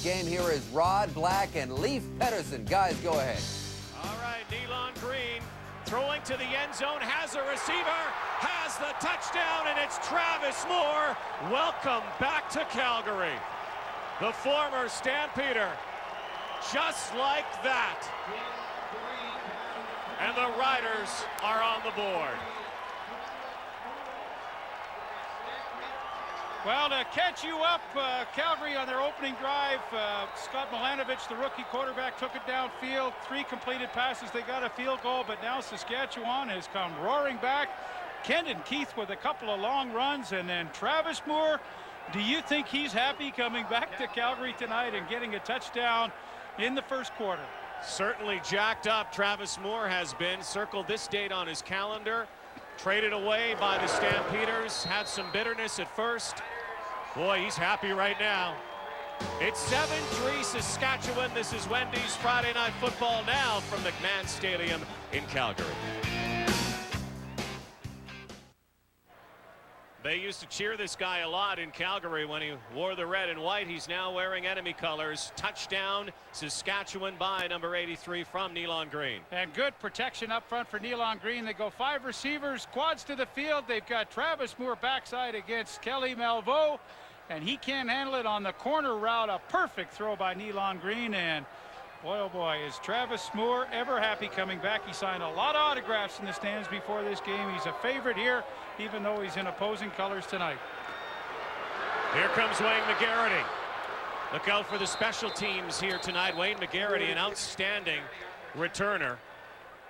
game. Here is Rod Black and Leif Pedersen. Guys, go ahead. All right, Nealon Green throwing to the end zone, has a receiver, has the touchdown, and it's Travis Moore. Welcome back to Calgary. The former Stampeder, just like that. And the Riders are on the board. Well, to catch you up, Calgary on their opening drive, Scott Milanovich, the rookie quarterback, took it downfield. 3 completed passes. They got a field goal, but now Saskatchewan has come roaring back. Kendon Keith with a couple of long runs, and then Travis Moore. Do you think he's happy coming back to Calgary tonight and getting a touchdown in the first quarter? Certainly jacked up. Travis Moore has been circled this date on his calendar. Traded away by the Stampeders. Had some bitterness at first. Boy, he's happy right now. It's 7-3 Saskatchewan. This is Wendy's Friday Night Football now from McMahon Stadium in Calgary. They used to cheer this guy a lot in Calgary when he wore the red and white. He's now wearing enemy colors. Touchdown, Saskatchewan by number 83 from Nealon Green. And good protection up front for Nealon Green. They go 5 receivers, quads to the field. They've got Travis Moore backside against Kelly Malveaux, and he can't handle it on the corner route. A perfect throw by Nealon Green, and boy, oh boy, is Travis Moore ever happy coming back. He signed a lot of autographs in the stands before this game. He's a favorite here, even though he's in opposing colors tonight. Here comes Wayne McGarity. Look out for the special teams here tonight. Wayne McGarity, an outstanding returner.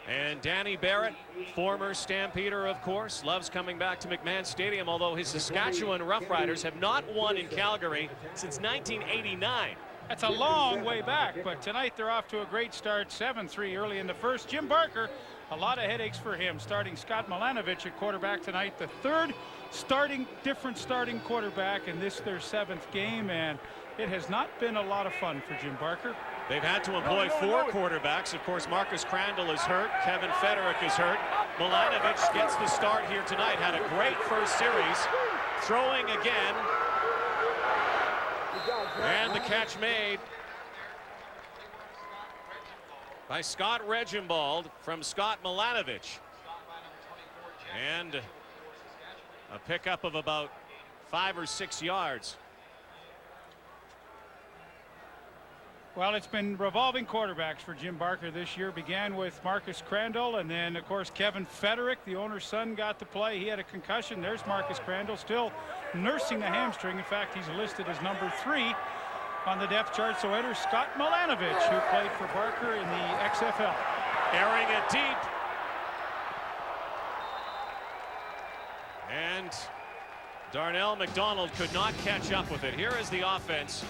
And Danny Barrett, former Stampeder, of course, loves coming back to McMahon Stadium, although his Saskatchewan Roughriders have not won in Calgary since 1989. That's a long way back, but tonight they're off to a great start. 7-3 early in the first. Jim Barker, a lot of headaches for him, starting Scott Milanovich at quarterback tonight. The third different starting quarterback in this their 7th game, and it has not been a lot of fun for Jim Barker. They've had to employ 4 quarterbacks. Of course, Marcus Crandall is hurt. Kevin Federick is hurt. Milanovich gets the start here tonight. Had a great first series. Throwing again. And the catch made by Scott Regimbald from Scott Milanovich. And a pickup of about 5 or 6 yards. Well, it's been revolving quarterbacks for Jim Barker this year. Began with Marcus Crandall, and then, of course, Kevin Federick, the owner's son, got to play. He had a concussion. There's Marcus Crandall, still nursing the hamstring. In fact, he's listed as number 3 on the depth chart. So enters Scott Milanovich, who played for Barker in the XFL. Airing it deep. And Darnell McDonald could not catch up with it. Here is the offense.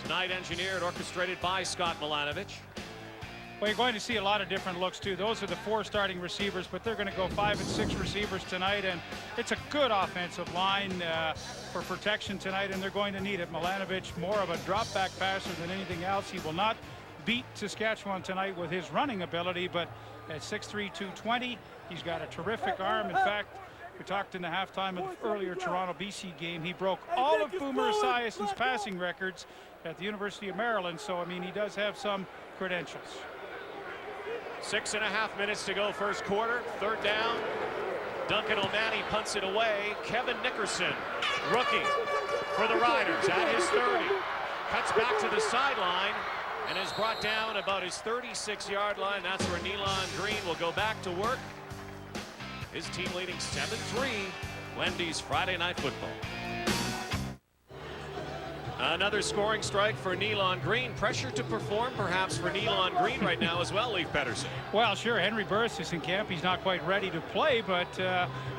Tonight engineered, orchestrated by Scott Milanovich. Well, you're going to see a lot of different looks, too. Those are the 4 starting receivers, but they're going to go 5 and 6 receivers tonight, and it's a good offensive line for protection tonight, and they're going to need it. Milanovich, more of a drop-back passer than anything else. He will not beat Saskatchewan tonight with his running ability, but at 6'3", 220, he's got a terrific arm. In fact, we talked in the halftime of the earlier Toronto-BC game. He broke all of Boomer Esiason's passing records at the University of Maryland, so, I mean, he does have some credentials. 6.5 minutes to go first quarter. 3rd down. Duncan O'Mahony punts it away. Kevin Nickerson, rookie for the Riders at his 30. Cuts back to the sideline and is brought down about his 36-yard line. That's where Nealon Green will go back to work. His team leading 7-3. Wendy's Friday Night Football. Another scoring strike for Nealon Green. Pressure to perform perhaps for Nealon Green right now as well, Leif Pedersen. Well, sure, Henry Burris is in camp. He's not quite ready to play, but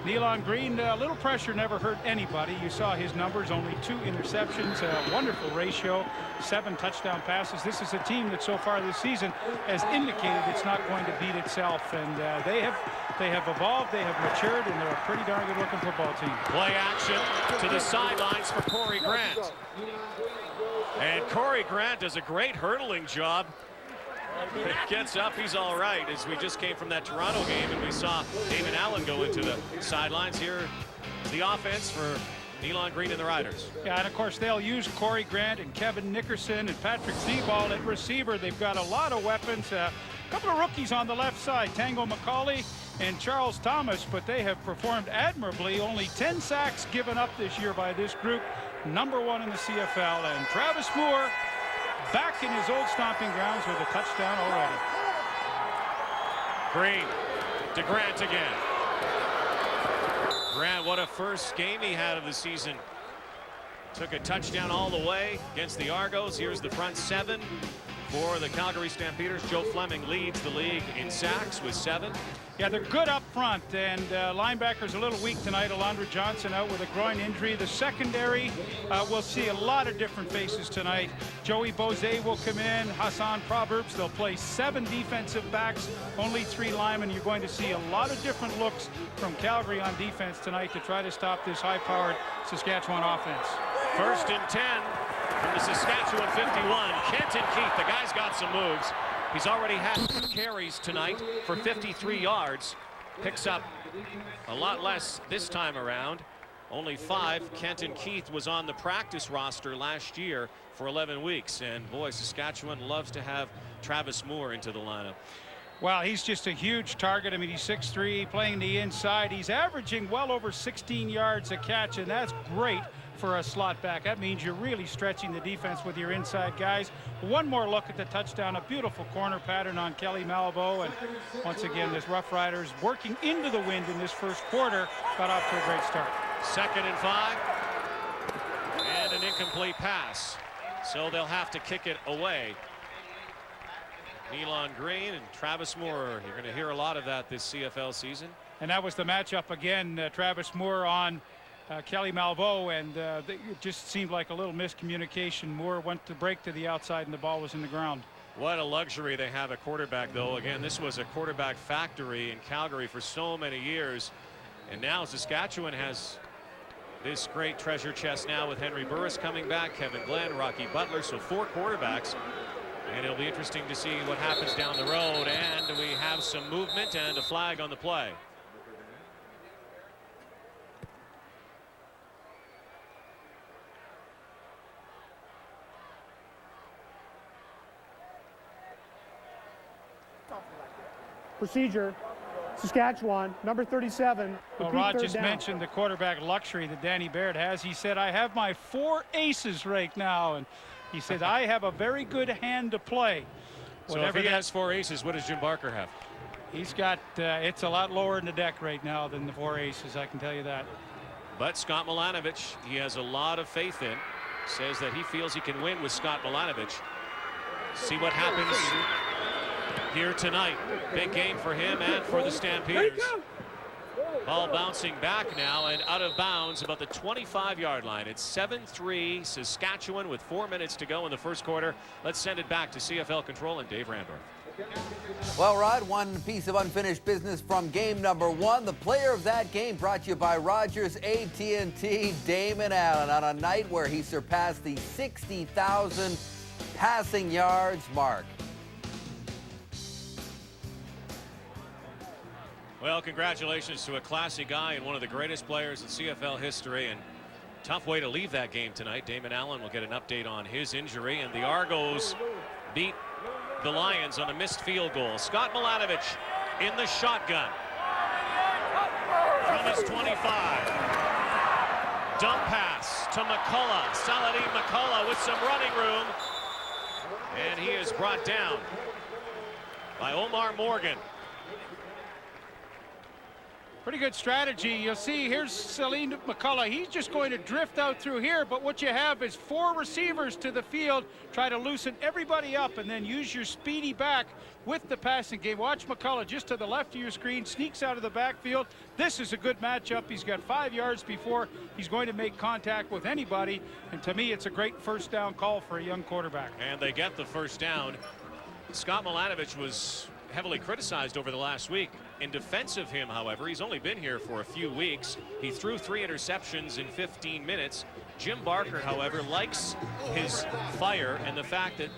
Nealon Green, a little pressure never hurt anybody. You saw his numbers, only 2 interceptions, a wonderful ratio, 7 touchdown passes. This is a team that so far this season has indicated it's not going to beat itself, and they have evolved, they have matured, and they're a pretty darn good looking football team. Play action to the sidelines for Corey Grant. And Corey Grant does a great hurdling job. Gets up, he's all right, as we just came from that Toronto game and we saw David Allen go into the sidelines. Here is the offense for Elon Green and the Riders. Yeah, and of course they'll use Corey Grant and Kevin Nickerson and Patrick Seaball at receiver. They've got a lot of weapons. A couple of rookies on the left side, Tango McCauley and Charles Thomas, but they have performed admirably. Only 10 sacks given up this year by this group, #1 in the CFL. And Travis Moore back in his old stomping grounds with a touchdown already. Green to Grant again. Grant, what a first game he had of the season. Took a touchdown all the way against the Argos. Here's the front seven for the Calgary Stampeders. Joe Fleming leads the league in sacks with 7. Yeah, they're good up front, and linebackers a little weak tonight. Alondra Johnson out with a groin injury. The secondary, we'll see a lot of different faces tonight. Joey Bozé will come in. Hassan Proverbs. They'll play 7 defensive backs, only 3 linemen. You're going to see a lot of different looks from Calgary on defense tonight to try to stop this high-powered Saskatchewan offense. 1st and 10 from the Saskatchewan 51. Kenton Keith, the guy's got some moves. He's already had 2 carries tonight for 53 yards. Picks up a lot less this time around. Only 5. Kenton Keith was on the practice roster last year for 11 weeks. And boy, Saskatchewan loves to have Travis Moore into the lineup. Well, he's just a huge target. I mean, he's 6'3", playing the inside. He's averaging well over 16 yards a catch, and that's great for a slot back. That means you're really stretching the defense with your inside guys. One more look at the touchdown. A beautiful corner pattern on Kelly Malvo. And once again, this Roughriders working into the wind in this first quarter got off to a great start. 2nd and 5. And an incomplete pass. So they'll have to kick it away. Elon Green and Travis Moore. You're going to hear a lot of that this CFL season. And that was the matchup again. Travis Moore on Kelly Malvo, and it just seemed like a little miscommunication. Moore went to break to the outside, and the ball was in the ground. What a luxury they have at quarterback, though. Again, this was a quarterback factory in Calgary for so many years. And now Saskatchewan has this great treasure chest now with Henry Burris coming back, Kevin Glenn, Rocky Butler. So 4 quarterbacks. And it'll be interesting to see what happens down the road. And we have some movement and a flag on the play. Procedure, Saskatchewan, number 37. Well, Rod just mentioned the quarterback luxury that Danny Baird has. He said, I have my 4 aces right now. And he said, I have a very good hand to play. So if he has 4 aces, what does Jim Barker have? He's got, it's a lot lower in the deck right now than the 4 aces, I can tell you that. But Scott Milanovich, he has a lot of faith in. Says that he feels he can win with Scott Milanovich. See what happens here tonight. Big game for him and for the Stampeders. Ball bouncing back now and out of bounds about the 25-yard line. It's 7-3 Saskatchewan with 4 minutes to go in the first quarter. Let's send it back to CFL Control and Dave Randorf. Well, Rod, one piece of unfinished business from game #1. The player of that game brought to you by Rogers AT&T, Damon Allen, on a night where he surpassed the 60,000 passing yards mark. Well, congratulations to a classy guy and one of the greatest players in CFL history. And tough way to leave that game tonight. Damon Allen will get an update on his injury. And the Argos beat the Lions on a missed field goal. Scott Milanovich in the shotgun from his 25. Dump pass to McCullough. Saladin McCullough with some running room. And he is brought down by Omar Morgan. Pretty good strategy. You'll see here's Saladin McCullough. He's just going to drift out through here, but what you have is 4 receivers to the field. Try to loosen everybody up and then use your speedy back with the passing game. Watch McCullough just to the left of your screen, sneaks out of the backfield. This is a good matchup. He's got 5 yards before he's going to make contact with anybody, and to me it's a great first down call for a young quarterback. And they get the first down. Scott Milanovich was heavily criticized over the last week. In defense of him, however, he's only been here for a few weeks. He threw 3 interceptions in 15 minutes. Jim Barker, however, likes his fire and the fact that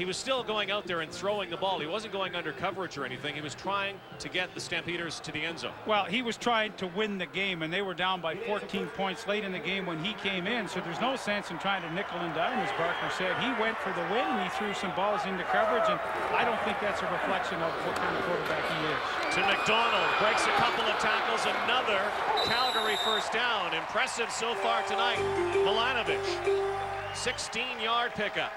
he was still going out there and throwing the ball. He wasn't going under coverage or anything. He was trying to get the Stampeders to the end zone. Well, he was trying to win the game, and they were down by 14 points late in the game when he came in, so there's no sense in trying to nickel and dime, as Barker said. He went for the win, and he threw some balls into coverage, and I don't think that's a reflection of what kind of quarterback he is. To McDonald, breaks a couple of tackles, another Calgary first down. Impressive so far tonight. Milanovic, 16-yard pickup.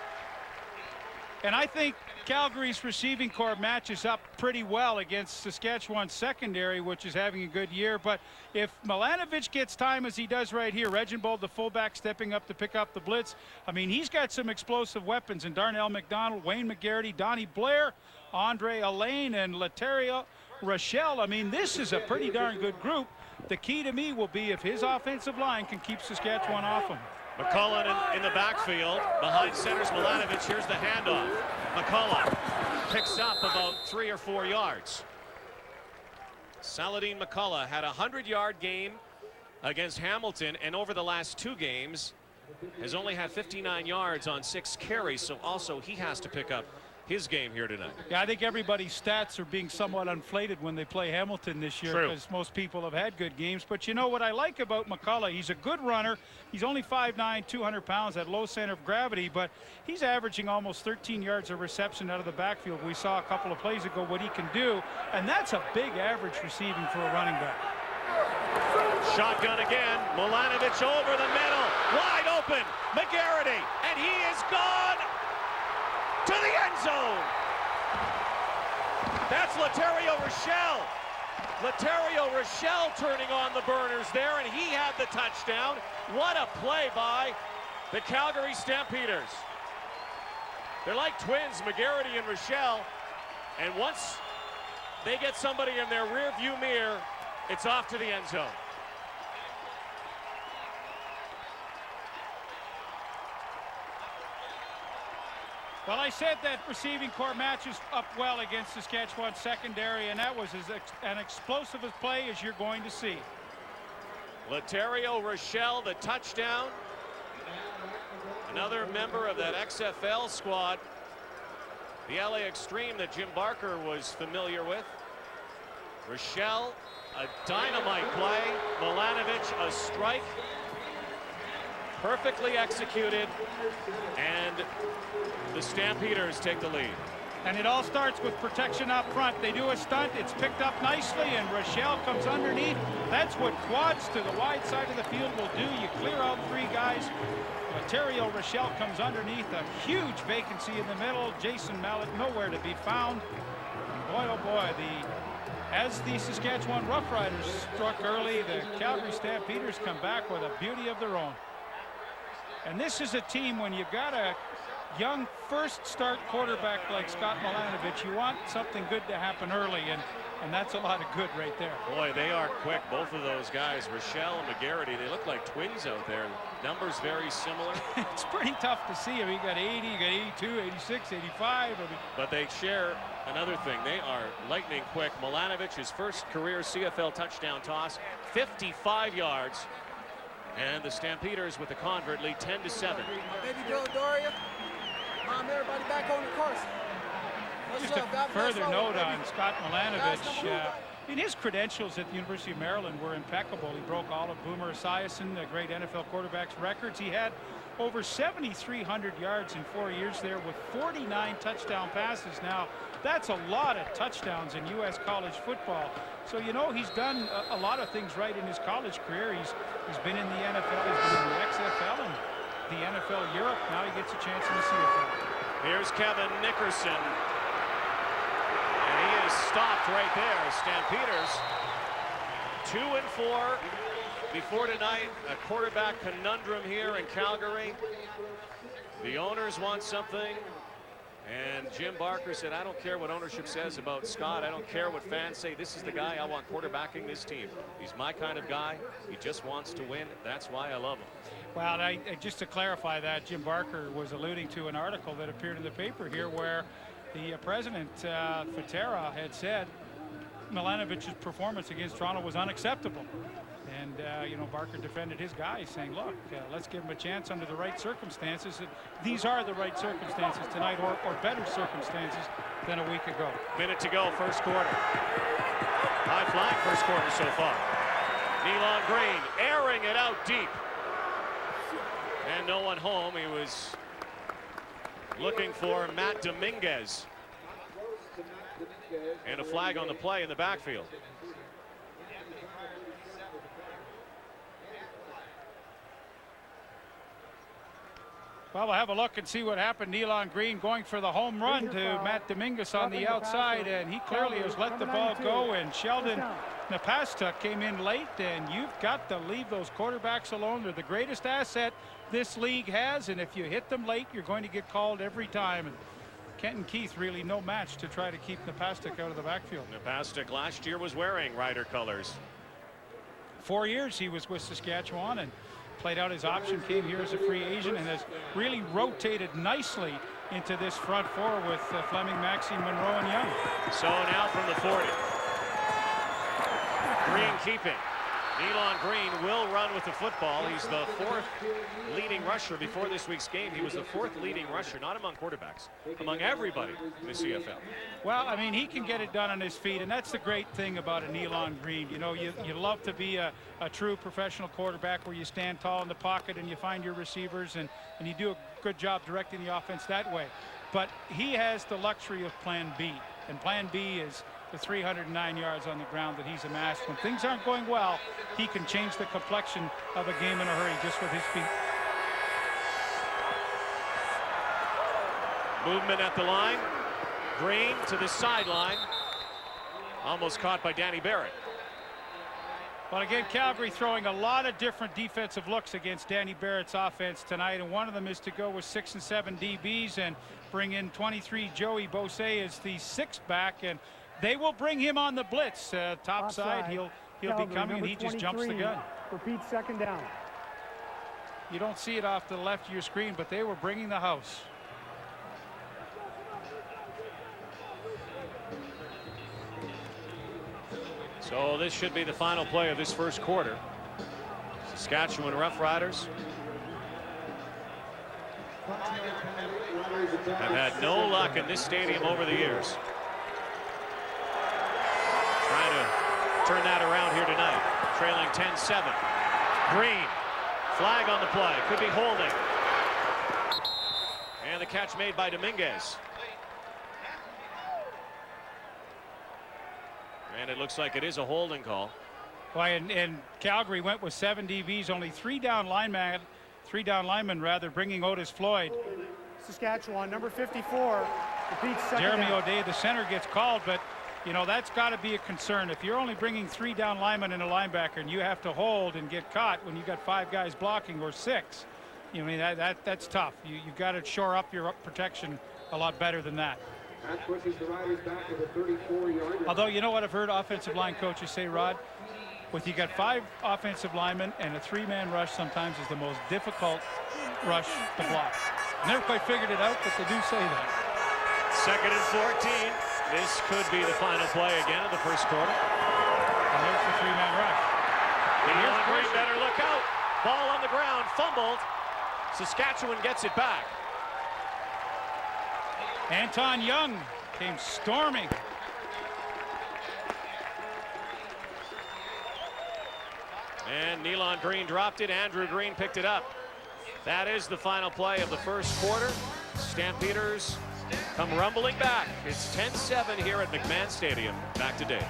And I think Calgary's receiving corps matches up pretty well against Saskatchewan's secondary, which is having a good year. But if Milanovic gets time as he does right here, Reginbold, the fullback, stepping up to pick up the blitz, I mean, he's got some explosive weapons in Darnell McDonald, Wayne McGarity, Donnie Blair, Andre Alain, and Laterio Rochelle. I mean, this is a pretty darn good group. The key to me will be if his offensive line can keep Saskatchewan off him. McCullough in the backfield. Behind centers Milanovic. Here's the handoff. McCullough picks up about 3 or 4 yards. Saladin McCullough had a 100-yard game against Hamilton, and over the last 2 games has only had 59 yards on 6 carries, so also he has to pick up his game here tonight. Yeah, I think everybody's stats are being somewhat inflated when they play Hamilton this year, because most people have had good games. But you know what I like about McCullough? He's a good runner. He's only 5'9", 200 pounds, at low center of gravity, but he's averaging almost 13 yards of reception out of the backfield. We saw a couple of plays ago what he can do, and that's a big average receiving for a running back. Shotgun again. Milanovic over the middle. Wide open. McGarity, and he is gone to the end zone. That's Laterio Rochelle. Laterio Rochelle turning on the burners there, and he had the touchdown. What a play by the Calgary Stampeders. They're like twins, McGarity and Rochelle, and once they get somebody in their rear view mirror, it's off to the end zone. Well, I said that receiving corps matches up well against Saskatchewan's secondary, and that was an explosive play as you're going to see. Laterio Rochelle, the touchdown. Another member of that XFL squad, the LA Extreme that Jim Barker was familiar with. Rochelle, a dynamite play. Milanovic, a strike. Perfectly executed, and the Stampeders take the lead. And it all starts with protection up front. They do a stunt, it's picked up nicely, and Rochelle comes underneath. That's what quads to the wide side of the field will do. You clear out 3 guys. Laterio Rochelle comes underneath, a huge vacancy in the middle. Jason Mallet nowhere to be found. And boy, oh boy, as the Saskatchewan Roughriders struck early, the Calgary Stampeders come back with a beauty of their own. And this is a team, when you've got a young first start quarterback like Scott Milanovic, you want something good to happen early, and that's a lot of good right there. Boy, they are quick, both of those guys. Rochelle and McGarity, they look like twins out there. Numbers very similar. It's pretty tough to see. I mean, you got 80, you got 82, 86, 85. But they share another thing. They are lightning quick. Milanovic, his first career CFL touchdown toss, 55 yards. And the Stampeders with the convert lead 10-7. Baby Joe Doria. Mom, everybody back on the course. Just a further note on Scott Milanovic. I mean, his credentials at the University of Maryland were impeccable. He broke all of Boomer Esiason, the great NFL quarterback's records. He had over 7,300 yards in 4 years there with 49 touchdown passes. Now, that's a lot of touchdowns in U.S. college football. So, you know, he's done a lot of things right in his college career. He's been in the NFL, he's been in the XFL and the NFL Europe. Now he gets a chance in the CFL. Here's Kevin Nickerson. And he is stopped right there. Stampeders 2-4 before tonight. A quarterback conundrum here in Calgary. The owners want something. And Jim Barker said, I don't care what ownership says about Scott. I don't care what fans say. This is the guy I want quarterbacking this team. He's my kind of guy. He just wants to win. That's why I love him. Well, just to clarify that, Jim Barker was alluding to an article that appeared in the paper here where the president, Fatera, had said Milanovic's performance against Toronto was unacceptable. And, you know, Barker defended his guy, saying, look, let's give him a chance under the right circumstances. These are the right circumstances tonight, or better circumstances than a week ago. Minute to go, first quarter. High flying first quarter so far. Nealon Green airing it out deep. And no one home. He was looking for Matt Dominguez. And a flag on the play in the backfield. Well, we'll have a look and see what happened. Nealon Green going for the home run to Matt Dominguez on the outside, and he clearly has let the ball go, and Sheldon Napasta came in late, and you've got to leave those quarterbacks alone. They're the greatest asset this league has, and if you hit them late, you're going to get called every time. And Kenton Keith really no match to try to keep Napastuk out of the backfield. Napastuk last year was wearing Rider colors. 4 years he was with Saskatchewan and played out his option, came here as a free agent, and has really rotated nicely into this front four with Fleming, Maxey, Monroe, and Young. So now from the 40. Green keeping. Nealon Green will run with the football. He's the 4th leading rusher before this week's game. He was the 4th leading rusher, not among quarterbacks, among everybody in the CFL. Well, I mean, he can get it done on his feet, and that's the great thing about a Nealon Green. You know, you love to be a true professional quarterback where you stand tall in the pocket and you find your receivers, and you do a good job directing the offense that way. But he has the luxury of plan B, and plan B is the 309 yards on the ground that he's amassed. When things aren't going well, he can change the complexion of a game in a hurry just with his feet. Movement at the line. Green to the sideline. Almost caught by Danny Barrett. Well, again, Calgary throwing a lot of different defensive looks against Danny Barrett's offense tonight, and one of them is to go with 6 and 7 DBs and bring in 23 Joey Bosse as the 6th back, and they will bring him on the blitz. Top side, he'll Calgary, be coming, and he just jumps the gun. Repeat, second down. You don't see it off to the left of your screen, but they were bringing the house. So this should be the final play of this first quarter. Saskatchewan Roughriders have had no luck in this stadium over the years. Trying to turn that around here tonight. Trailing 10-7. Green. Flag on the play. Could be holding. And the catch made by Dominguez. And it looks like it is a holding call. Well, and Calgary went with 7 DBs, only 3 down linemen, bringing Otis Floyd. Saskatchewan, number 54. Repeat, second Jeremy down. O'Day, the center, gets called, but you know that's got to be a concern. If you're only bringing 3 down linemen and a linebacker, and you have to hold and get caught when you got 5 guys blocking or 6, you know, I mean that's tough. You've got to shore up your protection a lot better than that. That pushes the Riders back to the 34-yard line. Although, you know what I've heard offensive line coaches say, Rod, with you got 5 offensive linemen and a 3-man rush sometimes is the most difficult rush to block. Never quite figured it out, but they do say that. 2nd and 14. This could be the final play again of the first quarter. And there's the 3-man rush. Nealon Green better look out. Ball on the ground, fumbled. Saskatchewan gets it back. Anton Young came storming. And Nealon Green dropped it. Andrew Green picked it up. That is the final play of the first quarter. Stampeders come rumbling back. It's 10-7 here at McMahon Stadium. Back to Dave.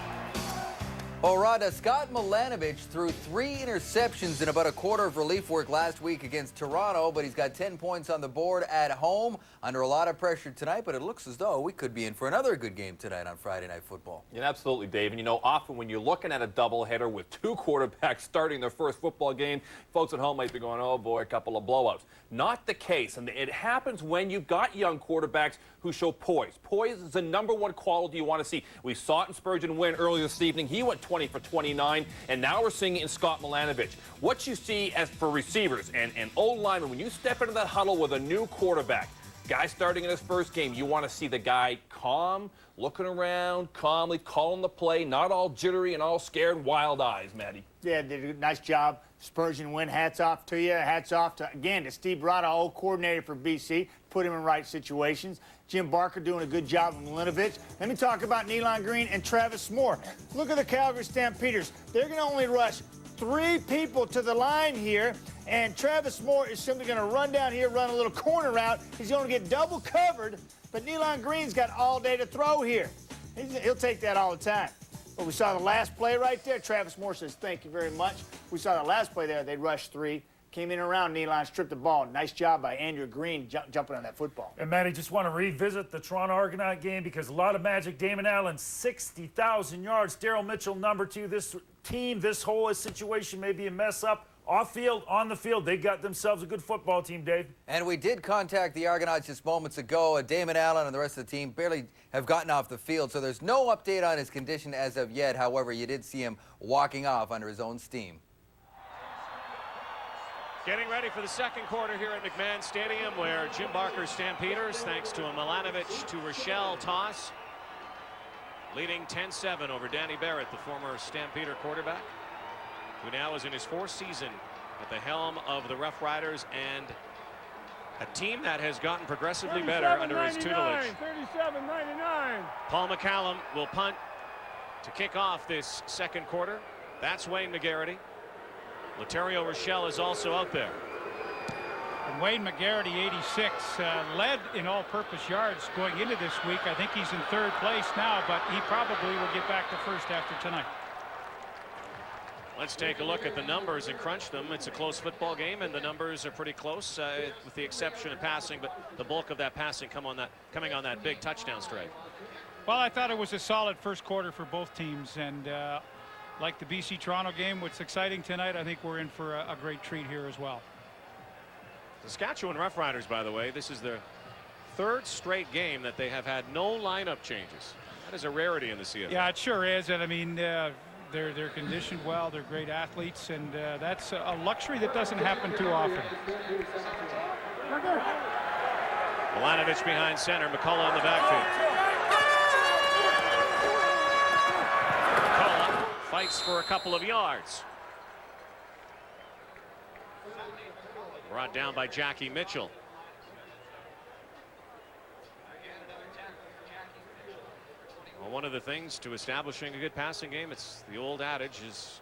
Well, Rod, Scott Milanovich threw 3 interceptions in about a quarter of relief work last week against Toronto, but he's got 10 points on the board at home under a lot of pressure tonight, but it looks as though we could be in for another good game tonight on Friday Night Football. Yeah, absolutely, Dave. And, you know, often when you're looking at a doubleheader with 2 quarterbacks starting their first football game, folks at home might be going, oh, boy, a couple of blowouts. Not the case. And it happens when you've got young quarterbacks who show poise. Poise is the #1 quality you want to see. We saw it in Spurgeon Wynn earlier this evening. He went 20 for 29, and now we're seeing it in Scott Milanovich. What you see as for receivers and old linemen, when you step into that huddle with a new quarterback, Guy starting in his first game, you want to see the guy calm, looking around, calmly calling the play, not all jittery and all scared, wild eyes, Matty. Yeah, did a nice job. Spurgeon win. Hats off to you. Hats off to, again, to Steve Brada, old coordinator for BC. Put him in right situations. Jim Barker doing a good job with Milinovich. Let me talk about Nealon Green and Travis Moore. Look at the Calgary Stampeders. They're going to only rush 3 people to the line here, and Travis Moore is simply going to run down here, run a little corner route. He's going to get double covered, but Nealon Green's got all day to throw here. He'll take that all the time. But we saw the last play right there. Travis Moore says, thank you very much. We saw the last play there. They rushed 3. Came in around Nealon, stripped the ball. Nice job by Andrew Green jumping on that football. And, Matty, just want to revisit the Toronto Argonaut game because a lot of magic. Damon Allen, 60,000 yards. Daryl Mitchell, number 2. This team, this whole situation may be a mess up. Off field, on the field, they got themselves a good football team, Dave. And we did contact the Argonauts just moments ago. Damon Allen and the rest of the team barely have gotten off the field, so there's no update on his condition as of yet. However, you did see him walking off under his own steam. Getting ready for the second quarter here at McMahon Stadium, where Jim Barker's Stampeders, thanks to a Milanovic to Rochelle toss, leading 10-7 over Danny Barrett, the former Stampeder quarterback, who now is in his 4th season at the helm of the Roughriders, and a team that has gotten progressively better under his tutelage. 37-99. Paul McCallum will punt to kick off this second quarter. That's Wayne McGarity. Laterio Rochelle is also out there. And Wayne McGarity, 86, led in all-purpose yards going into this week. I think he's in 3rd place now, but he probably will get back to 1st after tonight. Let's take a look at the numbers and crunch them. It's a close football game, and the numbers are pretty close, with the exception of passing, but the bulk of that passing coming on that big touchdown strike. Well, I thought it was a solid first quarter for both teams, and like the BC Toronto game, what's exciting tonight, I think we're in for a great treat here as well. Saskatchewan Roughriders, by the way, this is their 3rd straight game that they have had no lineup changes. That is a rarity in the CFL. Yeah, it sure is, and I mean, they're conditioned well, they're great athletes, and that's a luxury that doesn't happen too often. Milanovic behind center, McCullough in the backfield. McCullough fights for a couple of yards. Brought down by Jackie Mitchell. Well, one of the things to establishing a good passing game, it's the old adage, is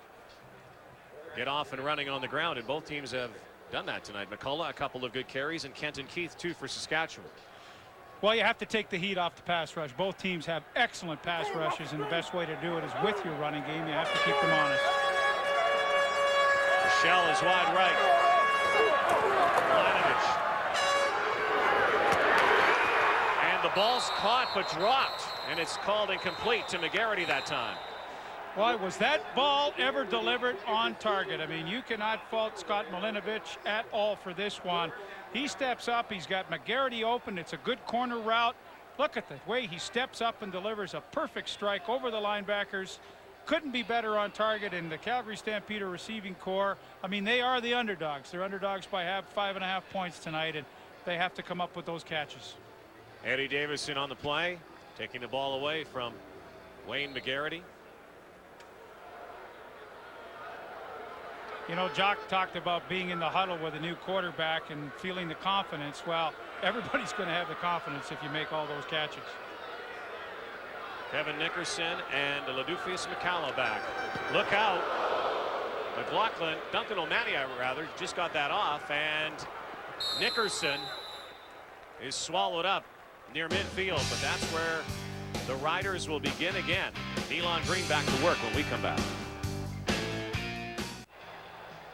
get off and running on the ground, and both teams have done that tonight. McCullough, a couple of good carries, and Kenton Keith, 2 for Saskatchewan. Well, you have to take the heat off the pass rush. Both teams have excellent pass rushes, and the best way to do it is with your running game. You have to keep them honest. Rochelle is wide right. Milanovic. And the ball's caught but dropped, and it's called incomplete to McGarity that time. Well, was that ball ever delivered on target? I mean, you cannot fault Scott Milanovic at all for this one. He steps up, he's got McGarity open, it's a good corner route. Look at the way he steps up and delivers a perfect strike over the linebackers. Couldn't be better on target, in the Calgary Stampeder receiving core. I mean, they are the underdogs. They're underdogs by 5.5 points tonight, and they have to come up with those catches. Eddie Davison on the play, taking the ball away from Wayne McGarity. You know, Jock talked about being in the huddle with a new quarterback and feeling the confidence. Well, everybody's going to have the confidence if you make all those catches. Kevin Nickerson and Ladufius McCallum back. Look out. McLaughlin, Duncan O'Malley, rather, just got that off, and Nickerson is swallowed up near midfield, but that's where the Riders will begin again. Nealon Green back to work when we come back.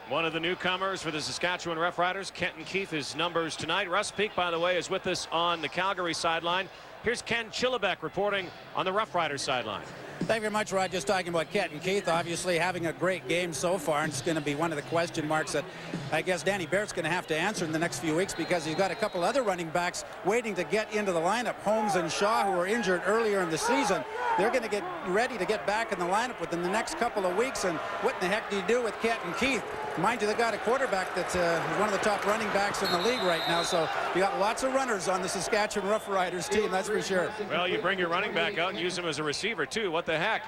One of the newcomers for the Saskatchewan Roughriders, Kenton Keith, his numbers tonight. Russ Peake, by the way, is with us on the Calgary sideline. Here's Ken Chillibeck reporting on the Roughriders sideline. Thank you very much, Rod. Just talking about Kenton Keith, obviously having a great game so far, and it's going to be one of the question marks that I guess Danny Barrett's going to have to answer in the next few weeks, because he's got a couple other running backs waiting to get into the lineup. Holmes and Shaw, who were injured earlier in the season, they're going to get ready to get back in the lineup within the next couple of weeks. And what in the heck do you do with Kenton Keith? Mind you, they got a quarterback that's one of the top running backs in the league right now, so you got lots of runners on the Saskatchewan Roughriders team, that's for sure. Well, you bring your running back out and use him as a receiver too. What the heck?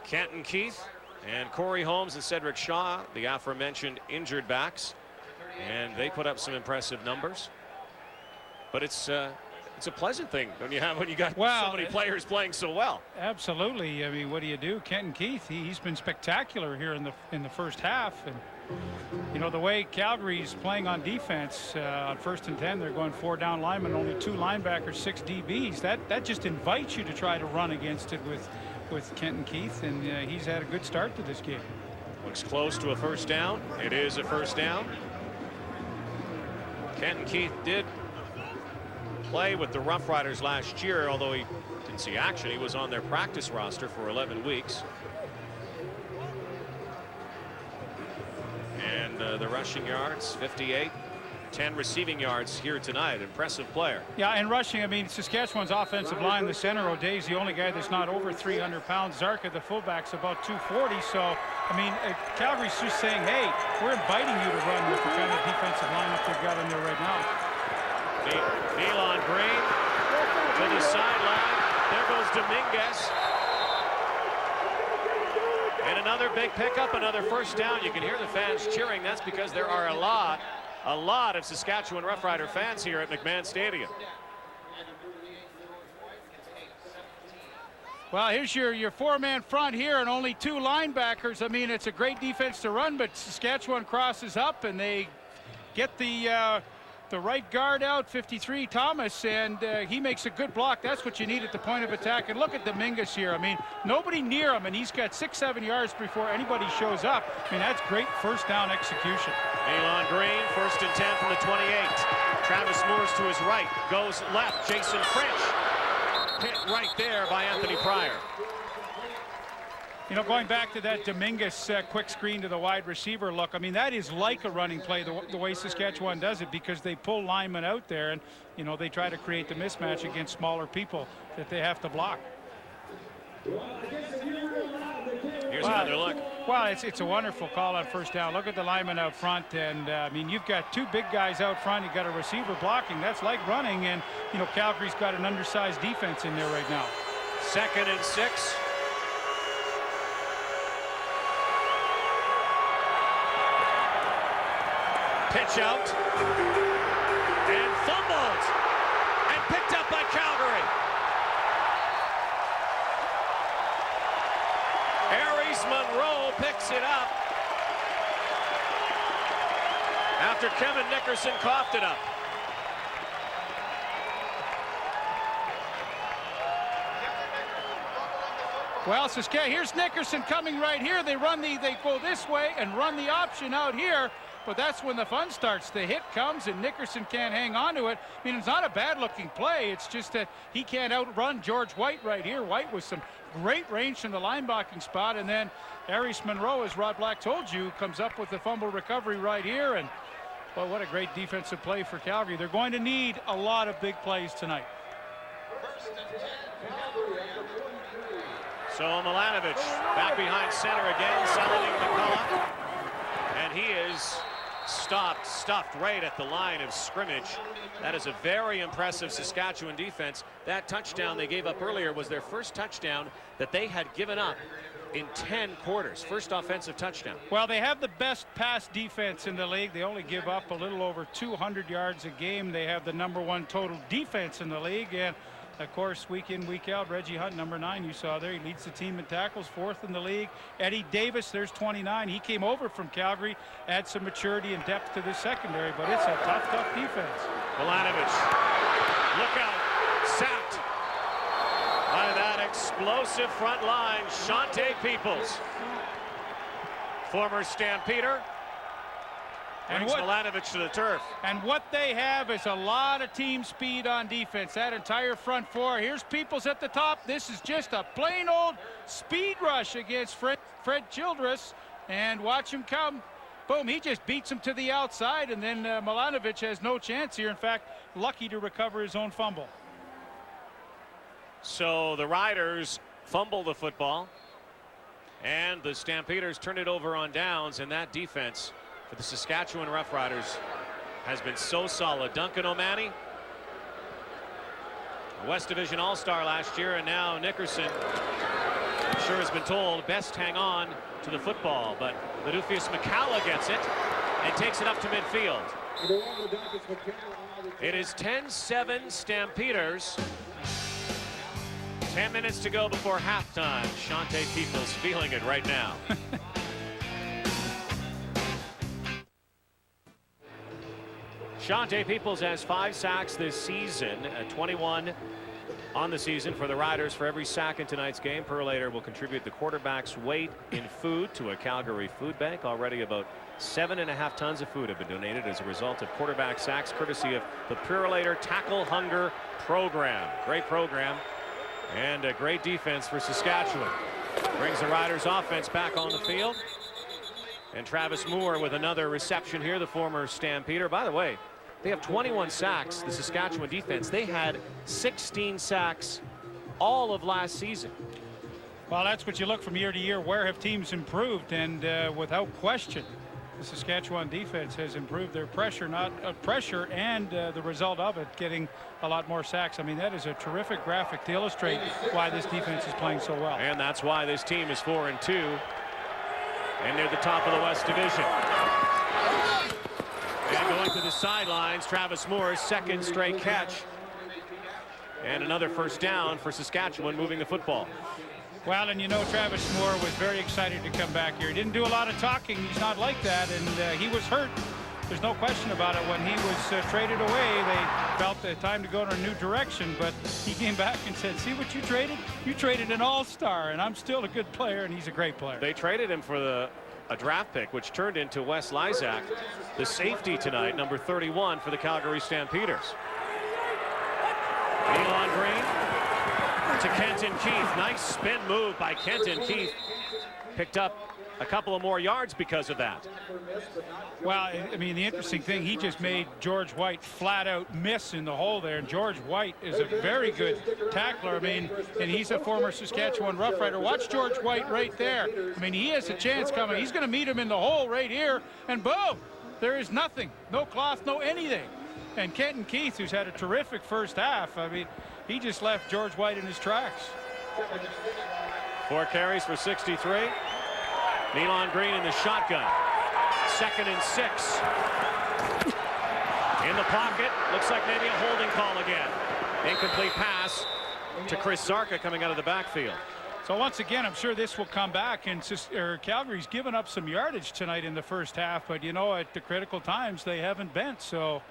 Kenton Keith and Corey Holmes and Cedric Shaw, the aforementioned injured backs, and they put up some impressive numbers. But it's a pleasant thing when you got so many players playing so well. Absolutely. I mean, what do you do? Kenton Keith, he's been spectacular here in the first half. And you know, the way Calgary's playing on defense, on 1st and 10, they're going 4 down linemen, only 2 linebackers, 6 DBs. That just invites you to try to run against it with Kenton Keith, and he's had a good start to this game. Looks close to a first down. It is a first down. Kenton Keith did play with the Roughriders last year, although he didn't see action. He was on their practice roster for 11 weeks. And the rushing yards, 58. 10 receiving yards here tonight. Impressive player. Yeah, and rushing, I mean, Saskatchewan's offensive line, the center, O'Day's the only guy that's not over 300 pounds. Zarka, the fullback's about 240. So, I mean, Calgary's just saying, hey, we're inviting you to run with the kind of defensive lineup they've got in there right now. Elon Green to the sideline. There goes Dominguez. And another big pickup, another first down. You can hear the fans cheering. That's because there are a lot of Saskatchewan Roughrider fans here at McMahon Stadium. Well, here's your 4-man front here and only 2 linebackers. I mean, it's a great defense to run, but Saskatchewan crosses up and they get the right guard out, 53 Thomas, and he makes a good block. That's what you need at the point of attack. And look at Dominguez here. I mean, nobody near him, and he's got 6-7 yards before anybody shows up. I mean, that's great first down execution. Elon Green, 1st and 10 from the 28. Travis Moores to his right, goes left. Jason French hit right there by Anthony Pryor. You know, going back to that Dominguez quick screen to the wide receiver look, I mean, that is like a running play the way Saskatchewan does it, because they pull linemen out there and, you know, they try to create the mismatch against smaller people that they have to block. Here's another look. Well, it's a wonderful call on first down. Look at the lineman out front, and I mean, you've got 2 big guys out front. You've got a receiver blocking. That's like running, and, you know, Calgary's got an undersized defense in there right now. 2nd and 6. Pitch out and fumbled and picked up by Calgary. Aries Monroe picks it up after Kevin Nickerson coughed it up. Well, Saskatchewan, here's Nickerson coming right here. They go this way and run the option out here. But that's when the fun starts. The hit comes and Nickerson can't hang on to it. I mean, it's not a bad looking play. It's just that he can't outrun George White right here. White with some great range from the linebacking spot. And then Aries Monroe, as Rod Black told you, comes up with the fumble recovery right here. And, well, what a great defensive play for Calgary. They're going to need a lot of big plays tonight. So Milanovic back behind center again, Saladin McCullough. And he is stuffed right at the line of scrimmage. That is a very impressive Saskatchewan defense. That touchdown they gave up earlier was their first touchdown that they had given up in 10 quarters. First offensive touchdown. Well, they have the best pass defense in the league. They only give up a little over 200 yards a game. They have the #1 total defense in the league. And of course, week in, week out, Reggie Hunt, number 9, you saw there. He leads the team in tackles, 4th in the league. Eddie Davis, there's 29. He came over from Calgary, adds some maturity and depth to the secondary, but it's a tough defense. Milanovic, look out, sacked by that explosive front line, Shante Peoples. Former Stampeder, Brings Milanovic to the turf. And what they have is a lot of team speed on defense. That entire front four. Here's Peoples at the top. This is just a plain old speed rush against Fred Childress. And watch him come. Boom, he just beats him to the outside, and then Milanovic has no chance here. In fact, lucky to recover his own fumble. So the Riders fumble the football, and the Stampeders turn it over on downs, and that defense for the Saskatchewan Roughriders has been so solid. Duncan O'Mahony, West Division All-Star last year, and now Nickerson, I'm sure has been told, best hang on to the football, but Ladufius McCalla gets it and takes it up to midfield. It is 10-7 Stampeders. 10 minutes to go before halftime. Shante Peoples feeling it right now. Shante Peoples has 5 sacks this season, 21 on the season for the Riders. For every sack in tonight's game, Perlator will contribute the quarterback's weight in food to a Calgary food bank. Already about 7.5 tons of food have been donated as a result of quarterback sacks, courtesy of the Perlator Tackle Hunger program. Great program. And a great defense for Saskatchewan. Brings the Riders offense back on the field. And Travis Moore with another reception here, the former Stampeder. By the way, they have 21 sacks, the Saskatchewan defense. They had 16 sacks all of last season. Well, that's what you look from year to year. Where have teams improved? And without question, the Saskatchewan defense has improved their pressure, and the result of it, getting a lot more sacks. I mean, that is a terrific graphic to illustrate why this defense is playing so well. And that's why this team is 4-2 and near the top of the West Division. And going to the sidelines, Travis Moore's second straight catch. And another first down for Saskatchewan, moving the football. Well, and you know, Travis Moore was very excited to come back here. He didn't do a lot of talking. He's not like that, and he was hurt. There's no question about it. When he was traded away, they felt the time to go in a new direction, but he came back and said, see what you traded? You traded an all-star, and I'm still a good player, and he's a great player. They traded him for a draft pick, which turned into Wes Lysak, the safety tonight, number 31 for the Calgary Stampeders. Elon Green to Kenton Keith. Nice spin move by Kenton Keith. Picked up a couple of more yards because of that. Well, I mean, the interesting thing, he just made George White flat out miss in the hole there, and George White is a very good tackler. I mean, and he's a former Saskatchewan Roughrider. Watch George White right there. I mean, he has a chance coming. He's going to meet him in the hole right here, and boom, there is nothing. No cloth, no anything. And Kenton Keith, who's had a terrific first half, I mean, he just left George White in his tracks. 4 carries for 63. Elon Green in the shotgun. 2nd and 6. In the pocket. Looks like maybe a holding call again. Incomplete pass to Chris Zarka coming out of the backfield. So once again, I'm sure this will come back, and Calgary's given up some yardage tonight in the first half, but you know, at the critical times they haven't bent. So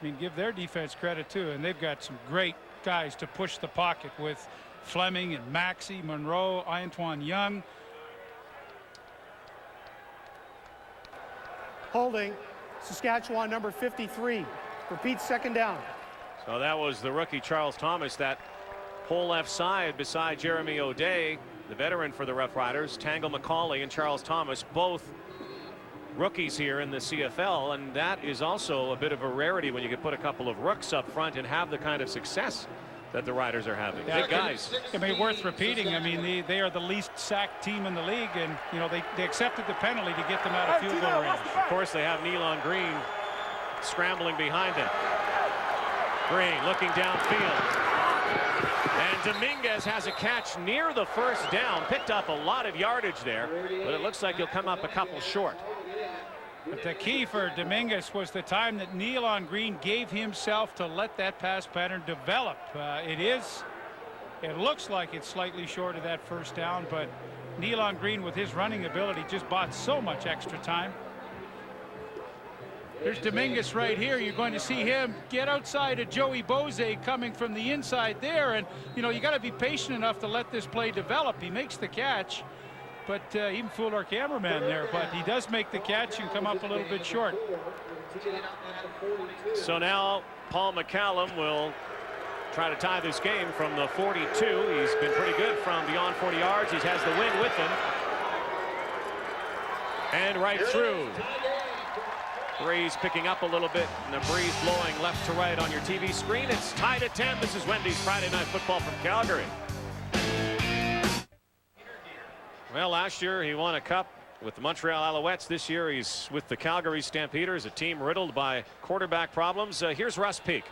I mean, give their defense credit too, and they've got some great guys to push the pocket with Fleming and Maxey, Monroe, Antoine Young. Holding, Saskatchewan number 53. Repeats, 2nd down. So that was the rookie Charles Thomas, that pull left side beside Jeremy O'Day, the veteran for the Roughriders. Tangle McCauley and Charles Thomas, both rookies here in the CFL, and that is also a bit of a rarity when you can put a couple of rooks up front and have the kind of success that the Riders are having. Yeah, big guys. I mean, worth repeating. I mean, they are the least sacked team in the league, and you know, they accepted the penalty to get them out of field goal range. Of course, they have Elon Green scrambling behind them. Green looking downfield. And Dominguez has a catch near the first down. Picked up a lot of yardage there, but it looks like he'll come up a couple short. But the key for Dominguez was the time that Elon Green gave himself to let that pass pattern develop. It looks like it's slightly short of that first down, but Elon Green, with his running ability, just bought so much extra time. There's Dominguez right here. You're going to see him get outside of Joey Bose coming from the inside there, and you know, you got to be patient enough to let this play develop. He makes the catch, but even fooled our cameraman there. But he does make the catch and come up a little bit short. So now Paul McCallum will try to tie this game from the 42. He's been pretty good from beyond 40 yards. He has the wind with him. And right through. Breeze picking up a little bit, and the breeze blowing left to right on your TV screen. It's tied at 10. This is Wendy's Friday Night Football from Calgary. Well, last year he won a cup with the Montreal Alouettes. This year he's with the Calgary Stampeders, a team riddled by quarterback problems. Here's Russ Peak.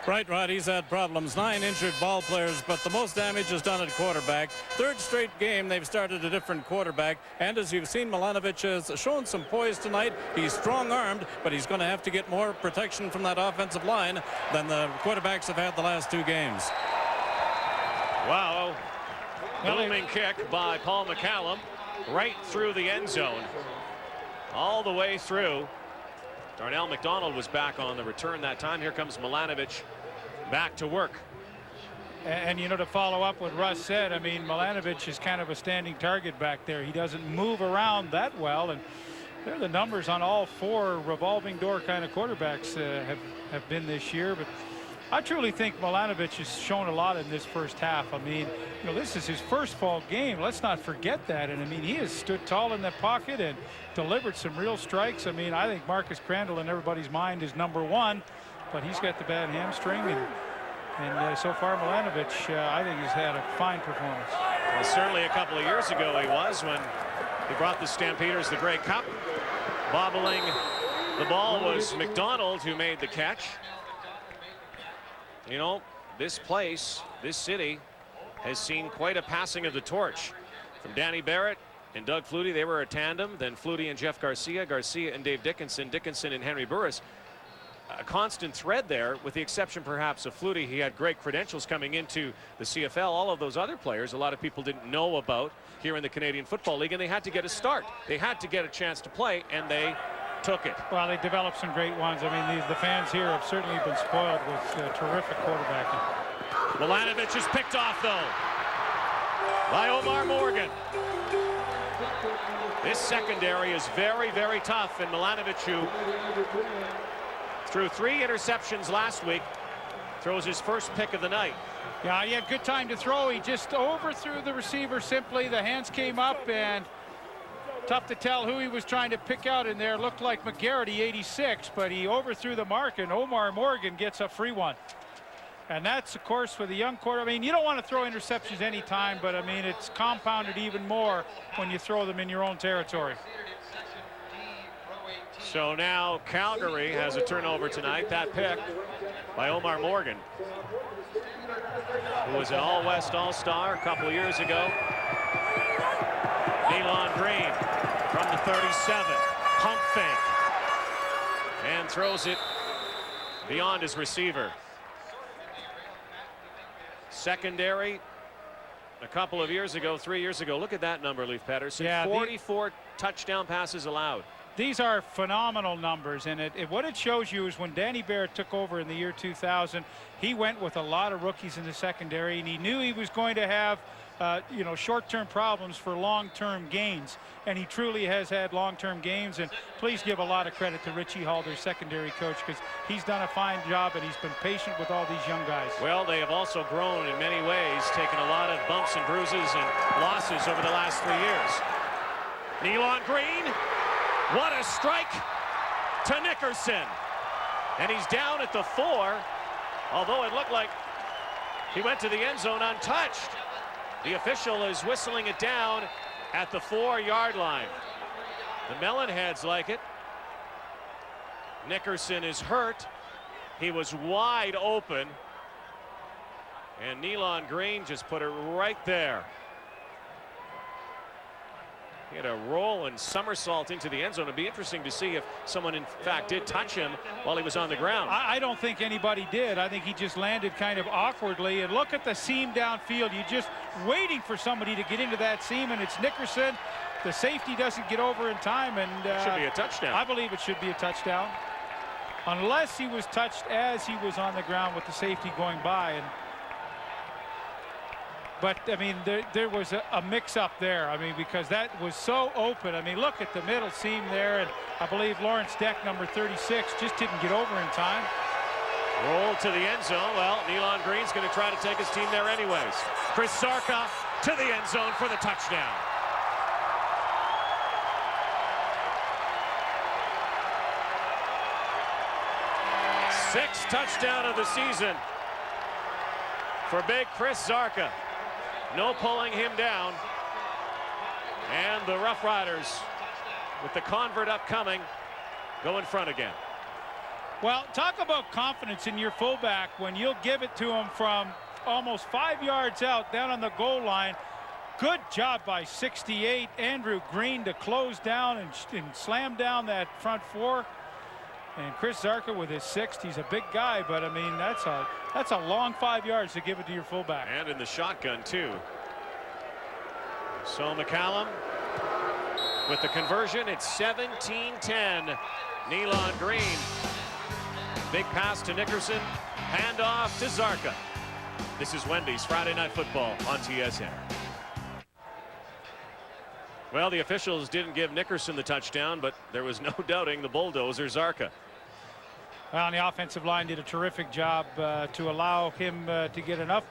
Right, Rod, he's had problems. 9 injured ball players, but the most damage is done at quarterback. 3rd straight game they've started a different quarterback, and as you've seen, Milanovic has shown some poise tonight. He's strong-armed, but he's going to have to get more protection from that offensive line than the quarterbacks have had the last 2 games. Wow. Booming kick by Paul McCallum right through the end zone. All the way through. Darnell McDonald was back on the return that time. Here comes Milanovic back to work. And you know, to follow up what Russ said, I mean, Milanovic is kind of a standing target back there. He doesn't move around that well, and there are the numbers on all 4 revolving door kind of quarterbacks have been this year. But I truly think Milanovic has shown a lot in this first half. I mean, you know, this is his first fall game. Let's not forget that. And I mean, he has stood tall in that pocket and delivered some real strikes. I mean, I think Marcus Crandall in everybody's mind is #1, but he's got the bad hamstring. And so far, Milanovic, I think, has had a fine performance. Well, certainly a couple of years ago he was, when he brought the Stampeders the Grey Cup. Bobbling the ball was McDonald, who made the catch. You know, this place, this city, has seen quite a passing of the torch. From Danny Barrett and Doug Flutie, they were a tandem. Then Flutie and Jeff Garcia, Garcia and Dave Dickinson, Dickinson and Henry Burris. A constant thread there, with the exception perhaps of Flutie. He had great credentials coming into the CFL. All of those other players, a lot of people didn't know about here in the Canadian Football League, and they had to get a start. They had to get a chance to play, and they took it. Well, they developed some great ones. I mean, the fans here have certainly been spoiled with terrific quarterbacking. Milanovic is picked off, though, by Omar Morgan. This secondary is very, very tough, and Milanovic, who threw 3 interceptions last week, throws his first pick of the night. Yeah, he had good time to throw. He just overthrew the receiver simply. The hands came up, and tough to tell who he was trying to pick out in there. Looked like McGarity, 86, but he overthrew the mark, and Omar Morgan gets a free one. And that's, of course, with a young quarterback. I mean, you don't want to throw interceptions anytime, but, I mean, it's compounded even more when you throw them in your own territory. So now Calgary has a turnover tonight. That pick by Omar Morgan, who was an All-West All-Star a couple of years ago. Nealon Green from the 37. Pump fake. And throws it beyond his receiver. Secondary a couple of years ago, 3 years ago. Look at that number, Leif Pettersson. Yeah, 44 touchdown passes allowed. These are phenomenal numbers, and what it shows you is when Danny Barrett took over in the year 2000, he went with a lot of rookies in the secondary, and he knew he was going to have you know, short-term problems for long-term gains, and he truly has had long-term gains. And please give a lot of credit to Richie Hall, their secondary coach, because he's done a fine job and he's been patient with all these young guys. Well, they have also grown in many ways, taken a lot of bumps and bruises and losses over the last 3 years. Nealon Green, what a strike to Nickerson, and he's down at the 4, although it looked like he went to the end zone untouched. The official is whistling it down at the 4-yard line. The Melonheads like it. Nickerson is hurt. He was wide open, and Nealon Green just put it right there. He had a roll and somersault into the end zone. It'd be interesting to see if someone in fact did touch him while he was on the ground. I don't think anybody did. I think he just landed kind of awkwardly. And look at the seam downfield. You're just waiting for somebody to get into that seam, and it's Nickerson. The safety doesn't get over in time, and it should be a touchdown. I believe it should be a touchdown, unless he was touched as he was on the ground with the safety going by. And But, I mean, there was a mix-up there. I mean, because that was so open. I mean, look at the middle seam there, and I believe Lawrence Deck, number 36, just didn't get over in time. Roll to the end zone. Well, Nealon Green's going to try to take his team there anyways. Chris Zarka to the end zone for the touchdown. Sixth touchdown of the season for big Chris Zarka. No pulling him down. And the Roughriders, with the convert upcoming, go in front again. Well, talk about confidence in your fullback when you'll give it to him from almost 5 yards out down on the goal line. Good job by 68 Andrew Green to close down and slam down that front four. And Chris Zarka with his sixth. He's a big guy, but I mean, that's a long 5 yards to give it to your fullback. And in the shotgun too. So McCallum with the conversion. It's 17-10. Nealon Green. Big pass to Nickerson. Handoff to Zarka. This is Wendy's Friday Night Football on TSN. Well, the officials didn't give Nickerson the touchdown, but there was no doubting the bulldozer Zarka. Well, and the offensive line did a terrific job to allow him to get enough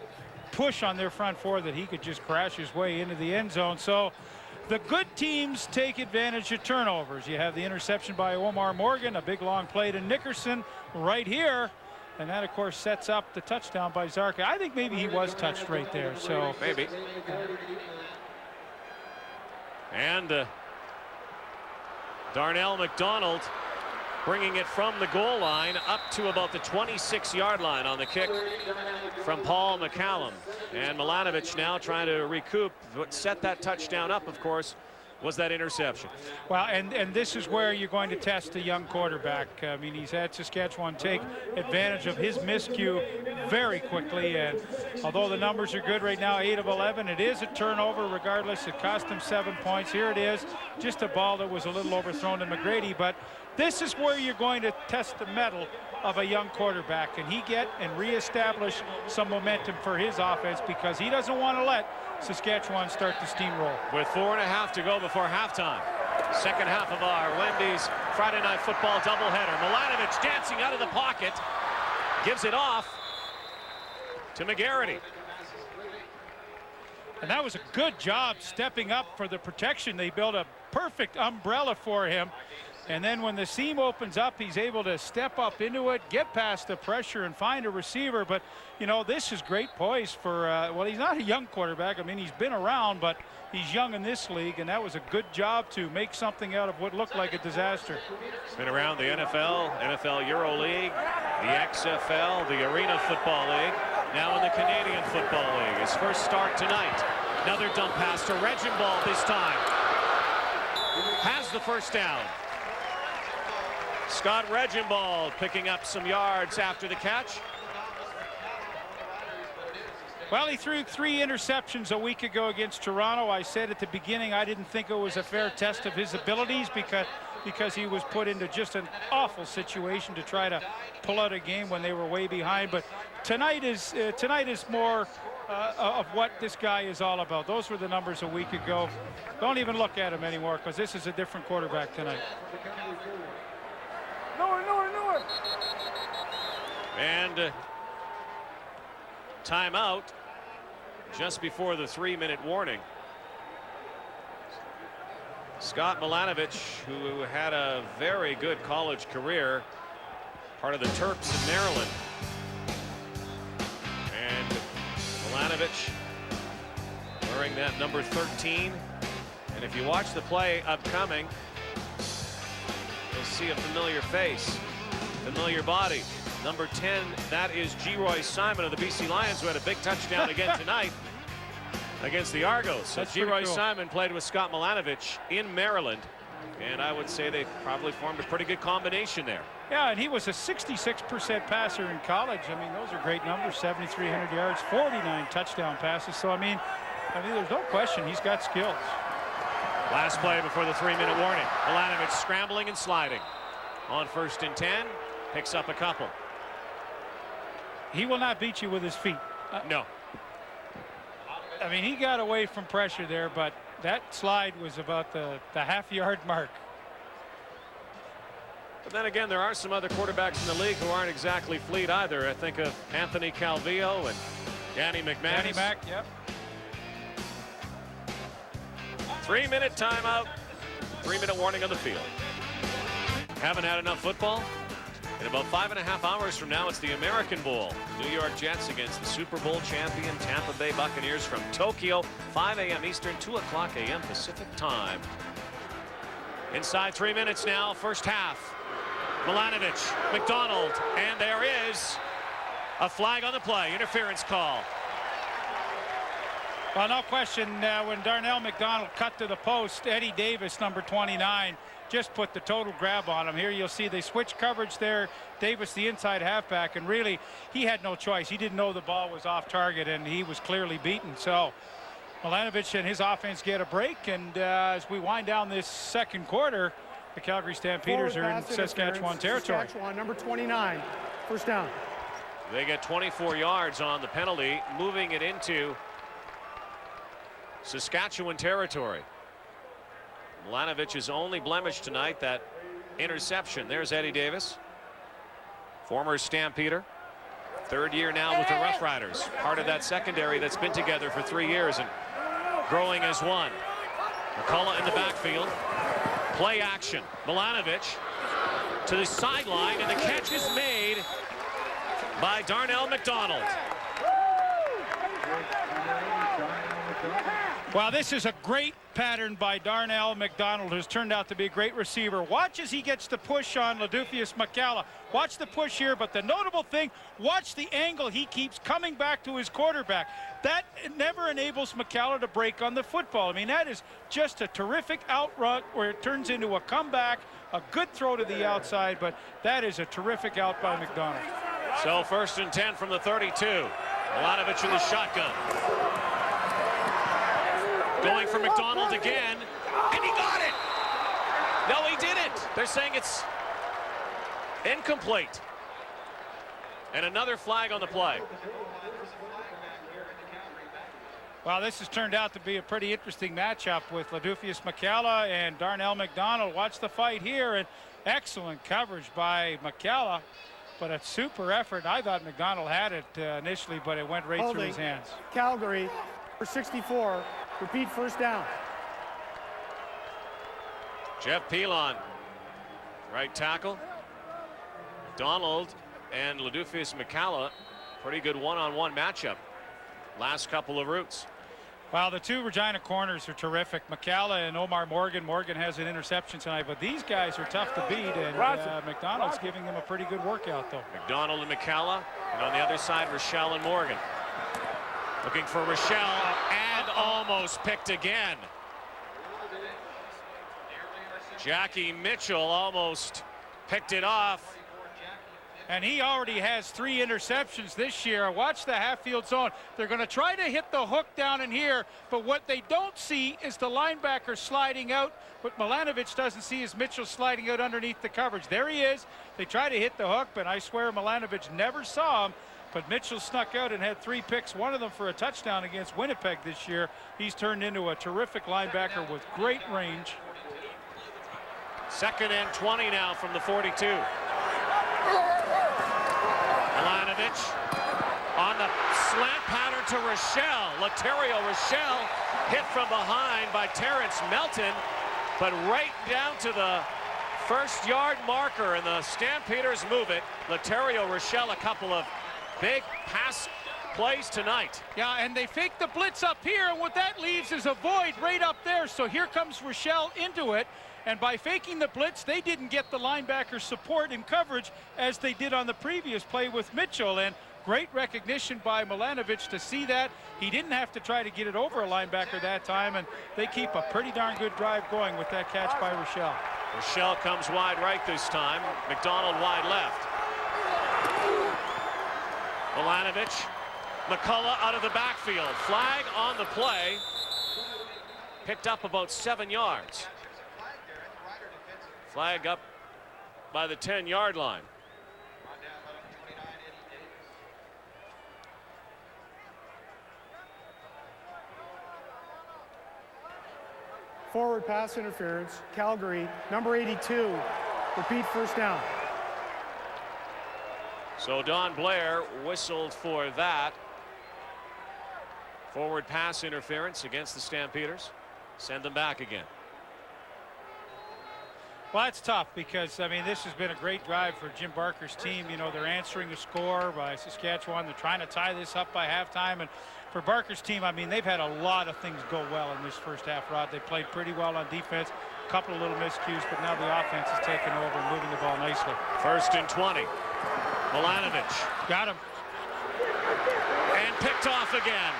push on their front four that he could just crash his way into the end zone. So the good teams take advantage of turnovers. You have the interception by Omar Morgan, a big long play to Nickerson right here. And that, of course, sets up the touchdown by Zarka. I think maybe he was touched right there. So maybe. And Darnell McDonald bringing it from the goal line up to about the 26-yard line on the kick from Paul McCallum. And Milanovic now trying to recoup. What set that touchdown up, of course, was that interception. Well, and this is where you're going to test a young quarterback. I mean, he's had Saskatchewan take advantage of his miscue very quickly, and although the numbers are good right now, 8 of 11, it is a turnover regardless. It cost him 7 points. Here it is, just a ball that was a little overthrown to McGrady, but this is where you're going to test the mettle of a young quarterback. Can he get and reestablish some momentum for his offense, because he doesn't want to let Saskatchewan start to steamroll. With 4.5 to go before halftime. Second half of our Wendy's Friday Night Football doubleheader. Milanovic dancing out of the pocket. Gives it off to McGarity. And that was a good job stepping up for the protection. They built a perfect umbrella for him. And then when the seam opens up, he's able to step up into it, get past the pressure, and find a receiver. But, you know, this is great poise for, well, he's not a young quarterback. I mean, he's been around, but he's young in this league, and that was a good job to make something out of what looked like a disaster. Been around the NFL, NFL Euro League, the XFL, the Arena Football League, now in the Canadian Football League. His first start tonight. Another dump pass to Reginbald this time. Has the first down. Scott Reginbald picking up some yards after the catch. Well, he threw 3 interceptions a week ago against Toronto. I said at the beginning I didn't think it was a fair test of his abilities because he was put into just an awful situation to try to pull out a game when they were way behind. But tonight is more of what this guy is all about. Those were the numbers a week ago. Don't even look at him anymore, because this is a different quarterback tonight. And timeout just before the 3-minute warning. Scott Milanovic, who had a very good college career, part of the Terps in Maryland. And Milanovic wearing that number 13. And if you watch the play upcoming, you'll see a familiar face, familiar body. Number 10, that is Geroy Simon of the BC Lions, who had a big touchdown again tonight against the Argos. So Geroy Simon played with Scott Milanovic in Maryland, and I would say they probably formed a pretty good combination there. Yeah, and he was a 66% passer in college. I mean, those are great numbers, 7,300 yards, 49 touchdown passes. So, I mean, there's no question he's got skills. Last play before the 3-minute warning. Milanovic scrambling and sliding. On 1st and 10, picks up a couple. He will not beat you with his feet. No. I mean, he got away from pressure there, but that slide was about the half-yard mark. But then again, there are some other quarterbacks in the league who aren't exactly fleet either. I think of Anthony Calvillo and Danny McManus. Danny Mac, yep. 3-minute timeout. 3-minute warning on the field. Haven't had enough football? In about 5.5 hours from now, it's the American Bowl. New York Jets against the Super Bowl champion Tampa Bay Buccaneers from Tokyo. 5 a.m. Eastern, 2 o'clock a.m. Pacific time. Inside 3 minutes now, first half. Milanovic, McDonald, and there is a flag on the play. Interference call. Well, no question, when Darnell McDonald cut to the post, Eddie Davis, number 29, just put the total grab on him. Here you'll see they switch coverage there. Davis, the inside halfback, and really, he had no choice. He didn't know the ball was off target, and he was clearly beaten. So Milanovic and his offense get a break, and as we wind down this second quarter, the Calgary Stampeders are in Saskatchewan territory. Saskatchewan, number 29, first down. They get 24 yards on the penalty, moving it into Saskatchewan territory. Milanovic's only blemish tonight, that interception. There's Eddie Davis, former Stampeder, third year now with the Roughriders, part of that secondary that's been together for 3 years and growing as one. McCullough in the backfield. Play action. Milanovic to the sideline, and the catch is made by Darnell McDonald. Well, this is a great pattern by Darnell McDonald, who's turned out to be a great receiver. Watch as he gets the push on Ladufius McCalla. Watch the push here, but the notable thing, watch the angle he keeps coming back to his quarterback. That never enables McCalla to break on the football. I mean, that is just a terrific outrun where it turns into a comeback, a good throw to the outside, but that is a terrific out by McDonald. So 1st and 10 from the 32. Milanovic in the shotgun. Going for McDonald again, and he got it! No, he didn't. They're saying it's incomplete. And another flag on the play. Well, this has turned out to be a pretty interesting matchup with Ladufius McCalla and Darnell McDonald. Watch the fight here, and excellent coverage by McCalla, but a super effort. I thought McDonald had it initially, but it went right through his hands. Calgary for 64. Repeat, first down. Jeff Pilon, right tackle. McDonald and Ladufius McCalla, pretty good one-on-one matchup. Last couple of routes. Well, the two Regina corners are terrific. McCalla and Omar Morgan. Morgan has an interception tonight, but these guys are tough to beat, and McDonald's giving them a pretty good workout, though. McDonald and McCalla, and on the other side, Rochelle and Morgan. Looking for Rochelle, and almost picked again. Jackie Mitchell almost picked it off. And he already has 3 interceptions this year. Watch the half-field zone. They're going to try to hit the hook down in here, but what they don't see is the linebacker sliding out. What Milanovic doesn't see is Mitchell sliding out underneath the coverage. There he is. They try to hit the hook, but I swear Milanovic never saw him. But Mitchell snuck out and had 3 picks, one of them for a touchdown against Winnipeg this year. He's turned into a terrific linebacker with great range. 2nd and 20 now from the 42. Milanovic on the slant pattern to Rochelle. Laterio Rochelle hit from behind by Terrence Melton, but right down to the 1st-yard marker, and the Stampeders move it. Laterio Rochelle, a couple of big pass plays tonight. Yeah, and they fake the blitz up here, and what that leaves is a void right up there. So here comes Rochelle into it, and by faking the blitz, they didn't get the linebacker support and coverage as they did on the previous play with Mitchell. And great recognition by Milanovic to see that. He didn't have to try to get it over a linebacker that time, and they keep a pretty darn good drive going with that catch by Rochelle. Rochelle comes wide right this time. McDonald wide left. Milanovic, McCullough out of the backfield. Flag on the play. Picked up about 7 yards. Flag up by the 10-yard line. Forward pass interference. Calgary, number 82. Repeat, first down. So Don Blair whistled for that. Forward pass interference against the Stampeders. Send them back again. Well, it's tough because, I mean, this has been a great drive for Jim Barker's team. You know, they're answering a score by Saskatchewan. They're trying to tie this up by halftime. And for Barker's team, I mean, they've had a lot of things go well in this first half, Rod. They played pretty well on defense. A couple of little miscues, but now the offense is taking over and moving the ball nicely. 1st and 20. Milanovic. Got him. And picked off again.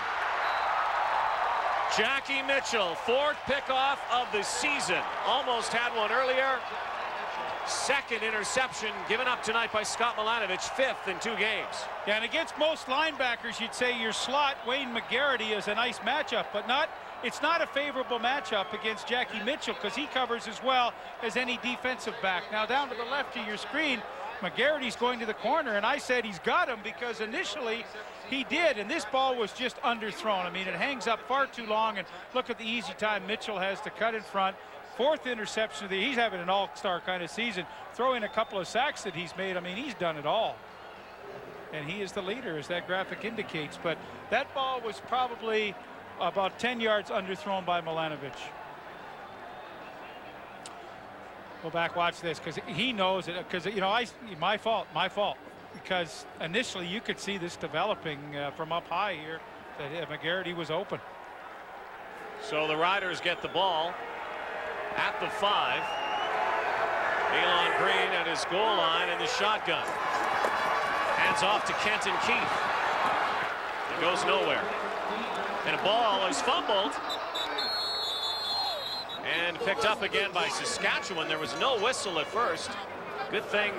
Jackie Mitchell, 4th pickoff of the season. Almost had one earlier. 2nd interception given up tonight by Scott Milanovic, 5th in 2 games. Yeah, and against most linebackers, you'd say your slot, Wayne McGarity, is a nice matchup, but it's not a favorable matchup against Jackie Mitchell because he covers as well as any defensive back. Now down to the left of your screen, McGarity's going to the corner, and I said he's got him because initially he did, and this ball was just underthrown. I mean, it hangs up far too long, and look at the easy time Mitchell has to cut in front. 4th interception of the, he's having an all-star kind of season. Throw in a couple of sacks that he's made. I mean, he's done it all. And he is the leader, as that graphic indicates. But that ball was probably about 10 yards underthrown by Milanovic. Go back, watch this, because he knows it. Because, you know, my fault. Because initially you could see this developing from up high here, that McGarity was open. So the Riders get the ball at the 5. Elon Green at his goal line in the shotgun. Hands off to Kenton Keith. It goes nowhere. And a ball is fumbled. And picked up again by Saskatchewan. There was no whistle at first. Good thing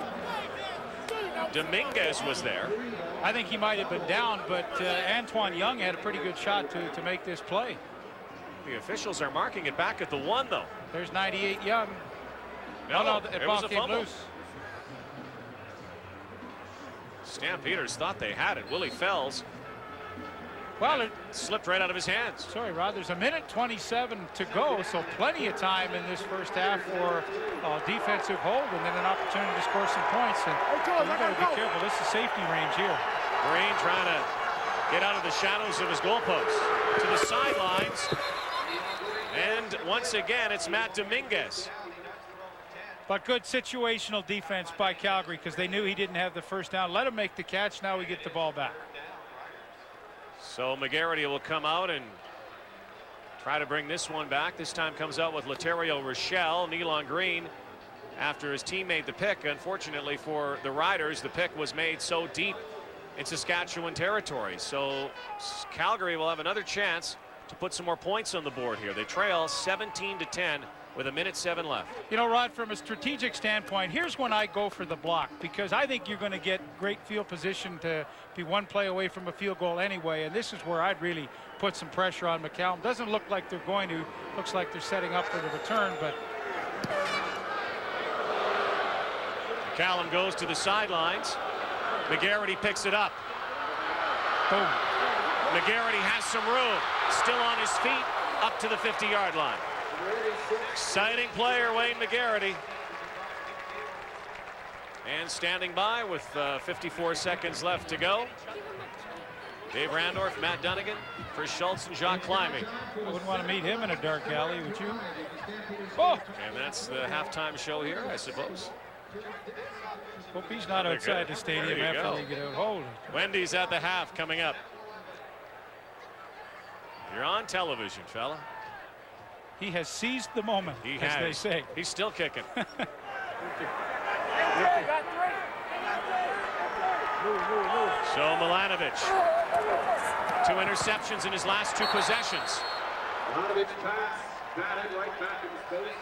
Dominguez was there. I think he might have been down, but Antoine Young had a pretty good shot to make this play. The officials are marking it back at the 1, though. There's 98 Young. No, the it ball was a came fumble. loose. Stampeders thought they had it. Willie Fells. Well, it slipped right out of his hands. Sorry, Rod. There's a minute 27 to go, so plenty of time in this first half for defensive hold, and then an opportunity to score some points. And you got to be careful. This is safety range here. Green trying to get out of the shadows of his goalpost to the sidelines, and once again it's Matt Dominguez. But good situational defense by Calgary because they knew he didn't have the first down. Let him make the catch. Now we get the ball back. So McGarity will come out and try to bring this one back. This time comes out with Laterio Rochelle. Nealon Green, after his team made the pick, unfortunately for the Riders, the pick was made so deep in Saskatchewan territory. So Calgary will have another chance to put some more points on the board here. They trail 17-10 with 1:07 left. You know, Rod, from a strategic standpoint, here's when I go for the block because I think you're going to get great field position to be one play away from a field goal anyway, and this is where I'd really put some pressure on McCallum. Doesn't look like they're going to. Looks like they're setting up for the return, but McCallum goes to the sidelines. McGarity picks it up. Boom. McGarity has some room. Still on his feet, up to the 50-yard line. Exciting player, Wayne McGarity. And standing by with 54 seconds left to go. Dave Randorf, Matt Dunnigan, Chris Schultz, and Jacques Climbing. I wouldn't want to meet him in a dark alley, would you? Oh! And that's the halftime show here, I suppose. Hope he's not outside the stadium after they get out. Holy. Wendy's at the half coming up. You're on television, fella. He has seized the moment, he as they say. He's still kicking. So Milanovic, 2 interceptions in his last 2 possessions. Milanovic pass, batted right back in space.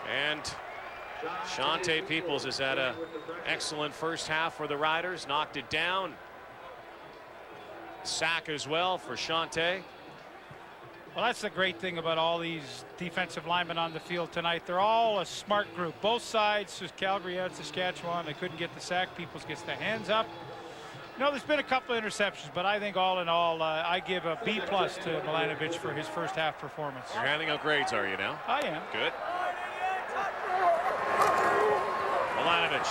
And Shante Peoples has had an excellent first half for the Riders. Knocked it down. Sack as well for Shante. Well, that's the great thing about all these defensive linemen on the field tonight. They're all a smart group. Both sides, Calgary and Saskatchewan, they couldn't get the sack. Peoples gets the hands up. You know, there's been a couple of interceptions, but I think all in all, I give a B+ to Milanovic for his first half performance. You're handing out grades, are you now? I am. Good. Milanovic,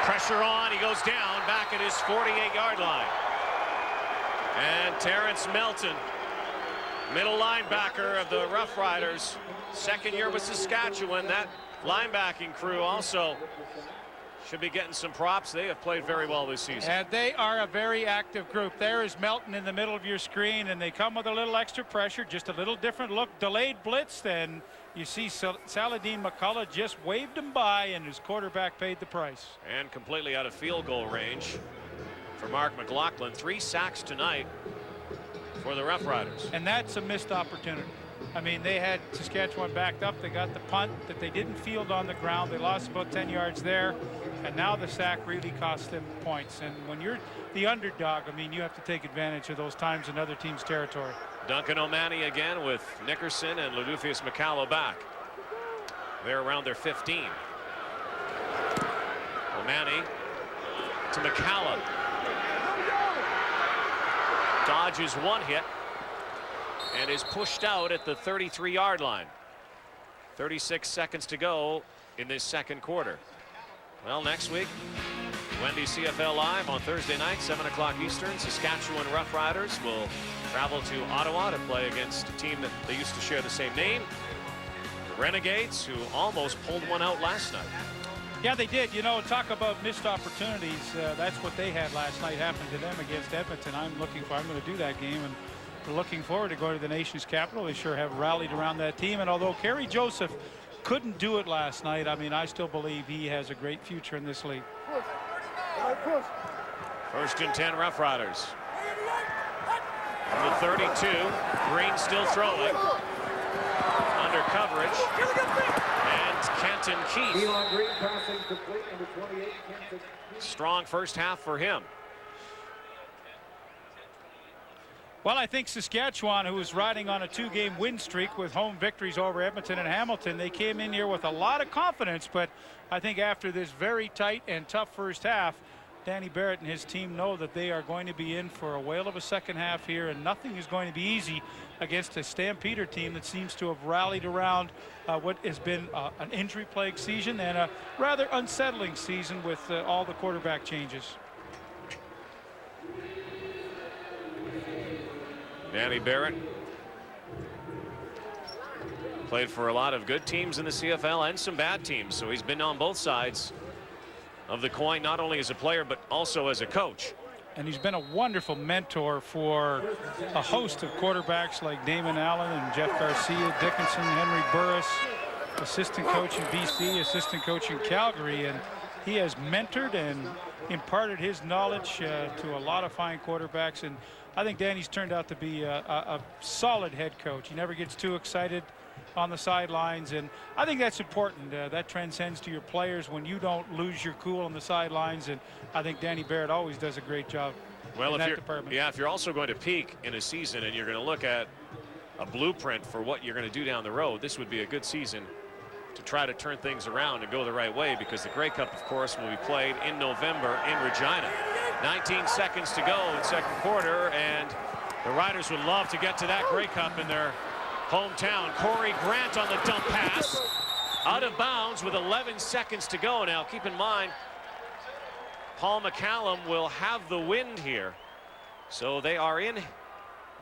pressure on, he goes down back at his 48-yard line. And Terrence Melton, middle linebacker of the Roughriders, second year with Saskatchewan. That linebacking crew also should be getting some props. They have played very well this season. And they are a very active group. There is Melton in the middle of your screen, and they come with a little extra pressure, just a little different look. Delayed blitz, then you see Saladin McCullough just waved him by, and his quarterback paid the price. And completely out of field goal range for Mark McLaughlin. 3 sacks tonight for the Roughriders. And that's a missed opportunity. I mean, they had Saskatchewan backed up. They got the punt that they didn't field on the ground. They lost about 10 yards there. And now the sack really cost them points. And when you're the underdog, I mean, you have to take advantage of those times in other teams' territory. Duncan O'Mahony again with Nickerson and Ladufius McCallum back. They're around their 15. O'Mahony to McCallum. Dodges one hit and is pushed out at the 33-yard line. 36 seconds to go in this second quarter. Well, next week, Wendy CFL Live on Thursday night, 7 o'clock Eastern. Saskatchewan Roughriders will travel to Ottawa to play against a team that they used to share the same name, the Renegades, who almost pulled one out last night. Yeah, they did. You know, talk about missed opportunities. That's what they had last night happened to them against Edmonton. I'm going to do that game, and we're looking forward to going to the nation's capital. They sure have rallied around that team. And although Kerry Joseph couldn't do it last night, I mean, I still believe he has a great future in this league. First and 10 Roughriders. From the 32, Green still throwing. Under coverage. And Kenton Keith. Green passing complete, number 28, Kenton. Strong first half for him. Well, I think Saskatchewan, who was riding on a 2-game win streak with home victories over Edmonton and Hamilton, they came in here with a lot of confidence, but I think after this very tight and tough first half, Danny Barrett and his team know that they are going to be in for a whale of a second half here, and nothing is going to be easy against a Stampeder team that seems to have rallied around what has been an injury-plagued season and a rather unsettling season with all the quarterback changes. Danny Barrett played for a lot of good teams in the CFL and some bad teams, so he's been on both sides of the coin, not only as a player but also as a coach. And he's been a wonderful mentor for a host of quarterbacks like Damon Allen and Jeff Garcia, Dickinson, Henry Burris, assistant coach in BC, assistant coach in Calgary, and he has mentored and imparted his knowledge to a lot of fine quarterbacks. And I think Danny's turned out to be a solid head coach. He never gets too excited on the sidelines, and I think that's important. That transcends to your players when you don't lose your cool on the sidelines, and I think Danny Barrett always does a great job in that department. If you're also going to peak in a season and you're going to look at a blueprint for what you're going to do down the road, this would be a good season to try to turn things around and go the right way, because the Grey Cup, of course, will be played in November in Regina. 19 seconds to go in second quarter, and the Riders would love to get to that Grey Cup in their hometown. Corey Grant on the dump pass. Out of bounds with 11 seconds to go. Now, keep in mind, Paul McCallum will have the wind here. So they are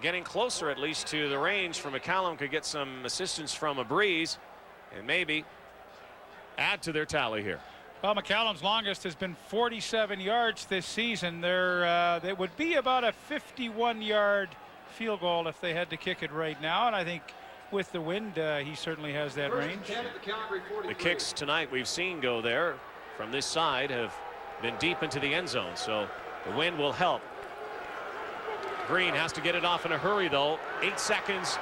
getting closer at least to the range for McCallum. Could get some assistance from a breeze and maybe add to their tally here. Well, McCallum's longest has been 47 yards this season. That would be about a 51-yard field goal if they had to kick it right now, and I think with the wind he certainly has that range. The kicks tonight we've seen go there from this side have been deep into the end zone, so the wind will help. Green has to get it off in a hurry, though. 8 seconds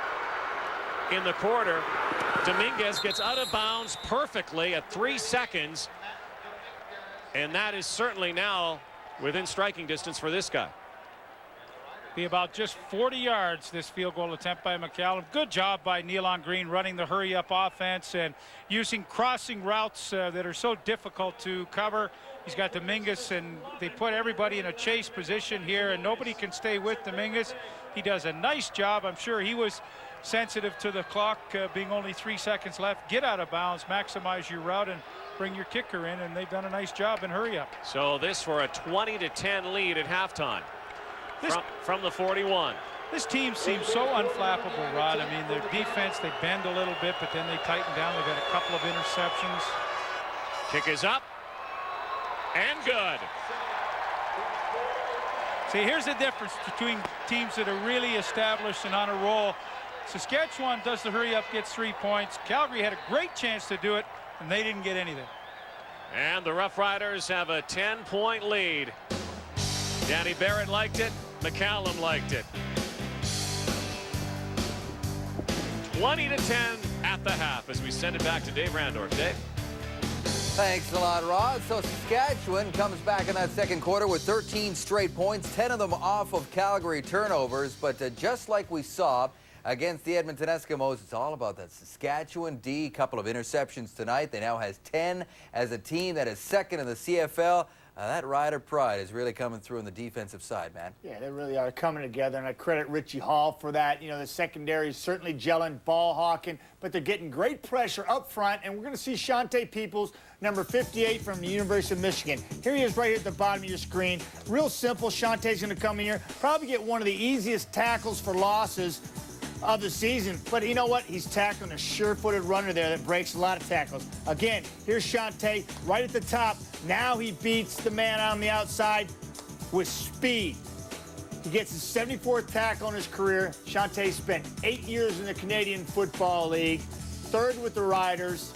in the quarter. Dominguez gets out of bounds perfectly at 3 seconds, and that is certainly now within striking distance for this guy. Be about just 40 yards, this field goal attempt by McCallum. Good job by Nealon Green running the hurry-up offense and using crossing routes that are so difficult to cover. He's got Dominguez, and they put everybody in a chase position here, and nobody can stay with Dominguez. He does a nice job. I'm sure he was sensitive to the clock being only 3 seconds left. Get out of bounds, maximize your route, and bring your kicker in, and they've done a nice job in hurry-up. So this for a 20-10 lead at halftime. From the 41. This team seems so unflappable, Rod. I mean, their defense, they bend a little bit, but then they tighten down. They've had a couple of interceptions. Kick is up. And good. See, here's the difference between teams that are really established and on a roll. Saskatchewan does the hurry-up, gets 3 points. Calgary had a great chance to do it, and they didn't get anything. And the Roughriders have a 10-point lead. Danny Barrett liked it. McCallum liked it. 20-10 at the half as we send it back to Dave Randorf. Dave? Thanks a lot, Rod. So Saskatchewan comes back in that second quarter with 13 straight points, 10 of them off of Calgary turnovers. But just like we saw against the Edmonton Eskimos, it's all about that Saskatchewan D. Couple of interceptions tonight. They now has 10 as a team that is second in the CFL. That Rider pride is really coming through on the defensive side, man. Yeah, they really are coming together, and I credit Richie Hall for that. You know, the secondary is certainly gelling, ball hawking, but they're getting great pressure up front, and we're going to see Shante Peoples, number 58 from the University of Michigan. Here he is right here at the bottom of your screen. Real simple. Shante's going to come in here, probably get one of the easiest tackles for losses of the season. But you know what? He's tackling a sure-footed runner there that breaks a lot of tackles. Again, here's Shante right at the top. Now he beats the man on the outside with speed. He gets his 74th tackle in his career. Shante spent 8 years in the Canadian Football League, third with the Riders.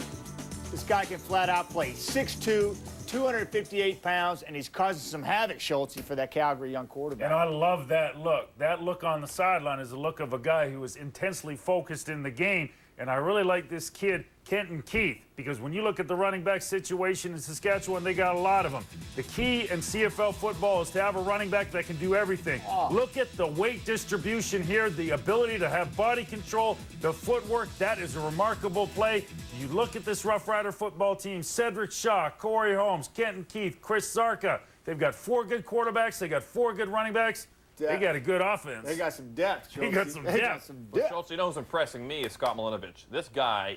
This guy can flat out play. 6'2", 258 pounds, and he's causing some havoc, Schultze, for that Calgary young quarterback. And I love that look. That look on the sideline is the look of a guy who is intensely focused in the game. And I really like this kid, Kenton Keith, because when you look at the running back situation in Saskatchewan, they got a lot of them. The key in CFL football is to have a running back that can do everything. Look at the weight distribution here, the ability to have body control, the footwork. That is a remarkable play. You look at this Rough Rider football team, Cedric Shaw, Corey Holmes, Kenton Keith, Chris Zarka. They've got 4 good quarterbacks. They got 4 good running backs. They got a good offense. They got some depth, Schultze. They got some depth. Well, Schultze, you know who's impressing me is Scott Milinovic. This guy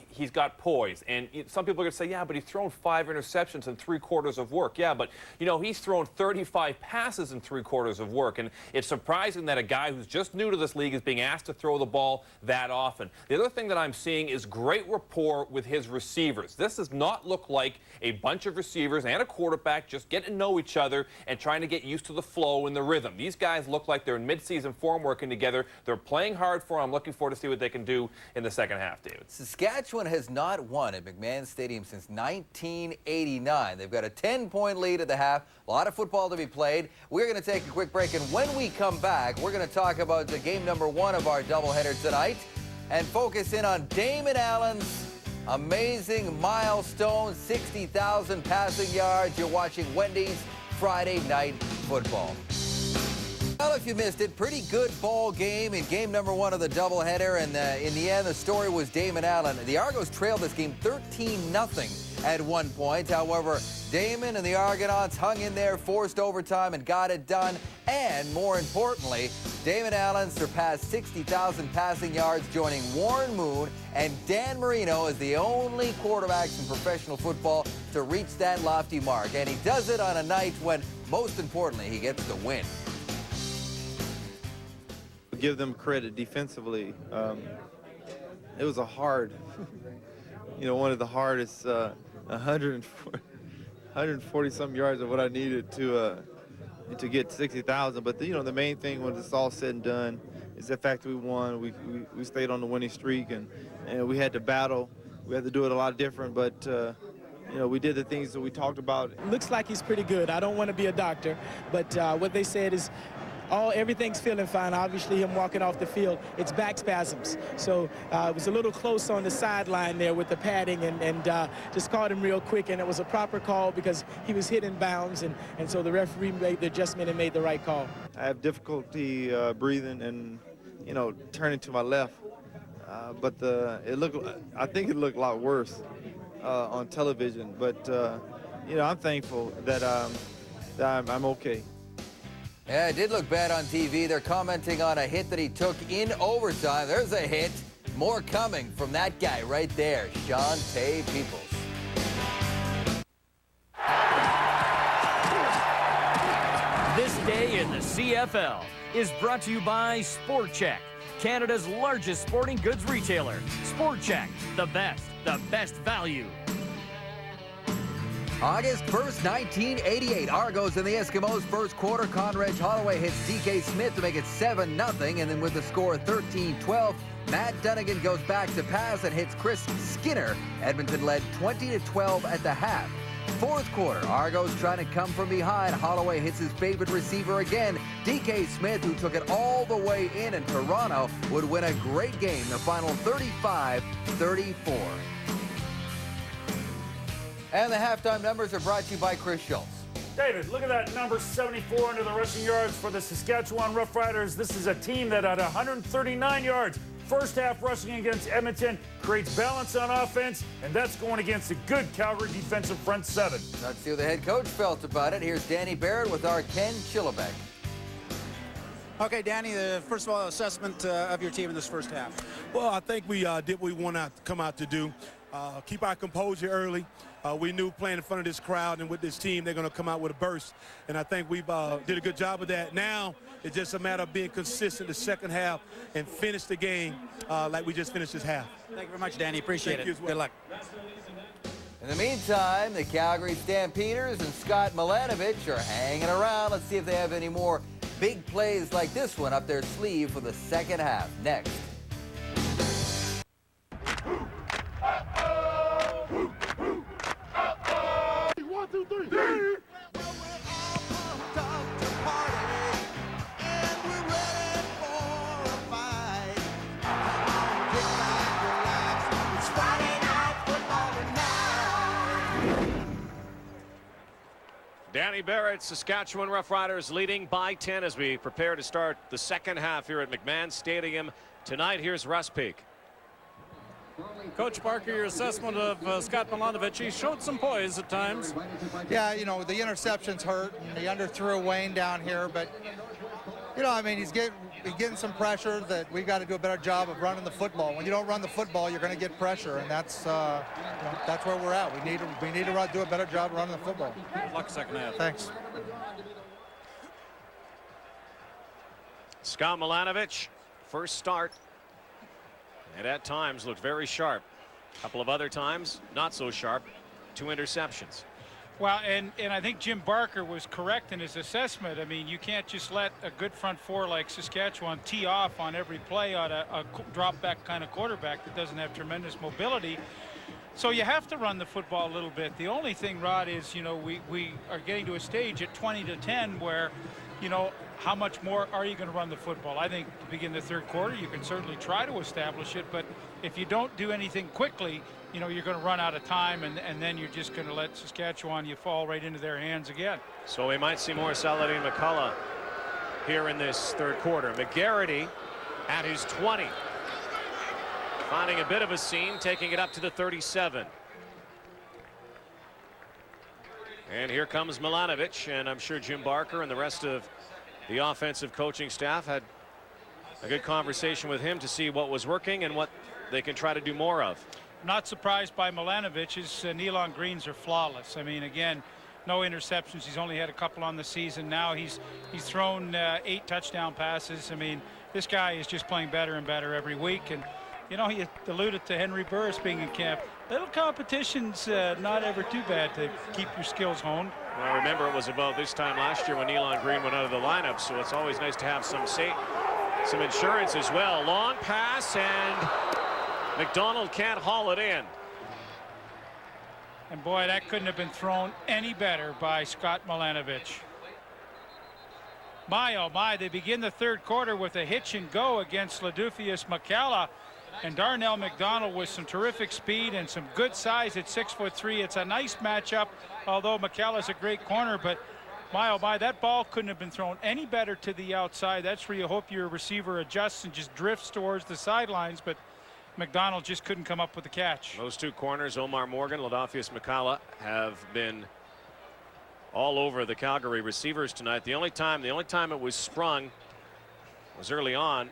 he's got poise. And some people are going to say, yeah, but he's thrown 5 interceptions in 3 quarters of work. Yeah, but, you know, he's thrown 35 passes in 3 quarters of work. And it's surprising that a guy who's just new to this league is being asked to throw the ball that often. The other thing that I'm seeing is great rapport with his receivers. This does not look like a bunch of receivers and a quarterback just getting to know each other and trying to get used to the flow and the rhythm. These guys look like they're in mid-season form working together. They're playing hard for him. I'm looking forward to see what they can do in the second half, David. Saskatchewan has not won at McMahon Stadium since 1989. They've got a 10-point lead at the half. A lot of football to be played. We're going to take a quick break, and when we come back, we're going to talk about the game number 1 of our doubleheader tonight and focus in on Damon Allen's amazing milestone, 60,000 passing yards. You're watching Wendy's Friday Night Football. Well, if you missed it, pretty good ball game in game number 1 of the doubleheader, and in the end, the story was Damon Allen. The Argos trailed this game 13-0 at one point. However, Damon and the Argonauts hung in there, forced overtime, and got it done. And more importantly, Damon Allen surpassed 60,000 passing yards, joining Warren Moon and Dan Marino as the only quarterbacks in professional football to reach that lofty mark. And he does it on a night when, most importantly, he gets the win. Give them credit defensively. It was a hard, one of the hardest 140 some yards of what I needed to get 60,000. But the main thing when it's all said and done is the fact that we won. We stayed on the winning streak, and we had to battle. We had to do it a lot different, but we did the things that we talked about. Looks like he's pretty good. I don't want to be a doctor, but what they said is everything's feeling fine. Obviously, him walking off the field, it's back spasms. So it was a little close on the sideline there with the padding, and just called him real quick, and it was a proper call because he was hit in bounds, and so the referee made the adjustment and made the right call. I have difficulty breathing and, you know, turning to my left. But I think it looked a lot worse on television. But, you know, I'm thankful that, I'm okay. Yeah, it did look bad on TV. They're commenting on a hit that he took in overtime. There's a hit. More coming from that guy right there, Shante Peoples. This day in the CFL is brought to you by Sport Check, Canada's largest sporting goods retailer. Sport Check, the best value. August 1st, 1988. Argos in the Eskimos' first quarter. Conrad Holloway hits DK Smith to make it 7-0. And then with the score 13-12, Matt Dunnigan goes back to pass and hits Chris Skinner. Edmonton led 20-12 at the half. Fourth quarter, Argos trying to come from behind. Holloway hits his favorite receiver again, DK Smith, who took it all the way in, and Toronto would win a great game. The final 35-34. And the halftime numbers are brought to you by Chris Schultz. David, look at that number 74 under the rushing yards for the Saskatchewan Roughriders. This is a team that had 139 yards. First half rushing against Edmonton, creates balance on offense, and that's going against a good Calgary defensive front seven. Let's see what the head coach felt about it. Here's Danny Barrett with our Ken Chillibeck. Okay, Danny, first of all, assessment of your team in this first half. Well, I think we did what we wanted to come out to do. Keep our composure early. We knew playing in front of this crowd and with this team, they're going to come out with a burst. And I think we did a good job of that. Now, it's just a matter of being consistent the second half and finish the game like we just finished this half. Thank you very much, Danny. Appreciate it. Good luck. In the meantime, the Calgary Stampeders and Scott Milanovich are hanging around. Let's see if they have any more big plays like this one up their sleeve for the second half. Next. 1, 2, 3. Danny Barrett, Saskatchewan Roughriders leading by 10 as we prepare to start the second half here at McMahon Stadium tonight. Here's Russ Peak. Coach Barker, your assessment of Scott Milanovich. He showed some poise at times. Yeah, you know, the interceptions hurt, and he underthrew Wayne down here, but, you know, I mean, he's getting some pressure that we got to do a better job of running the football. When you don't run the football, you're going to get pressure, and that's you know, that's where we're at. We need to do a better job running the football. Good luck second half. Thanks. Scott Milanovich, first start, and at times looked very sharp. A couple of other times, not so sharp. 2 interceptions. Well, and I think Jim Barker was correct in his assessment. I mean, you can't just let a good front four like Saskatchewan tee off on every play on a drop back kind of quarterback that doesn't have tremendous mobility. So you have to run the football a little bit. The only thing, Rod, is, you know, we are getting to a stage at 20-10 where, you know, how much more are you going to run the football? I think to begin the third quarter, you can certainly try to establish it, but if you don't do anything quickly, you know, you're going to run out of time, and then you're just going to let Saskatchewan, you fall right into their hands again. So we might see more Saladin McCullough here in this third quarter. McGarity at his 20. Finding a bit of a seam, taking it up to the 37. And here comes Milanovich, and I'm sure Jim Barker and the rest of the offensive coaching staff had a good conversation with him to see what was working and what they can try to do more of. Not surprised by Milanovich. His Nealon Greens are flawless. I mean, again, no interceptions. He's only had a couple on the season. Now he's thrown 8 touchdown passes. I mean, this guy is just playing better and better every week. And, you know, he alluded to Henry Burris being in camp. Little competition's not ever too bad to keep your skills honed. Well, remember, it was about this time last year when Nealon Green went out of the lineup, so it's always nice to have some insurance as well. Long pass, and McDonald can't haul it in. And boy, that couldn't have been thrown any better by Scott Milanovich. My, oh my, they begin the third quarter with a hitch and go against Ladufius McCalla. And Darnell McDonald with some terrific speed and some good size at 6'3". It's a nice matchup, although McCalla's a great corner, but My, oh my, that ball couldn't have been thrown any better to the outside. That's where you hope your receiver adjusts and just drifts towards the sidelines, but McDonald just couldn't come up with the catch. Those two corners, Omar Morgan, Ladolfius McCalla, have been all over the Calgary receivers tonight. The only time it was sprung was early on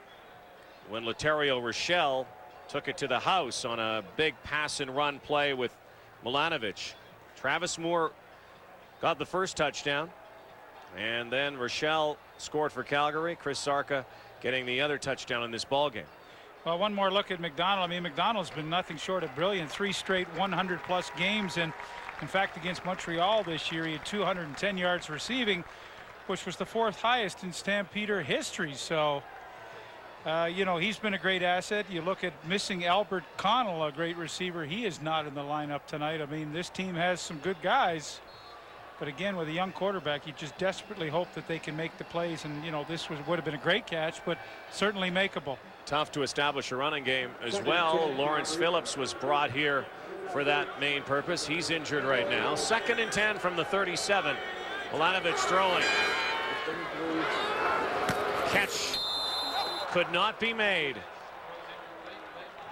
when Laterio Rochelle took it to the house on a big pass and run play with Milanovic. Travis Moore got the first touchdown, and then Rochelle scored for Calgary. Chris Sarka getting the other touchdown in this ball game. Well, one more look at McDonald. I mean, McDonald's been nothing short of brilliant. 3 straight 100-plus games, and in fact, against Montreal this year, he had 210 yards receiving, which was the 4th highest in Stampeder history. So, you know, he's been a great asset. You look at missing Albert Connell, a great receiver. He is not in the lineup tonight. I mean, this team has some good guys. But again, with a young quarterback, you just desperately hope that they can make the plays. And, you know, this would have been a great catch, but certainly makeable. Tough to establish a running game as well. Lawrence Phillips was brought here for that main purpose. He's injured right now. 2nd and 10 from the 37. Milanovic throwing. Catch could not be made.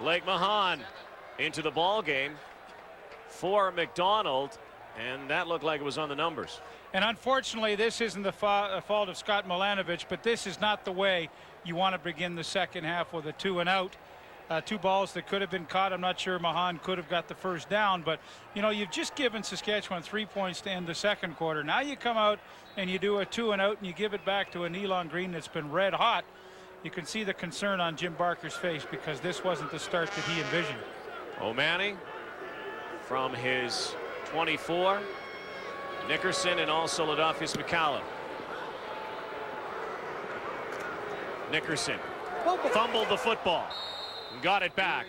Blake Mahan into the ball game for McDonald, and that looked like it was on the numbers. And unfortunately, this isn't the fault of Scott Milanovic, but this is not the way you want to begin the second half with a 2 and out. 2 balls that could have been caught. I'm not sure Mahan could have got the first down, but you know, you've just given Saskatchewan 3 points to end the second quarter. Now you come out and you do a 2 and out and you give it back to a Nealon Green that's been red hot. You can see the concern on Jim Barker's face because this wasn't the start that he envisioned. O'Mani from his 24. Nickerson and also Ladolfius McCalla. Nickerson fumbled the football and got it back.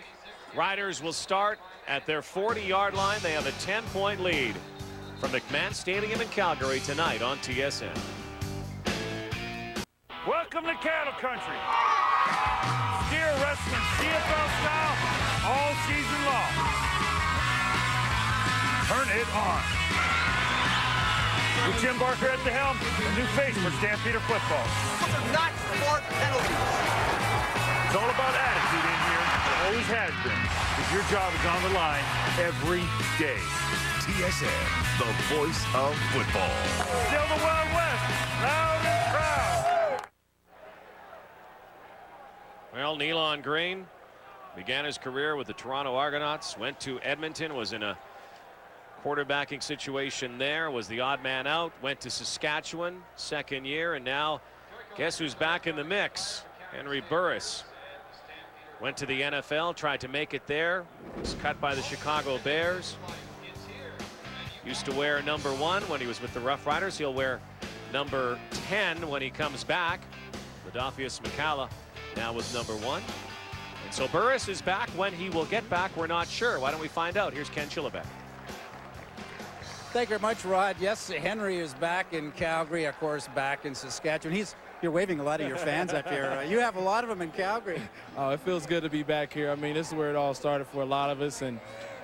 Riders will start at their 40-yard line. They have a 10-point lead from McMahon Stadium in Calgary tonight on TSN. Welcome to Cattle Country. Steer wrestling CFL style all season long. Turn it on. With Jim Barker at the helm, a new face for Stampeder football. Not sport penalties. It's all about attitude in here. It always has been. Because your job is on the line every day. TSN, the voice of football. Still the Wild West, loud and proud. Well, Nealon Green began his career with the Toronto Argonauts, went to Edmonton, was in a quarterbacking situation there, was the odd man out, went to Saskatchewan, 2nd year, and now guess who's back in the mix? Henry Burris. Went to the NFL, tried to make it there, was cut by the Chicago Bears. Used to wear number 1 when he was with the Roughriders. He'll wear number 10 when he comes back. Ladolfius McCalla now with number 1. And so Burris is back. When he will get back, we're not sure. Why don't we find out? Here's Ken Chillibeck. Thank you very much, Rod. Yes, Henry is back in Calgary, of course, back in Saskatchewan. You're waving a lot of your fans up here. You have a lot of them in Calgary. Oh, it feels good to be back here. I mean, this is where it all started for a lot of us, and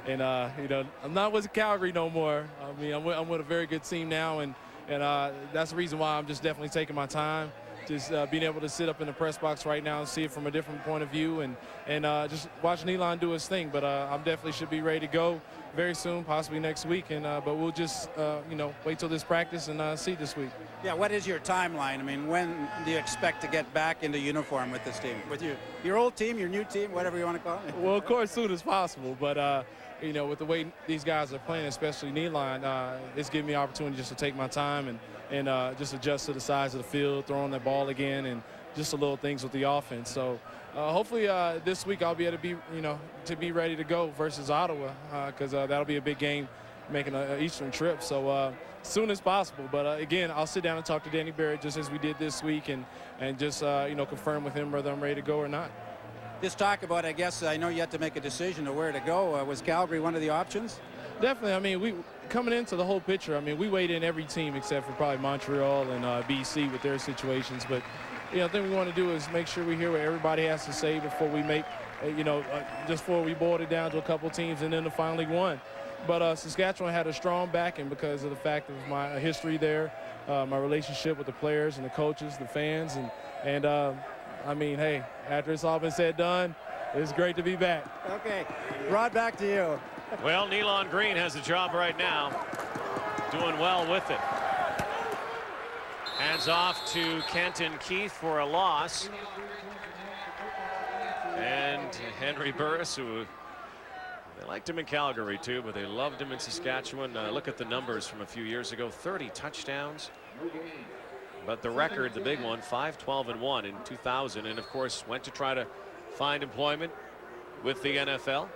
you know, I'm not with Calgary no more. I mean, I'm with a very good team now, and that's the reason why I'm just definitely taking my time. Just being able to sit up in the press box right now and see it from a different point of view, and just watch Nealon do his thing. But I definitely should be ready to go very soon, possibly next week. But we'll just you know, wait till this practice and see this week. Yeah, what is your timeline? I mean, when do you expect to get back into uniform with this team, with your old team, your new team, whatever you want to call it? Well, of course, soon as possible. But you know, with the way these guys are playing, especially Nealon, it's giving me opportunity just to take my time and just adjust to the size of the field, throwing the ball again, and just the little things with the offense. So hopefully this week I'll be able to be ready to go versus Ottawa, because that'll be a big game, making an Eastern trip. So soon as possible. But again, I'll sit down and talk to Danny Barrett just as we did this week, and just you know, confirm with him whether I'm ready to go or not. Just talk about, I guess, I know you had to make a decision of where to go. Was Calgary one of the options? Definitely. I mean, coming into the whole picture, I mean, we weighed in every team except for probably Montreal and BC with their situations. But, you know, the thing we want to do is make sure we hear what everybody has to say before we make, you know, just before we boil it down to a couple teams and then the final League One. But Saskatchewan had a strong backing because of the fact of my history there, my relationship with the players and the coaches, the fans, and I mean, hey, after it's all been said and done, it's great to be back. Okay, Rod, back to you. Well, Nealon Green has the job right now, doing well with it. Hands off to Kenton Keith for a loss. And Henry Burris, who they liked him in Calgary too, but they loved him in Saskatchewan. Look at the numbers from a few years ago, 30 touchdowns. But the record, the big one, 5-12-1 in 2000, and of course went to try to find employment with the NFL.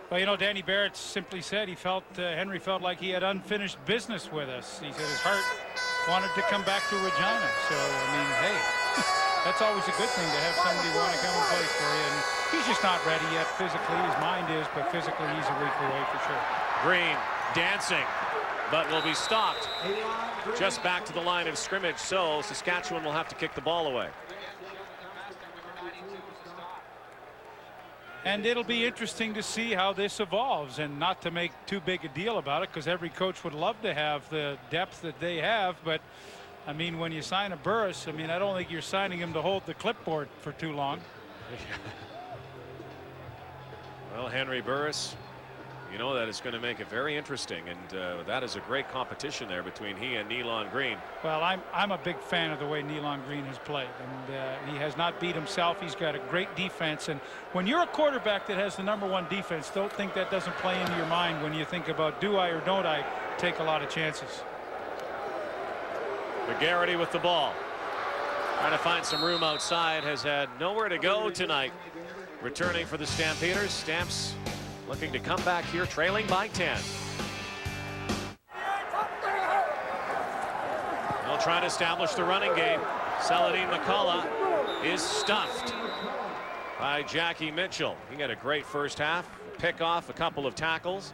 Well, you know, Danny Barrett simply said he felt, Henry felt like he had unfinished business with us. He said his heart wanted to come back to Regina. So, I mean, hey, that's always a good thing to have somebody want to come and play for you. And he's just not ready yet physically. His mind is, but physically he's a week away for sure. Green dancing, but will be stopped just back to the line of scrimmage. So Saskatchewan will have to kick the ball away. And it'll be interesting to see how this evolves, and not to make too big a deal about it, because every coach would love to have the depth that they have. But I mean, when you sign a Burris, I mean, I don't think you're signing him to hold the clipboard for too long. Well, Henry Burris, you know that is going to make it very interesting, and that is a great competition there between he and Nealon Green. Well, I'm a big fan of the way Nealon Green has played, and he has not beat himself. He's got a great defense, and when you're a quarterback that has the #1 defense, don't think that doesn't play into your mind when you think about, do I or don't I take a lot of chances. McGarity with the ball, trying to find some room outside, has had nowhere to go tonight. Returning for the Stampeders, Stamps looking to come back here, trailing by 10. They'll try to establish the running game. Saladin McCullough is stuffed by Jackie Mitchell. He had a great first half, pick off, a couple of tackles.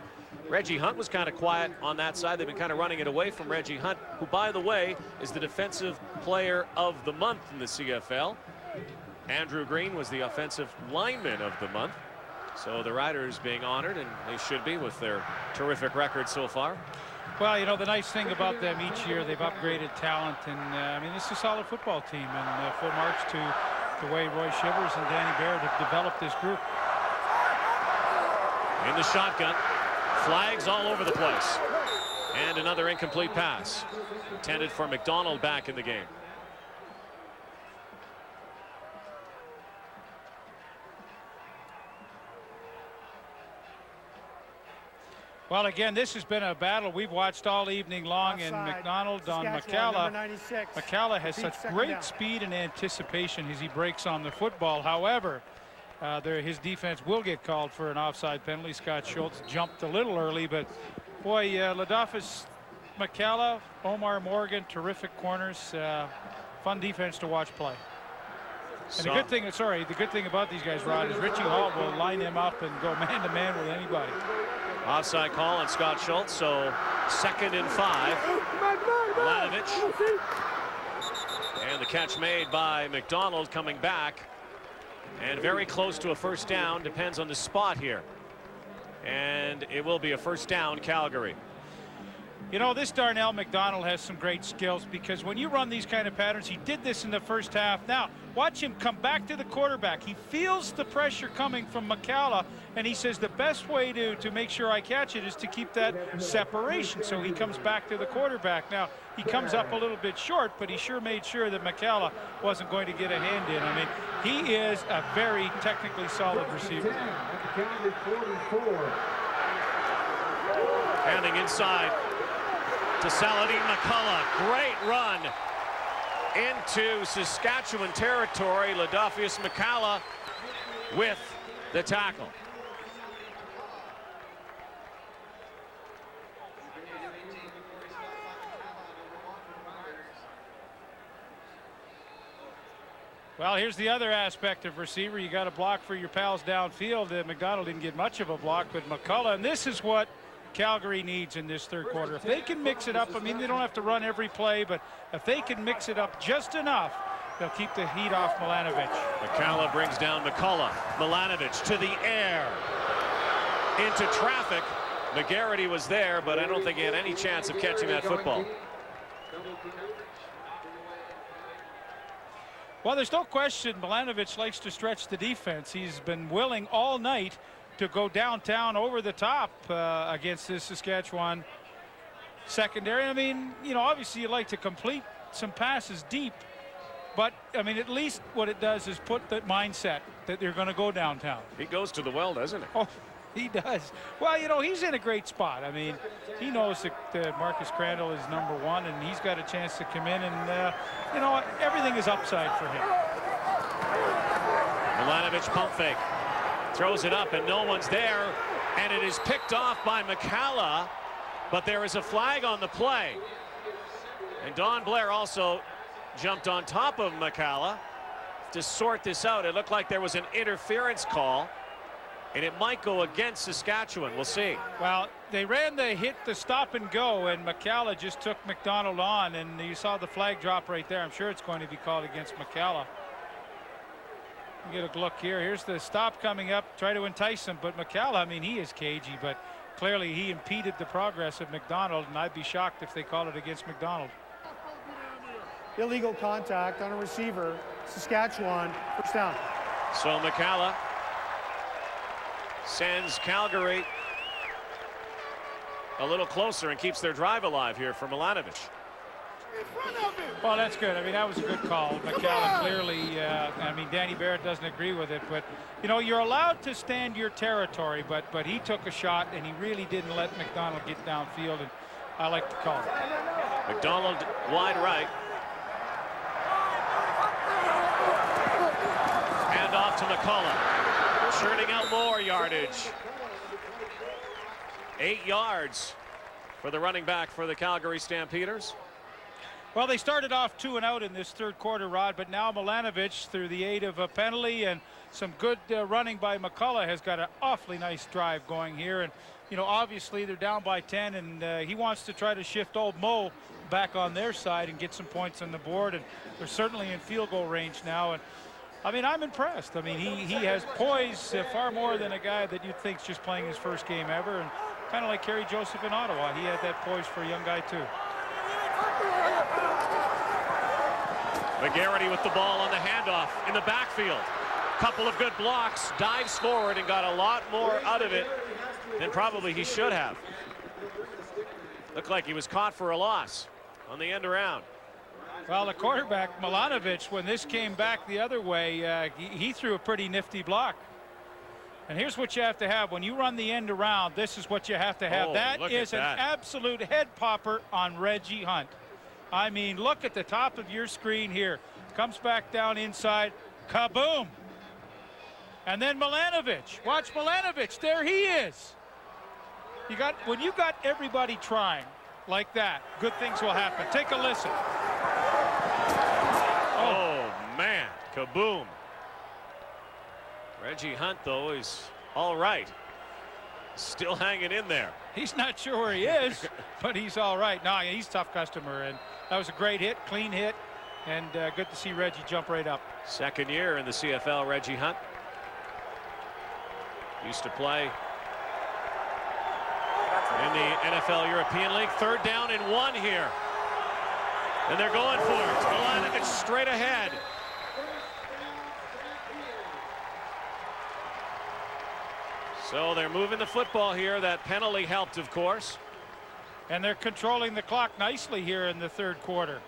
Reggie Hunt was kind of quiet on that side. They've been kind of running it away from Reggie Hunt, who, by the way, is the defensive player of the month in the CFL. Andrew Green was the offensive lineman of the month. So the Riders being honored, and they should be with their terrific record so far. Well, you know, the nice thing about them each year, they've upgraded talent, and I mean, this is a solid football team, and full marks to the way Roy Shivers and Danny Barrett have developed this group. In the shotgun, flags all over the place, and another incomplete pass intended for McDonald back in the game. Well, again, this has been a battle we've watched all evening long, and McDonald on McCalla. McCalla has such great speed and anticipation as he breaks on the football. However, his defense will get called for an offside penalty. Scott Schultz jumped a little early, but boy, Ladafis, McCalla, Omar Morgan, terrific corners. Fun defense to watch play. And the good thing about these guys, Rod, is Richie Hall will line them up and go man-to-man with anybody. Offside call on Scott Schultz, so 2nd and 5. Mlanovich. And the catch made by McDonald coming back. And very close to a first down, depends on the spot here. And it will be a first down, Calgary. You know, this Darnell McDonald has some great skills, because when you run these kind of patterns, he did this in the first half. Now, watch him come back to the quarterback. He feels the pressure coming from McCalla, and he says the best way to make sure I catch it is to keep that separation. So he comes back to the quarterback. Now, he comes up a little bit short, but he sure made sure that McCalla wasn't going to get a hand in. I mean, he is a very technically solid receiver. Handing inside to Saladin McCullough. Great run into Saskatchewan territory. Ladafis McCullough with the tackle. Well, here's the other aspect of receiver. You got to block for your pals downfield. McDonald didn't get much of a block, but McCullough, and this is what Calgary needs in this third quarter. If they can mix it up, I mean, they don't have to run every play, but if they can mix it up just enough, they'll keep the heat off Mlanovich. McCalla brings down McCullough. Mlanovich to the air. Into traffic McGarity was there, but I don't think he had any chance of catching that football. Well, there's no question Milanovic likes to stretch the defense. He's been willing all night to go downtown over the top against this Saskatchewan secondary. I mean, you know, obviously you like to complete some passes deep, but I mean, at least what it does is put the mindset that they're going to go downtown. He goes to the well, doesn't he? Oh, he does. Well, you know, he's in a great spot. I mean, he knows that Marcus Crandall is #1, and he's got a chance to come in, and you know, everything is upside for him. Milanovic pump fake, throws it up, and no one's there, and it is picked off by McCalla, but there is a flag on the play. And Don Blair also jumped on top of McCalla to sort this out. It looked like there was an interference call, and it might go against Saskatchewan. We'll see. Well, they ran the stop and go, and McCalla just took McDonald on, and you saw the flag drop right there. I'm sure it's going to be called against McCalla. Get a look here. Here's the stop coming up, try to entice him, but McCalla, I mean, he is cagey, but clearly he impeded the progress of McDonald, and I'd be shocked if they call it against McDonald. Illegal contact on a receiver. Saskatchewan, first down. So McCalla sends Calgary a little closer and keeps their drive alive here for Milanovic. Well, that's good. I mean, that was a good call. McCalla clearly, I mean, Danny Barrett doesn't agree with it, but, you know, you're allowed to stand your territory, but he took a shot, and he really didn't let McDonald get downfield, and I like the call. McDonald wide right. Hand off to McCullough, churning out more yardage. 8 yards for the running back for the Calgary Stampeders. Well, they started off 2 and out in this third quarter, Rod, but now Milanovic, through the aid of a penalty and some good running by McCullough, has got an awfully nice drive going here. And, you know, obviously they're down by 10, and he wants to try to shift old Mo back on their side and get some points on the board. And they're certainly in field goal range now. And I mean, I'm impressed. I mean, he has poise far more than a guy that you'd think's just playing his first game ever. And kind of like Kerry Joseph in Ottawa, he had that poise for a young guy too. McGarity with the ball on the handoff in the backfield. Couple of good blocks, dives forward and got a lot more out of it than probably he should have. Looked like he was caught for a loss on the end around. Well, the quarterback, Milanovic, when this came back the other way, he threw a pretty nifty block. And here's what you have to have. When you run the end around, this is what you have to have. Oh, that is an absolute head popper on Reggie Hunt. I mean, look at the top of your screen here. Comes back down inside. Kaboom. And then Milanovic. Watch Milanovic. There he is. When you got everybody trying like that, good things will happen. Take a listen. Oh man, kaboom. Reggie Hunt, though, is all right. Still hanging in there. He's not sure where he is, but he's all right. No, he's a tough customer, and that was a great hit, clean hit, and good to see Reggie jump right up. Second year in the CFL, Reggie Hunt. Used to play in the NFL European League. 3rd down and 1 here. And they're going for it. Milanovic straight ahead. So they're moving the football here. That penalty helped, of course. And they're controlling the clock nicely here in the third quarter.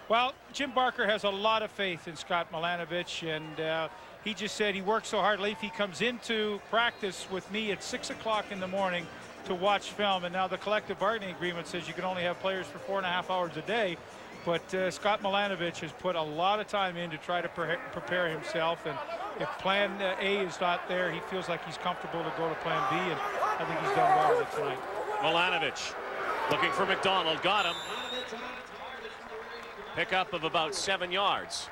Well, Jim Barker has a lot of faith in Scott Milanovic, and he just said he worked so hard. Leaf, he comes into practice with me at 6 o'clock in the morning to watch film, and now the collective bargaining agreement says you can only have players for 4.5 hours a day. But Scott Milanovic has put a lot of time in to try to prepare himself, and if plan A is not there, he feels like he's comfortable to go to plan B, and I think he's done well with it tonight. Milanovic looking for McDonald, got him. Pickup of about 7 yards.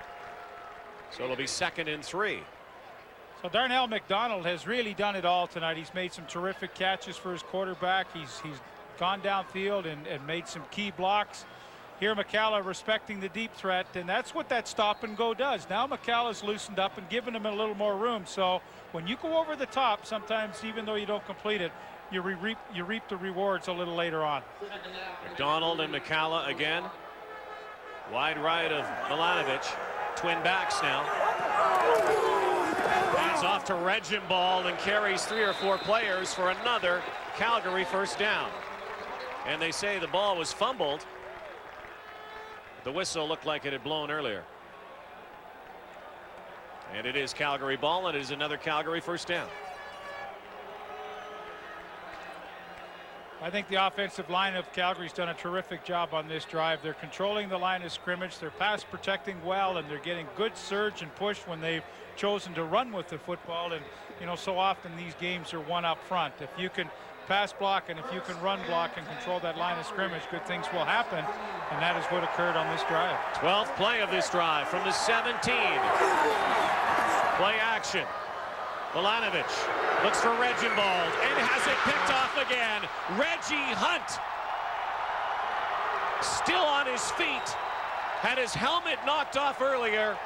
So it'll be 2nd and 3. So Darnell McDonald has really done it all tonight. He's made some terrific catches for his quarterback. He's gone downfield and made some key blocks. Here McCalla respecting the deep threat, and that's what that stop and go does. Now McCalla's loosened up and given him a little more room. So when you go over the top, sometimes even though you don't complete it, you reap the rewards a little later on. McDonald and McCalla again. Wide right of Milanovic. Twin backs now. Hands off to Regimbald and carries 3 or 4 players for another Calgary first down. And they say the ball was fumbled. The whistle looked like it had blown earlier. And it is Calgary ball, and it is another Calgary first down. I think the offensive line of Calgary's done a terrific job on this drive. They're controlling the line of scrimmage. They're pass protecting well, and they're getting good surge and push when they've chosen to run with the football. And, you know, so often these games are one up front. If you can pass block and if you can run block and control that line of scrimmage, good things will happen. And that is what occurred on this drive. 12th play of this drive from the 17. Play action. Milanovic looks for Regimbald and has it picked off again. Reggie Hunt still on his feet, had his helmet knocked off earlier,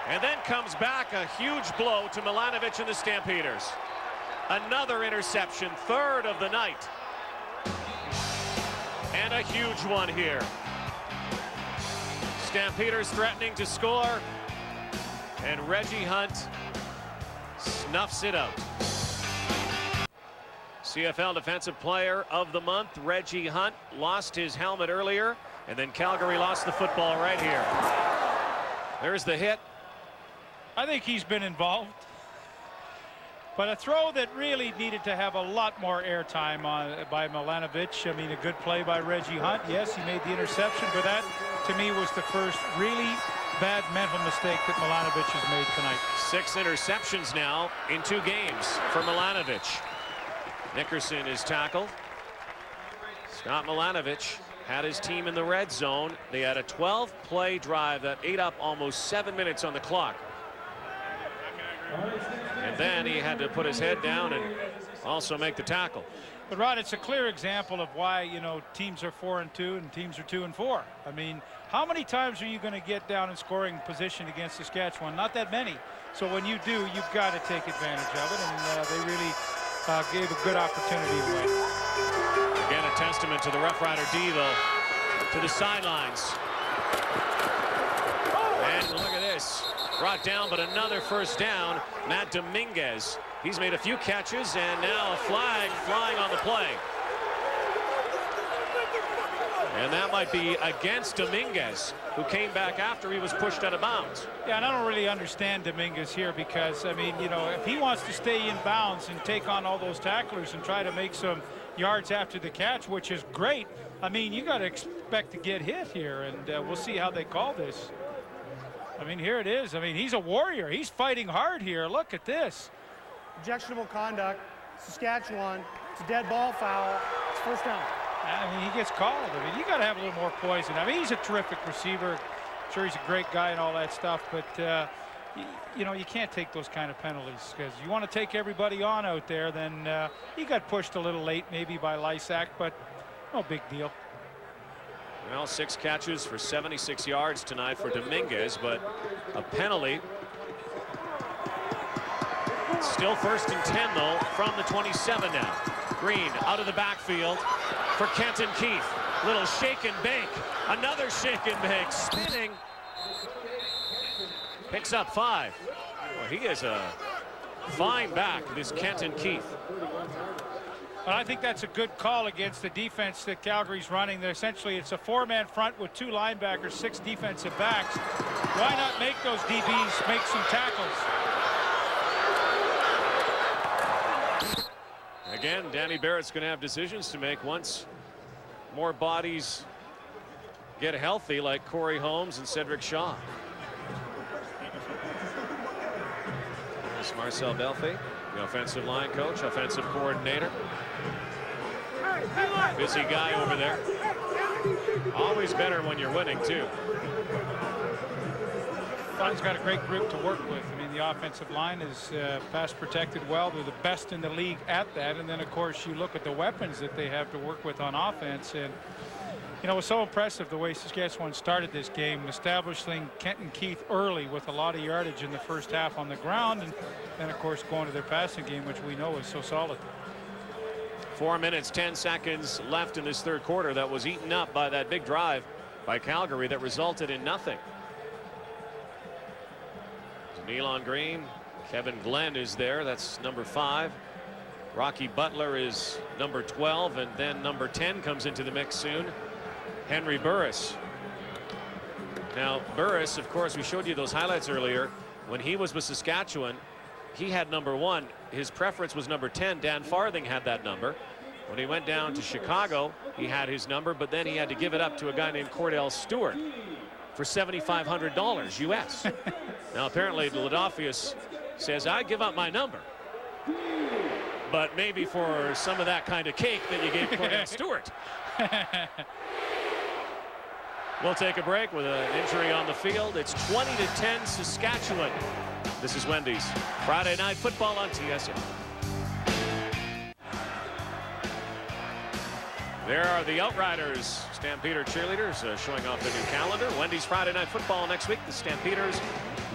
and then comes back. A huge blow to Milanovic and the Stampeders. Another interception, 3rd of the night. And a huge one here. Stampeders threatening to score, and Reggie Hunt snuffs it out. CFL Defensive Player of the Month, Reggie Hunt, lost his helmet earlier, and then Calgary lost the football right here. There's the hit. I think he's been involved, but a throw that really needed to have a lot more airtime by Milanovic. I mean, a good play by Reggie Hunt. Yes, he made the interception, but that, to me, was the first really bad mental mistake that Milanovic has made tonight. 6 interceptions now in 2 games for Milanovic. Nickerson is tackled. Scott Milanovic had his team in the red zone. They had a 12-play drive that ate up almost 7 minutes on the clock. And then he had to put his head down and also make the tackle. But Rod, it's a clear example of why, you know, teams are 4-2 and teams are 2-4. I mean, how many times are you going to get down in scoring position against Saskatchewan? Not that many. So when you do, you've got to take advantage of it, and they really gave a good opportunity away. Again, a testament to the Roughrider D, though, to the sidelines. And look at this. Brought down, but another first down. Matt Dominguez. He's made a few catches, and now a flag flying on the play. And that might be against Dominguez, who came back after he was pushed out of bounds. Yeah, and I don't really understand Dominguez here because, I mean, you know, if he wants to stay in bounds and take on all those tacklers and try to make some yards after the catch, which is great, I mean, you got to expect to get hit here, and we'll see how they call this. I mean, here it is. I mean, he's a warrior. He's fighting hard here. Look at this. Objectionable conduct. Saskatchewan. It's a dead ball foul. It's first down. I mean, he gets called. I mean, you got to have a little more poison. I mean, he's a terrific receiver. I'm sure he's a great guy and all that stuff, but you know, you can't take those kind of penalties because you want to take everybody on out there. Then he got pushed a little late, maybe by Lysak, but no big deal. Well, 6 catches for 76 yards tonight for Dominguez, but a penalty. Still 1st and 10, though, from the 27 now. Green out of the backfield for Kenton Keith. Little shake and bake. Another shake and bake. Spinning. Picks up 5. Well, he is a fine back, this Kenton Keith. Well, I think that's a good call against the defense that Calgary's running. Essentially, it's a 4-man front with 2 linebackers, 6 defensive backs. Why not make those DBs make some tackles? Again, Danny Barrett's going to have decisions to make once more bodies get healthy, like Corey Holmes and Cedric Shaw. This is Marcel Belfay, the offensive line coach, offensive coordinator. Busy guy over there. Always better when you're winning, too. He's got a great group to work with. I mean, the offensive line is pass protected well. They're the best in the league at that. And then, of course, you look at the weapons that they have to work with on offense. And, you know, it was so impressive the way Saskatchewan started this game, establishing Kenton Keith early with a lot of yardage in the first half on the ground. And then, of course, going to their passing game, which we know is so solid. 4 minutes, 10 seconds left in this third quarter that was eaten up by that big drive by Calgary that resulted in nothing. Neil on green. Kevin Glenn is there. That's number 5. Rocky Butler is number 12, and then number 10 comes into the mix soon. Henry Burris. Now Burris, of course, we showed you those highlights earlier. When he was with Saskatchewan, he had number 1. His preference was number 10. Dan Farthing had that number. When he went down to Chicago, he had his number, but then he had to give it up to a guy named Cordell Stewart for $7,500 US. Now apparently Ladolfius says, I give up my number, but maybe for some of that kind of cake that you gave Cordell Stewart. We'll take a break with an injury on the field. It's 20-10 Saskatchewan. This is Wendy's Friday Night Football on TSN. There are the Outriders, Stampeder cheerleaders, showing off their new calendar. Wendy's Friday Night Football next week. The Stampeders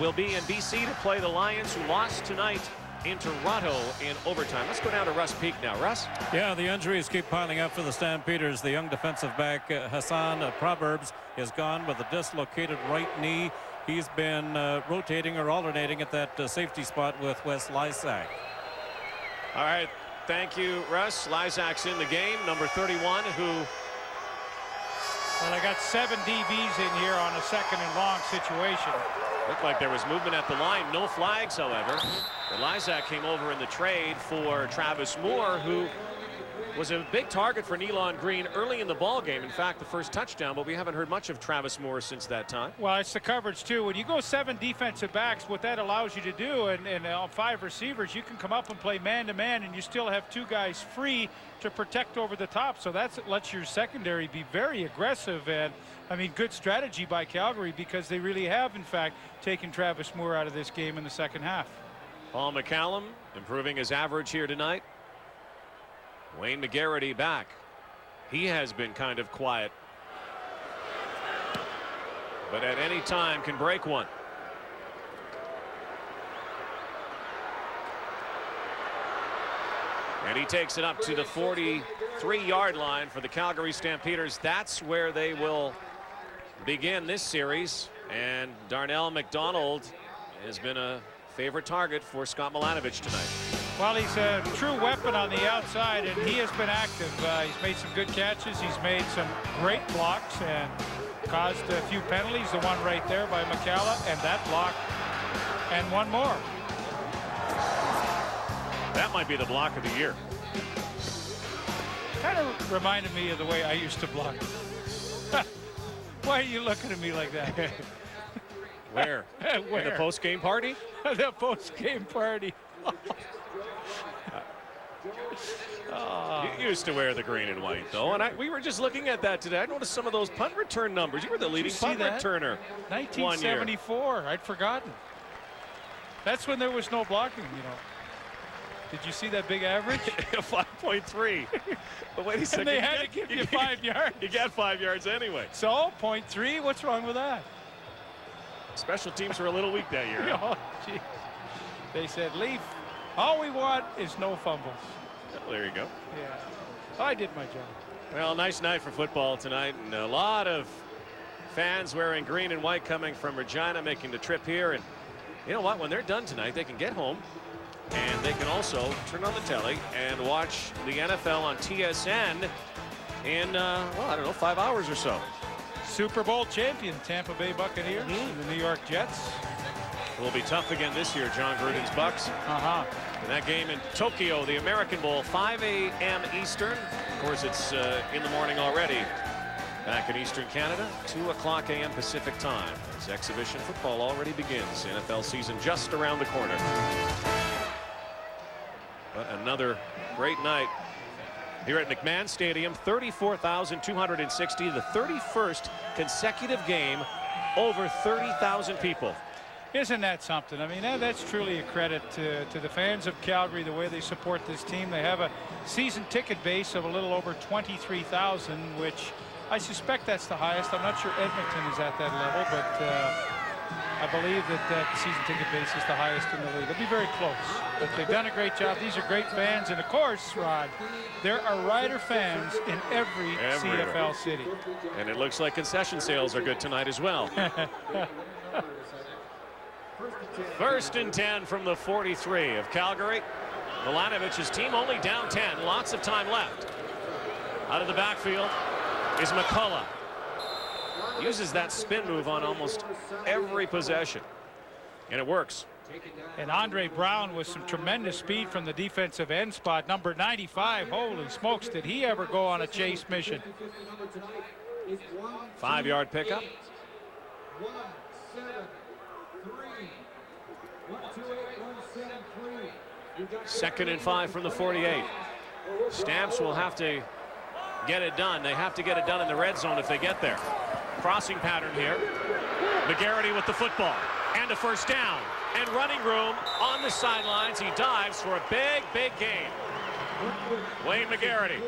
will be in BC to play the Lions, who lost tonight in Toronto in overtime. Let's go down to Russ Peak now. Russ? Yeah, the injuries keep piling up for the Stampeders. The young defensive back, Hassan Proverbs, is gone with a dislocated right knee. He's been rotating or alternating at that safety spot with Wes Lysak. All right. Thank you, Russ. Lysak's in the game, number 31, who... Well, I got 7 DBs in here on a 2nd and long situation. Looked like there was movement at the line. No flags, however. But Lysak came over in the trade for Travis Moore, who was a big target for Neil Green early in the ball game. In fact, the first touchdown, but we haven't heard much of Travis Moore since that time. Well, it's the coverage too. When you go 7 defensive backs, what that allows you to do, and 5 receivers, you can come up and play man-to-man, and you still have 2 guys free to protect over the top. So that lets your secondary be very aggressive, and I mean, good strategy by Calgary, because they really have, in fact, taken Travis Moore out of this game in the second half. Paul McCallum improving his average here tonight. Wayne McGarity back. He has been kind of quiet, but at any time can break one. And he takes it up to the 43-yard line for the Calgary Stampeders. That's where they will begin this series. And Darnell McDonald has been a favorite target for Scott Milanovich tonight. Well, he's a true weapon on the outside, and he has been active. He's made some good catches. He's made some great blocks and caused a few penalties. The one right there by McCalla, and that block, and one more. That might be the block of the year. Kind of reminded me of the way I used to block. Why are you looking at me like that? Where? Where? In the post-game party? The post-game party. You used to wear the green and white, though, and we were just looking at that today. I noticed some of those punt return numbers. You were the leading punt returner 1974. I'd forgotten. That's when there was no blocking, you know. Did you see that big average? 5.3. But wait a second. And they had to give you 5 yards. You got 5 yards anyway. So, 0.3, what's wrong with that? Special teams were a little weak that year. Oh, gee. They said, Leaf, all we want is no fumbles. Well, there you go. Yeah, I did my job. Well, nice night for football tonight, and a lot of fans wearing green and white coming from Regina, making the trip here. And you know what? When they're done tonight, they can get home, and they can also turn on the telly and watch the NFL on TSN in, well, I don't know, 5 hours or so. Super Bowl champion Tampa Bay Buccaneers and the New York Jets. It will be tough again this year, John Gruden's Bucks. And that game in Tokyo, the American Bowl, 5 a.m. Eastern. Of course, it's in the morning already back in Eastern Canada, 2 o'clock a.m. Pacific time. As exhibition football already begins. NFL season just around the corner. But another great night here at McMahon Stadium. 34,260, the 31st consecutive game over 30,000 people. Isn't that something? I mean, that's truly a credit to the fans of Calgary, the way they support this team. They have a season ticket base of a little over 23,000, which I suspect that's the highest. I'm not sure Edmonton is at that level, but I believe that season ticket base is the highest in the league. It'll be very close, but they've done a great job. These are great fans, and of course, Rod, there are Rider fans in every CFL city. And it looks like concession sales are good tonight as well. 1st and 10 from the 43 of Calgary. Milanovich's team only down 10. Lots of time left. Out of the backfield is McCullough. Uses that spin move on almost every possession, and it works. And Andre Brown with some tremendous speed from the defensive end spot. Number 95, holy smokes, did he ever go on a chase mission? 5-yard pickup. 2nd and 5 from the 48. Stamps will have to get it done. They have to get it done in the red zone if they get there. Crossing pattern here. McGarity with the football and a first down, and running room on the sidelines. He dives for a big gain. Wayne McGarity.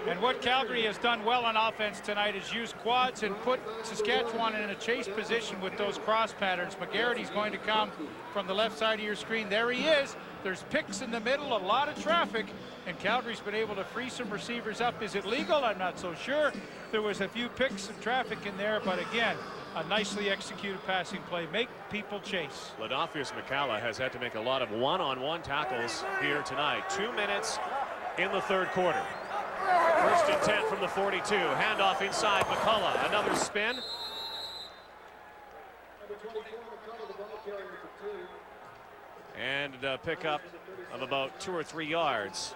And what Calgary has done well on offense tonight is use quads and put Saskatchewan in a chase position with those cross patterns. McGarity's going to come from the left side of your screen. There he is. There's picks in the middle, a lot of traffic, and Calgary's been able to free some receivers up. Is it legal? I'm not so sure. There was a few picks and traffic in there, but again, a nicely executed passing play. Make people chase. Ladolfius McCalla has had to make a lot of one-on-one tackles here tonight. 2 minutes in the 3rd quarter. 1st and 10 from the 42. Handoff inside McCullough. Another spin. And a pickup of about 2 or 3 yards.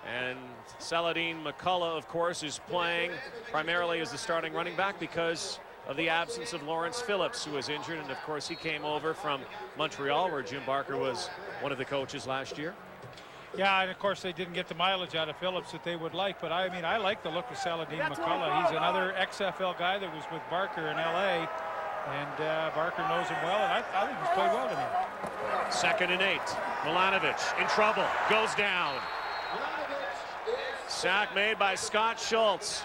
And Saladin McCullough, of course, is playing primarily as the starting running back because of the absence of Lawrence Phillips, who was injured. And of course, he came over from Montreal, where Jim Barker was one of the coaches last year. Yeah, and of course they didn't get the mileage out of Phillips that they would like, but I mean, I like the look of Saladin McCullough. He's another XFL guy that was with Barker in LA, and Barker knows him well, and I think he's played well tonight. 2nd and 8. Milanovic in trouble, goes down. Sack made by Scott Schultz.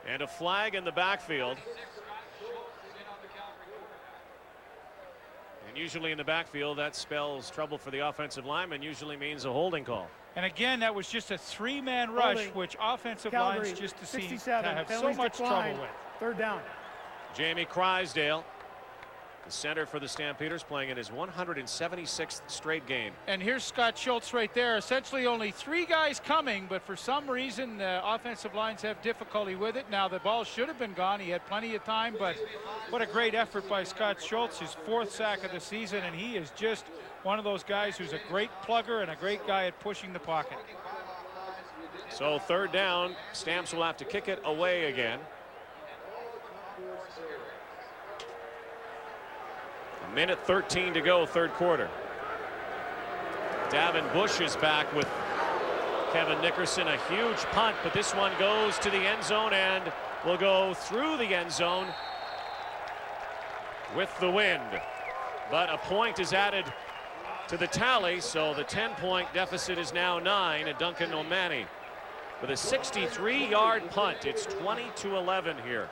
And a flag in the backfield. And usually in the backfield, that spells trouble for the offensive lineman, usually means a holding call. And again, that was just a 3-man rush, which offensive Calgary, lines just seem to 67, have so penalties much declined. trouble with. 3rd down. Jamie Crysdale, the center for the Stampeders, playing in his 176th straight game. And here's Scott Schultz right there. Essentially only 3 guys coming, but for some reason offensive lines have difficulty with it. Now the ball should have been gone. He had plenty of time, but what a great effort by Scott Schultz, his 4th sack of the season, and he is just one of those guys who's a great plugger and a great guy at pushing the pocket. So 3rd down, Stamps will have to kick it away again. A minute 13 to go, 3rd quarter. Davin Bush is back with Kevin Nickerson. A huge punt, but this one goes to the end zone and will go through the end zone with the wind. But a point is added to the tally, so the 10-point deficit is now 9, and Duncan O'Mahony with a 63-yard punt. It's 20-11 here.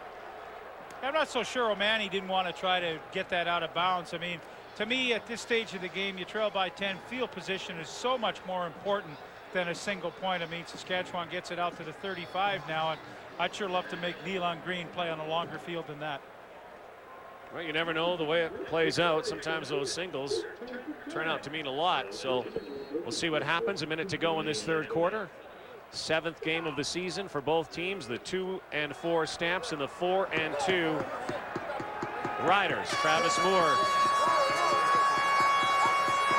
I'm not so sure O'Mahony didn't want to try to get that out of bounds. I mean, to me, at this stage of the game, you trail by 10. Field position is so much more important than a single point. I mean, Saskatchewan gets it out to the 35 now, and I'd sure love to make Nealon Green play on a longer field than that. Well, you never know the way it plays out. Sometimes those singles turn out to mean a lot. So we'll see what happens. A minute to go in this 3rd quarter. 7th game of the season for both teams. The 2 and 4 Stamps and the 4 and 2 Riders. Travis Moore.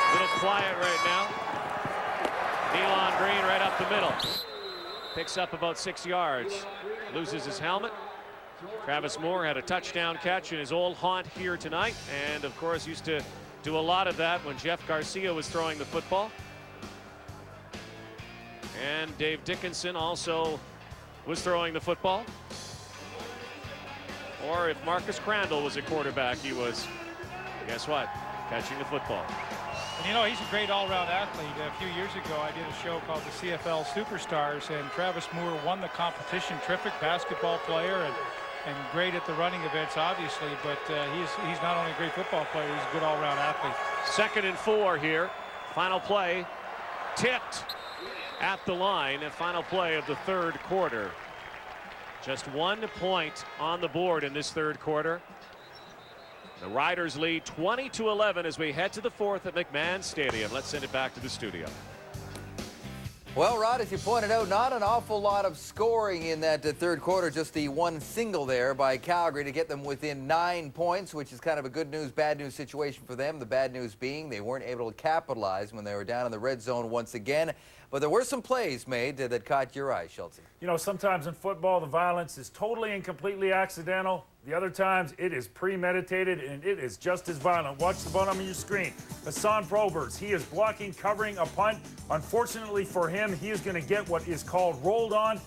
A little quiet right now. Nealon Green right up the middle. Picks up about 6 yards. Loses his helmet. Travis Moore had a touchdown catch in his old haunt here tonight, and of course used to do a lot of that when Jeff Garcia was throwing the football. And Dave Dickinson also was throwing the football. Or if Marcus Crandall was a quarterback, he was, guess what, catching the football. And you know, he's a great all-around athlete. A few years ago, I did a show called the CFL Superstars, and Travis Moore won the competition. Terrific basketball player, and and great at the running events, obviously, but he's not only a great football player, he's a good all-around athlete. 2nd and 4 here. Final play, tipped at the line, and final play of the 3rd quarter. Just 1 point on the board in this 3rd quarter. The Riders lead 20-11 as we head to the 4th at McMahon Stadium. Let's send it back to the studio. Well, Rod, as you pointed out, not an awful lot of scoring in that 3rd quarter, just the 1 single there by Calgary to get them within 9 points, which is kind of a good news, bad news situation for them. The bad news being they weren't able to capitalize when they were down in the red zone once again. But there were some plays made that caught your eye, Schultz. You know, sometimes in football, the violence is totally and completely accidental. The other times, it is premeditated, and it is just as violent. Watch the bottom of your screen. Hassan Probers, he is blocking, covering a punt. Unfortunately for him, he is going to get what is called rolled on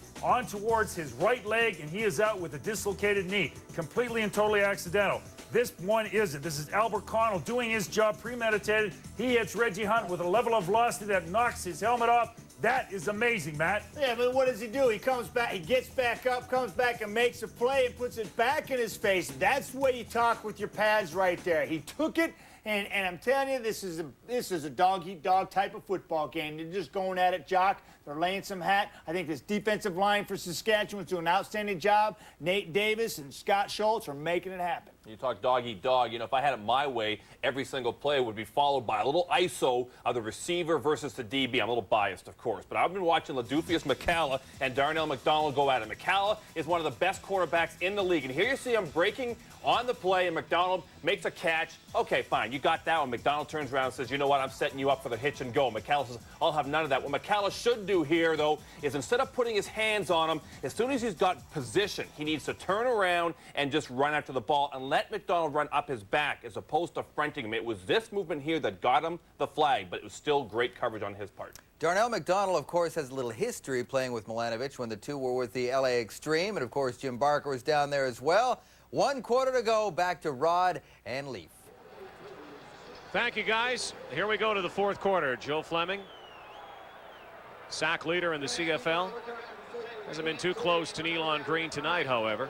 towards his right leg, and he is out with a dislocated knee. Completely and totally accidental. This one isn't. This is Albert Connell doing his job, premeditated. He hits Reggie Hunt with a level of velocity that knocks his helmet off. That is amazing, Matt. Yeah, but what does he do? He comes back, he gets back up, comes back and makes a play and puts it back in his face. That's the way you talk with your pads right there. He took it, and I'm telling you, this is a dog-eat-dog type of football game. They're just going at it, Jock. They're laying some hat. I think this defensive line for Saskatchewan's doing an outstanding job. Nate Davis and Scott Schultz are making it happen. You talk dog-eat-dog. You know, if I had it my way, every single play would be followed by a little ISO of the receiver versus the DB. I'm a little biased, of course, but I've been watching Ladufius McCalla and Darnell McDonald go at it. McCalla is one of the best quarterbacks in the league, and here you see him breaking on the play, and McDonald makes a catch. Okay, fine, you got that one. McDonald turns around and says, you know what, I'm setting you up for the hitch and go. McCalla says, I'll have none of that. What McCalla should do here, though, is instead of putting his hands on him, as soon as he's got position, he needs to turn around and just run after the ball and let McDonald run up his back as opposed to fronting him. It was this movement here that got him the flag, but it was still great coverage on his part. Darnell McDonald, of course, has a little history playing with Milanovic when the two were with the LA Extreme, and of course Jim Barker was down there as well. 1 quarter to go, back to Rod and Leaf. Thank you, guys. Here we go to the 4th quarter. Joe Fleming, sack leader in the CFL. Hasn't been too close to Nealon Green tonight, however.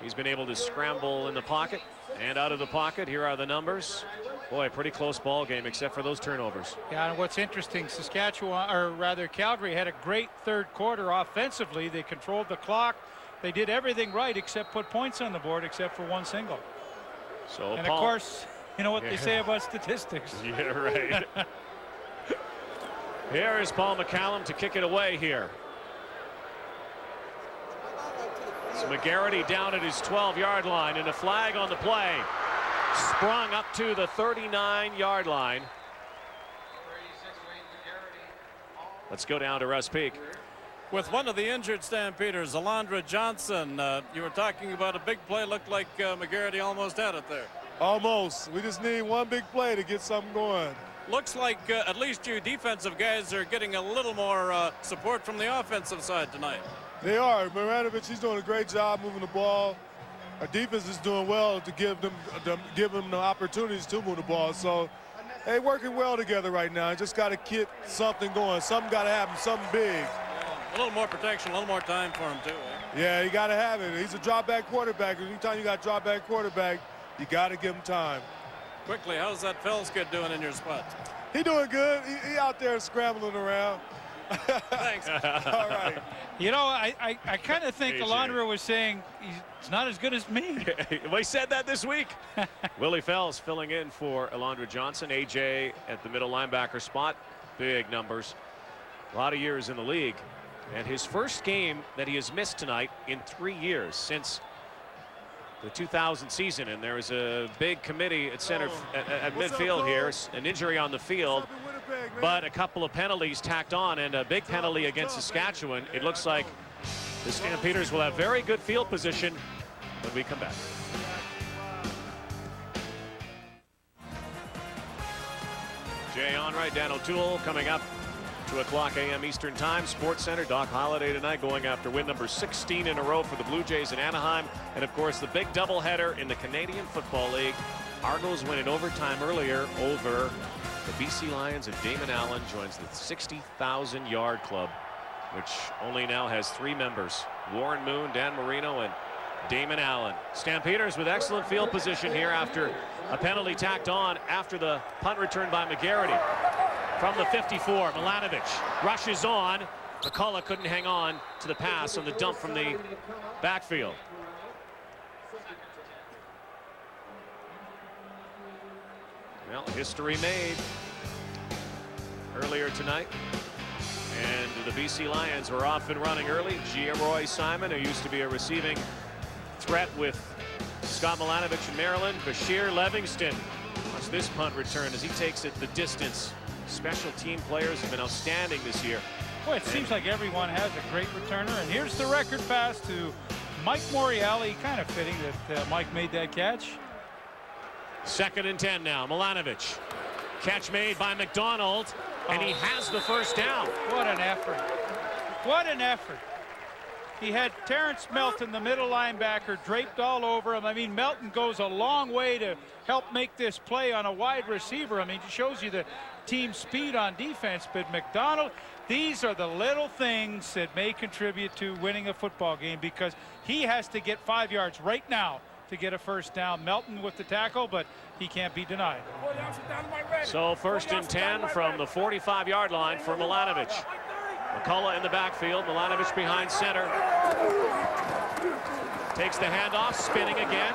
He's been able to scramble in the pocket and out of the pocket. Here are the numbers. Boy, pretty close ball game, except for those turnovers. Yeah, and what's interesting, Saskatchewan, or rather Calgary, had a great 3rd quarter offensively. They controlled the clock. They did everything right except put points on the board, except for 1 single. So, and Paul, of course, you know what they say about statistics. Yeah, right. Here is Paul McCallum to kick it away here. It's McGarity down at his 12-yard line, and a flag on the play. Sprung up to the 39-yard line. Let's go down to Russ Peak. With one of the injured Stampeders, Alondra Johnson, you were talking about a big play. Looked like McGarity almost had it there. Almost. We just need one big play to get something going. Looks like at least you defensive guys are getting a little more support from the offensive side tonight. They are. Maranovic, he's doing a great job moving the ball. Our defense is doing well to give them the opportunities to move the ball. So, hey, working well together right now. Just got to get something going. Something got to happen, something big. A little more protection, a little more time for him, too. Yeah, you got to have it. He's a drop-back quarterback. Anytime you got a drop-back quarterback, you got to give him time. Quickly, how's that Fells kid doing in your spot? He doing good. He out there scrambling around. Thanks. All right. You know, I kind of think Alondra was saying he's not as good as me. We said that this week. Willie Fells filling in for Alondra Johnson. AJ at the middle linebacker spot. Big numbers. A lot of years in the league. And his first game that he has missed tonight in 3 years since the 2000 season. And there was a big committee at center at midfield here. An injury on the field, but a couple of penalties tacked on and a big penalty against Saskatchewan. It looks like the Stampeders will have very good field position when we come back. Jay Onright, Dan O'Toole coming up. 2:00 a.m. Eastern Time. Sports Center. Doc Holliday tonight going after win number 16 in a row for the Blue Jays in Anaheim. And of course the big doubleheader in the Canadian Football League. Argos win in overtime earlier over the BC Lions, and Damon Allen joins the 60,000-yard club which only now has 3 members: Warren Moon, Dan Marino, and Damon Allen. Stampeders with excellent field position here after a penalty tacked on after the punt return by McGarity. From the 54, Milanovic rushes on. McCullough couldn't hang on to the pass on the dump from the backfield. Well, history made earlier tonight. And the BC Lions were off and running early. Giaroy Simon, who used to be a receiving threat with Scott Milanovic in Maryland. Bashir Livingston. Watch this punt return as he takes it the distance. Special team players have been outstanding this year. Boy, it seems like everyone has a great returner. And here's the record pass to Mike Moriali. Kind of fitting that Mike made that catch. 2nd and 10 now. Milanovic. Catch made by McDonald. And he has the first down. What an effort. What an effort. He had Terrence Melton, the middle linebacker, draped all over him. I mean, Melton goes a long way to help make this play on a wide receiver. I mean, it shows you the team speed on defense. But McDonald, these are the little things that may contribute to winning a football game, because he has to get 5 yards right now to get a first down. Melton with the tackle, but he can't be denied. So 1st and 10 from the 45-yard line for Milanovic. McCullough in the backfield. Milanovic behind center. Takes the handoff, spinning again.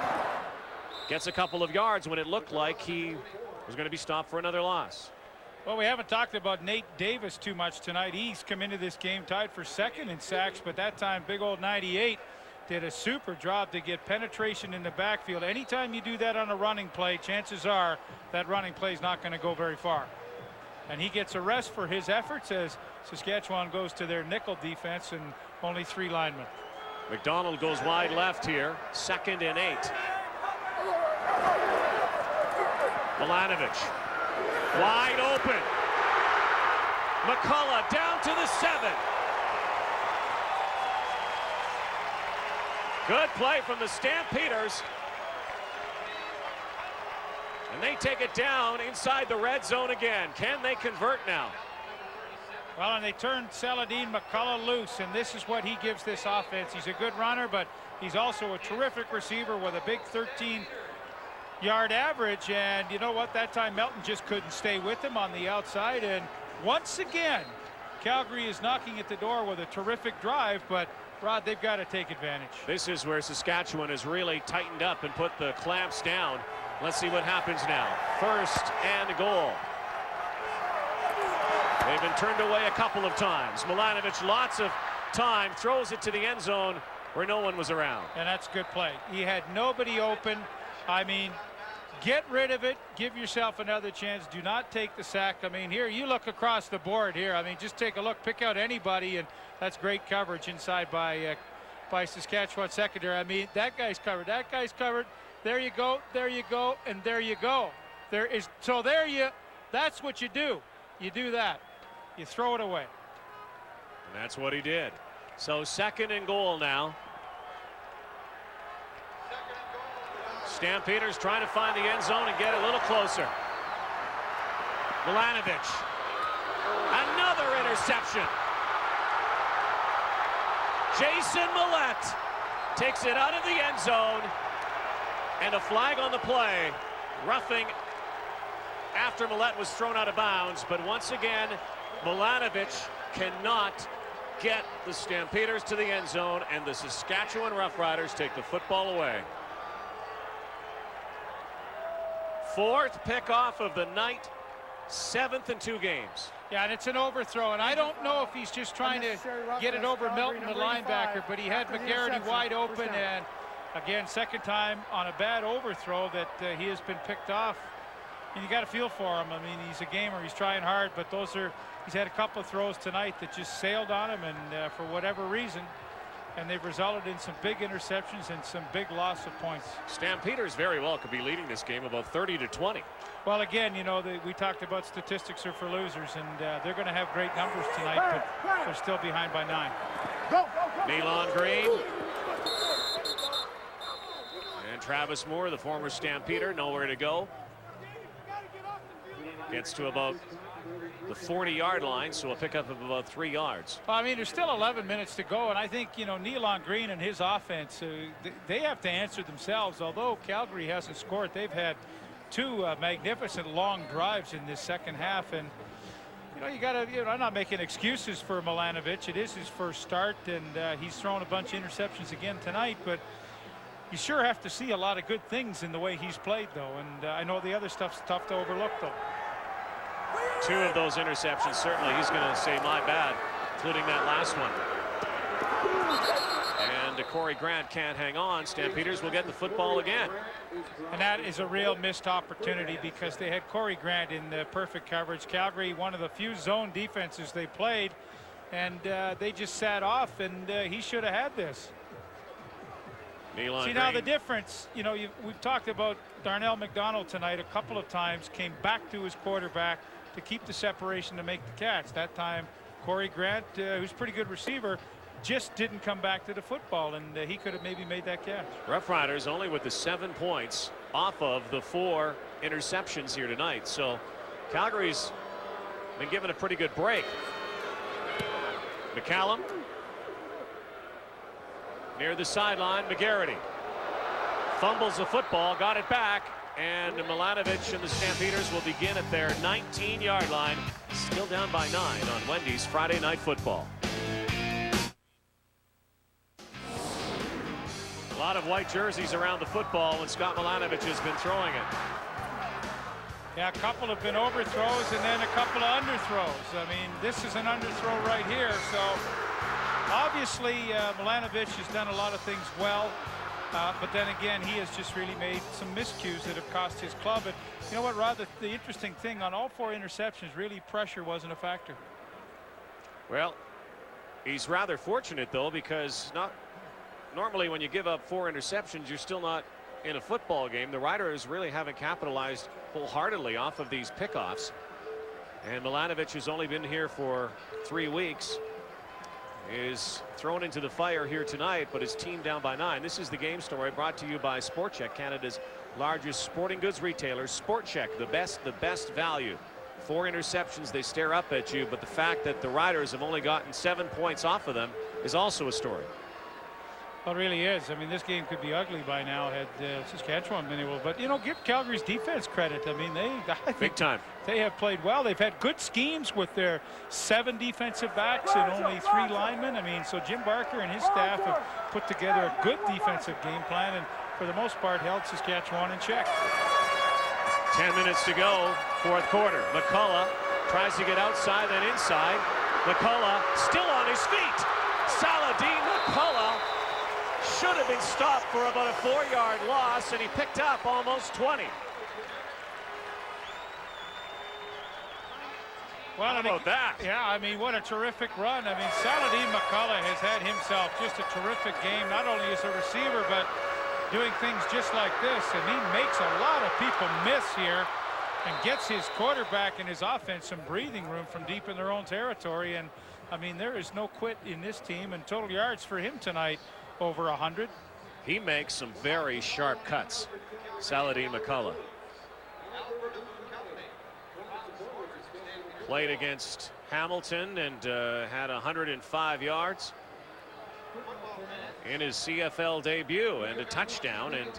Gets a couple of yards when it looked like he was going to be stopped for another loss. Well, we haven't talked about Nate Davis too much tonight. He's come into this game tied for 2nd in sacks, but that time big old 98 did a super job to get penetration in the backfield. Anytime you do that on a running play, chances are that running play is not going to go very far. And he gets a rest for his efforts as Saskatchewan goes to their nickel defense and only 3 linemen. McDonald goes wide left here. 2nd and 8. Milanovic wide open. McCullough down to the 7. Good play from the Stampeders. And they take it down inside the red zone again. Can they convert now? Well, and they turned Saladin McCullough loose, and this is what he gives this offense. He's a good runner, but he's also a terrific receiver with a big 13-yard average. And you know what? That time Melton just couldn't stay with him on the outside. And once again, Calgary is knocking at the door with a terrific drive, but Rod, they've got to take advantage. This is where Saskatchewan has really tightened up and put the clamps down. Let's see what happens now. 1st and goal. They've been turned away a couple of times. Milanovic, lots of time, throws it to the end zone where no one was around. And that's a good play. He had nobody open. I mean, get rid of it. Give yourself another chance. Do not take the sack. I mean, here, you look across the board here. I mean, just take a look. Pick out anybody, and that's great coverage inside by Saskatchewan secondary. I mean, that guy's covered. That guy's covered. There you go. There you go. And there you go. That's what you do. You do that. You throw it away. And that's what he did. So 2nd and goal now. Stampeders trying to find the end zone and get a little closer. Milanovic. Another interception. Jason Millette takes it out of the end zone. And a flag on the play. Roughing after Millette was thrown out of bounds. But once again, Milanovic cannot get the Stampeders to the end zone, and the Saskatchewan Roughriders take the football away. 4th pickoff of the night, 7th in 2 games. Yeah, and it's an overthrow, and I don't know if he's just trying to get it over Melton, the linebacker, but he had McGarity wide open, and again, 2nd time on a bad overthrow that he has been picked off. And you got to feel for him. I mean, he's a gamer. He's trying hard, but he's had a couple of throws tonight that just sailed on him, and for whatever reason, and they've resulted in some big interceptions and some big loss of points. Stampeders very well could be leading this game about 30-20. Well, again, you know, we talked about statistics are for losers, and they're going to have great numbers tonight, but they're still behind by 9. Nealon Green. And Travis Moore, the former Stampeder, nowhere to go. Gets to about the 40-yard line, so a pickup of about 3 yards. Well, I mean, there's still 11 minutes to go, and I think, you know, Nealon Green and his offense, they have to answer themselves. Although Calgary hasn't scored, they've had two magnificent long drives in this second half, and you know, you got to, you know, I'm not making excuses for Milanovic. It is his first start, and he's thrown a bunch of interceptions again tonight, but you sure have to see a lot of good things in the way he's played, though, and I know the other stuff's tough to overlook, though. 2 of those interceptions, certainly he's going to say my bad, including that last one. And Corey Grant can't hang on. Stampeders will get the football again. And that is a real missed opportunity because they had Corey Grant in the perfect coverage. Calgary, one of the few zone defenses they played, and they just sat off, and he should have had this. Nealon See, now the difference, you know, we've talked about Darnell McDonald tonight a couple of times, came back to his quarterback to keep the separation to make the catch. That time, Corey Grant, who's a pretty good receiver, just didn't come back to the football, and he could have maybe made that catch. Roughriders only with the 7 points off of the 4 interceptions here tonight. So Calgary's been given a pretty good break. McCallum near the sideline. McGarity fumbles the football, got it back, and Milanovic and the Stampeders will begin at their 19-yard line, still down by 9 on Wendy's Friday Night Football. A lot of white jerseys around the football when Scott Milanovic has been throwing it. Yeah, a couple have been overthrows and then a couple of underthrows. I mean, this is an underthrow right here. So obviously Milanovic has done a lot of things well. But then again, he has just really made some miscues that have cost his club. And you know what, Rod, the interesting thing on all 4 interceptions, really pressure wasn't a factor. Well, he's rather fortunate, though, because normally when you give up 4 interceptions, you're still not in a football game. The Riders really haven't capitalized wholeheartedly off of these pickoffs. And Milanovic has only been here for 3 weeks. Is thrown into the fire here tonight, but his team down by 9. This is the game story brought to you by Sport Check, Canada's largest sporting goods retailer. Sport Check, the best value. 4 interceptions, they stare up at you, but the fact that the Riders have only gotten 7 points off of them is also a story. Well, it really is. I mean, this game could be ugly by now had Saskatchewan been able. But, you know, give Calgary's defense credit. I mean, big time. They have played well. They've had good schemes with their 7 defensive backs and only 3 linemen. I mean, so Jim Barker and his staff have put together a good defensive game plan and, for the most part, held Saskatchewan in check. 10 minutes to go, 4th quarter. McCullough tries to get outside, then inside. McCullough still on his feet. Saladin McCullough should have been stopped for about a 4-yard loss, and he picked up almost 20. Well, how about that? Yeah, I mean, what a terrific run. I mean, Saladin McCullough has had himself just a terrific game, not only as a receiver, but doing things just like this. And he makes a lot of people miss here and gets his quarterback and his offense some breathing room from deep in their own territory. And, I mean, there is no quit in this team, and total yards for him tonight over 100. He makes some very sharp cuts, Saladin McCullough. Played against Hamilton and had 105 yards in his CFL debut and a touchdown. And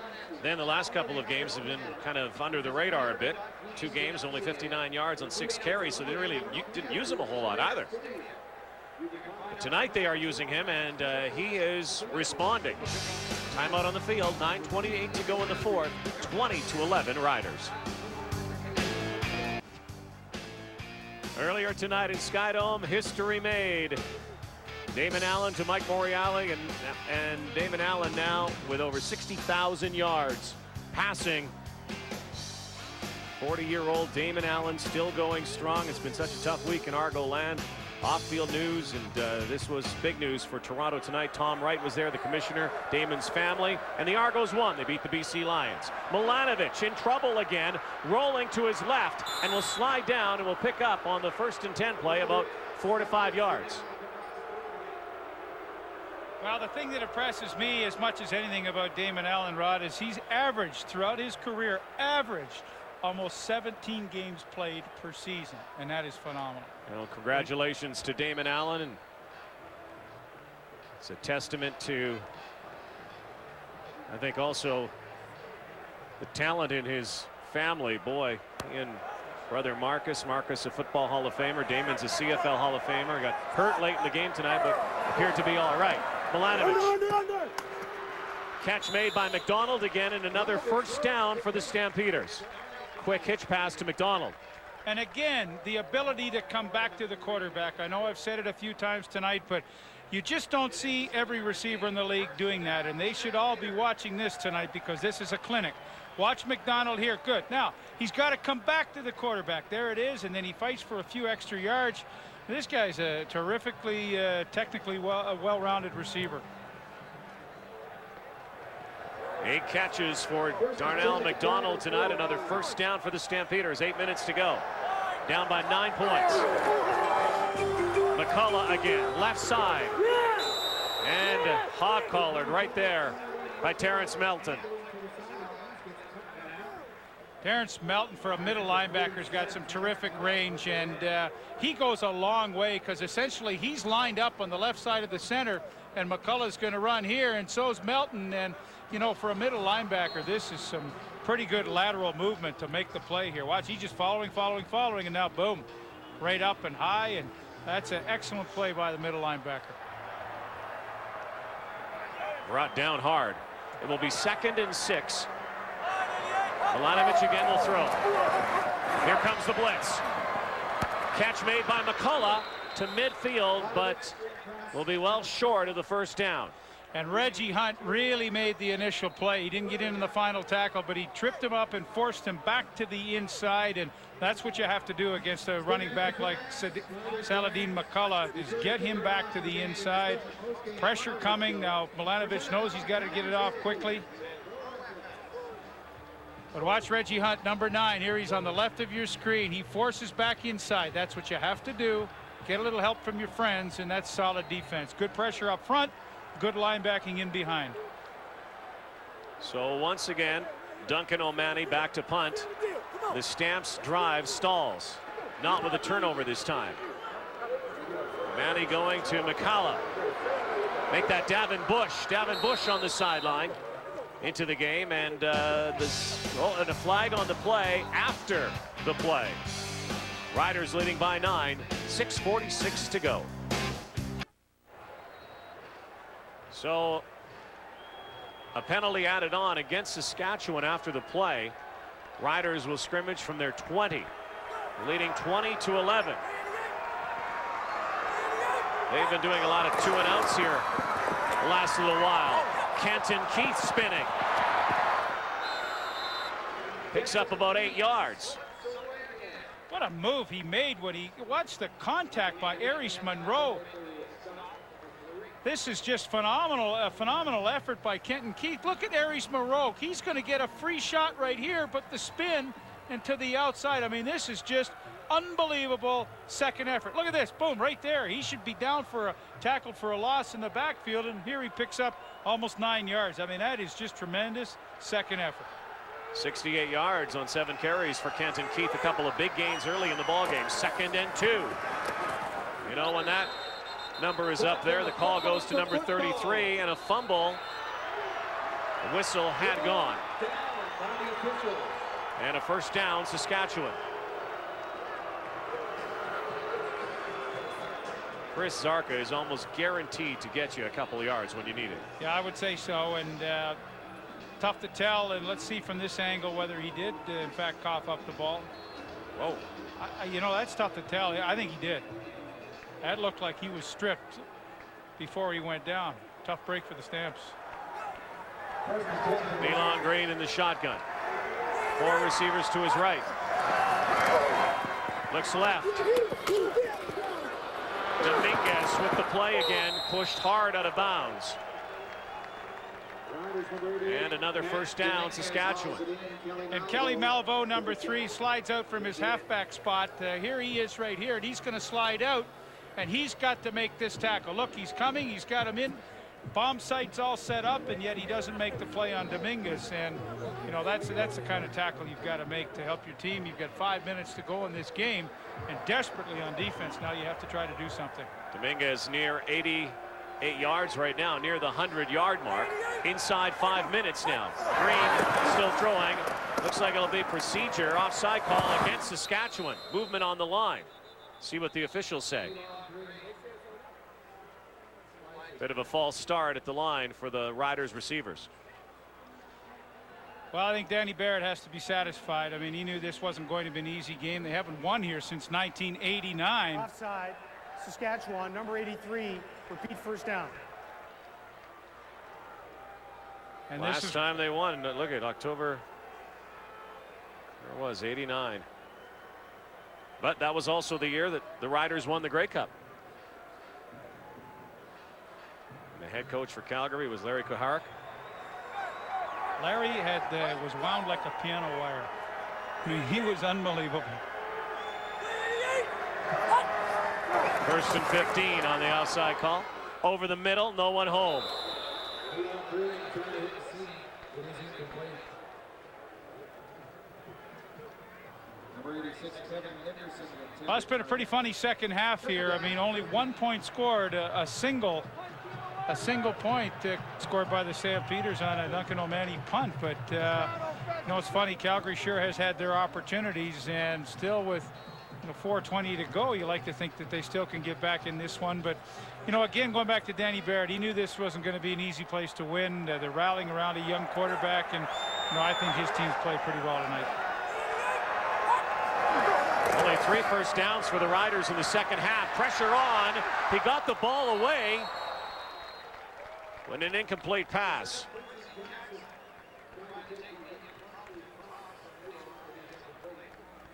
then the last couple of games have been kind of under the radar a bit. 2 games, only 59 yards on 6 carries, so they really didn't use him a whole lot either. But tonight they are using him, and he is responding. Timeout on the field, 9:28 to go in the 4th, 20-11 Riders. Earlier tonight in Skydome, history made. Damon Allen to Mike Morreale, and Damon Allen now with over 60,000 yards passing. 40-year-old Damon Allen still going strong. It's been such a tough week in Argo land. Off-field news, and this was big news for Toronto tonight. Tom Wright was there, the commissioner, Damon's family, and the Argos won. They beat the BC Lions. Milanovic in trouble again, rolling to his left, and will slide down and will pick up on the 1st and 10 play about 4 to 5 yards. Well, the thing that impresses me as much as anything about Damon Allen, Rod, is he's averaged throughout his career, almost 17 games played per season, and that is phenomenal. Well, congratulations to Damon Allen, and it's a testament to, I think, also the talent in his family. Boy, he and brother Marcus, a football Hall of Famer. Damon's a CFL Hall of Famer. Got hurt late in the game tonight, but appeared to be all right. Milanovic. Catch made by McDonald again, and another first down for the Stampeders. Quick hitch pass to McDonald. And again, the ability to come back to the quarterback. I know I've said it a few times tonight, but you just don't see every receiver in the league doing that, and they should all be watching this tonight because this is a clinic. Watch McDonald here. Good. Now, he's got to come back to the quarterback. There it is, and then he fights for a few extra yards. This guy's a terrifically, technically well-rounded receiver. 8 catches for Darnell McDonald tonight. Another first down for the Stampeders. 8 minutes to go. Down by 9 points. McCullough again, left side. And hog-collared right there by Terrence Melton. Terrence Melton, for a middle linebacker, has got some terrific range, and he goes a long way because essentially he's lined up on the left side of the center, and McCullough's going to run here, and so's Melton. And you know, for a middle linebacker, this is some pretty good lateral movement to make the play here. Watch, he's just following, and now boom, right up and high, and that's an excellent play by the middle linebacker. Brought down hard. It will be 2nd and 6. Milanovic again will throw. Here comes the blitz. Catch made by McCullough to midfield, but will be well short of the first down. And Reggie Hunt really made the initial play. He didn't get in the final tackle, but he tripped him up and forced him back to the inside, and that's what you have to do against a running back like Saladin McCullough, is get him back to the inside. Pressure coming. Now Milanovic knows he's got to get it off quickly. But watch Reggie Hunt, number 9. Here he's on the left of your screen. He forces back inside. That's what you have to do. Get a little help from your friends, and that's solid defense. Good pressure up front, good linebacking in behind. So once again, Duncan O'Mahony back to punt. The Stamps drive stalls. Not with a turnover this time. O'Mahony going to McCullough. Make that Davin Bush. Davin Bush on the sideline. Into the game, and and a flag on the play after the play. Riders leading by 9, 6:46 to go. So a penalty added on against Saskatchewan after the play. Riders will scrimmage from their 20, leading 20-11. They've been doing a lot of 2-and-outs here the last little while. Kenton Keith spinning. Picks up about 8 yards. What a move he made when he watched the contact by Aries Monroe. This is just phenomenal, a phenomenal effort by Kenton Keith. Look at Aries Monroe. He's going to get a free shot right here, but the spin and to the outside. I mean, this is just unbelievable second effort. Look at this, boom, right there. He should be down for a tackle for a loss in the backfield, and here he picks up almost 9 yards. I mean, that is just tremendous second effort. 68 yards on 7 carries for Kenton Keith. A couple of big gains early in the ball game. 2nd and 2. You know, when that number is up there, the call goes to number 33, and a fumble. The whistle had gone. And a first down, Saskatchewan. Chris Zarka is almost guaranteed to get you a couple of yards when you need it. Yeah, I would say so, and tough to tell, and let's see from this angle whether he did in fact cough up the ball. Whoa. You know, that's tough to tell. I think he did. That looked like he was stripped before he went down. Tough break for the Stamps. Nealon Green in the shotgun. 4 receivers to his right. Looks left. Dominguez with the play again, pushed hard out of bounds. And another first down, Saskatchewan. And Kelly Malveaux, number 3, slides out from his halfback spot. Here he is right here, and he's going to slide out, and he's got to make this tackle. Look, he's coming. He's got him in bomb sights all set up, and yet he doesn't make the play on Dominguez. And you know, that's the kind of tackle you've got to make to help your team. You've got 5 minutes to go in this game, and desperately on defense now you have to try to do something. Dominguez near 88 yards right now, near the 100-yard mark. Inside 5 minutes now. Green still throwing. Looks like it'll be procedure. Offside call against Saskatchewan. Movement on the line. See what the officials say. Bit of a false start at the line for the Riders receivers. Well, I think Danny Barrett has to be satisfied. I mean, he knew this wasn't going to be an easy game. They haven't won here since 1989. Offside, Saskatchewan, number 83, repeat first down. And last time they won, look at October, there was 89. But that was also the year that the Riders won the Grey Cup. And the head coach for Calgary was Larry Kuharek. Larry was wound like a piano wire. I mean, he was unbelievable. First and 15 on the outside call. Over the middle, no one home. Well, it's been a pretty funny second half here. I mean, only 1 point scored, a single point scored by the Stampeders on a Duncan O'Mahony punt. But you know, it's funny, Calgary sure has had their opportunities, and still with 4:20 to go, you like to think that they still can get back in this one. But you know, again, going back to Danny Barrett, he knew this wasn't going to be an easy place to win. They're rallying around a young quarterback, and you know, I think his team's played pretty well tonight. Only 3 first downs for the Riders in the second half. Pressure on. He got the ball away when an incomplete pass.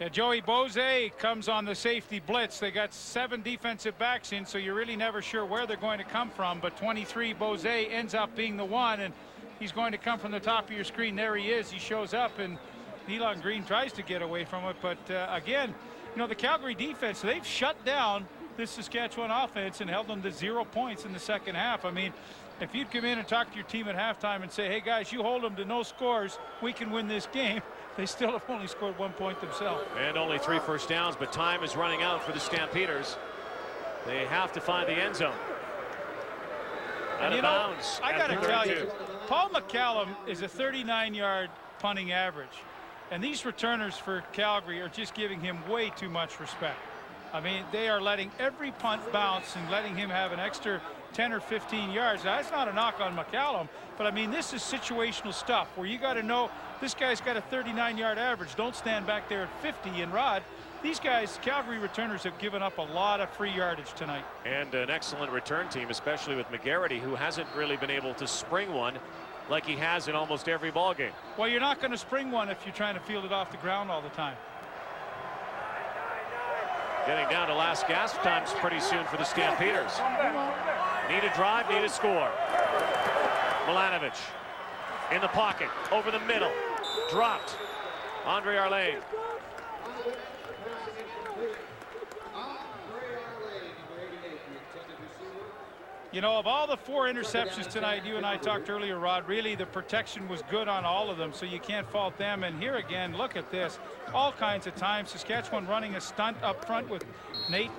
Yeah, Joey Bose comes on the safety blitz. They got 7 defensive backs in, so you're really never sure where they're going to come from. But 23, Bose, ends up being the one, and he's going to come from the top of your screen. There he is. He shows up, and Elon Green tries to get away from it. But again, you know, the Calgary defense, they've shut down this Saskatchewan offense and held them to 0 points in the second half. I mean, if you'd come in and talk to your team at halftime and say, hey guys, you hold them to no scores, we can win this game, they still have only scored 1 point themselves. And only 3 first downs, but time is running out for the Stampeders. They have to find the end zone. Out of bounds. I got to tell you, Paul McCallum is a 39-yard punting average, and these returners for Calgary are just giving him way too much respect. I mean, they are letting every punt bounce and letting him have an extra 10 or 15 yards. Now, that's not a knock on McCallum, but I mean, this is situational stuff where you got to know this guy's got a 39-yard average. Don't stand back there at 50. And Rod, these guys, Calgary returners, have given up a lot of free yardage tonight. And an excellent return team, especially with McGarity, who hasn't really been able to spring one like he has in almost every ball game. Well, you're not going to spring one if you're trying to field it off the ground all the time. Getting down to last gasp times pretty soon for the Stampeders. Need a drive, need a score. Milanovic in the pocket, over the middle, dropped. Andre Arlane. You know, of all the 4 interceptions tonight, you and I talked earlier, Rod, really the protection was good on all of them, so you can't fault them. And here again, look at this. All kinds of times, Saskatchewan running a stunt up front with Nate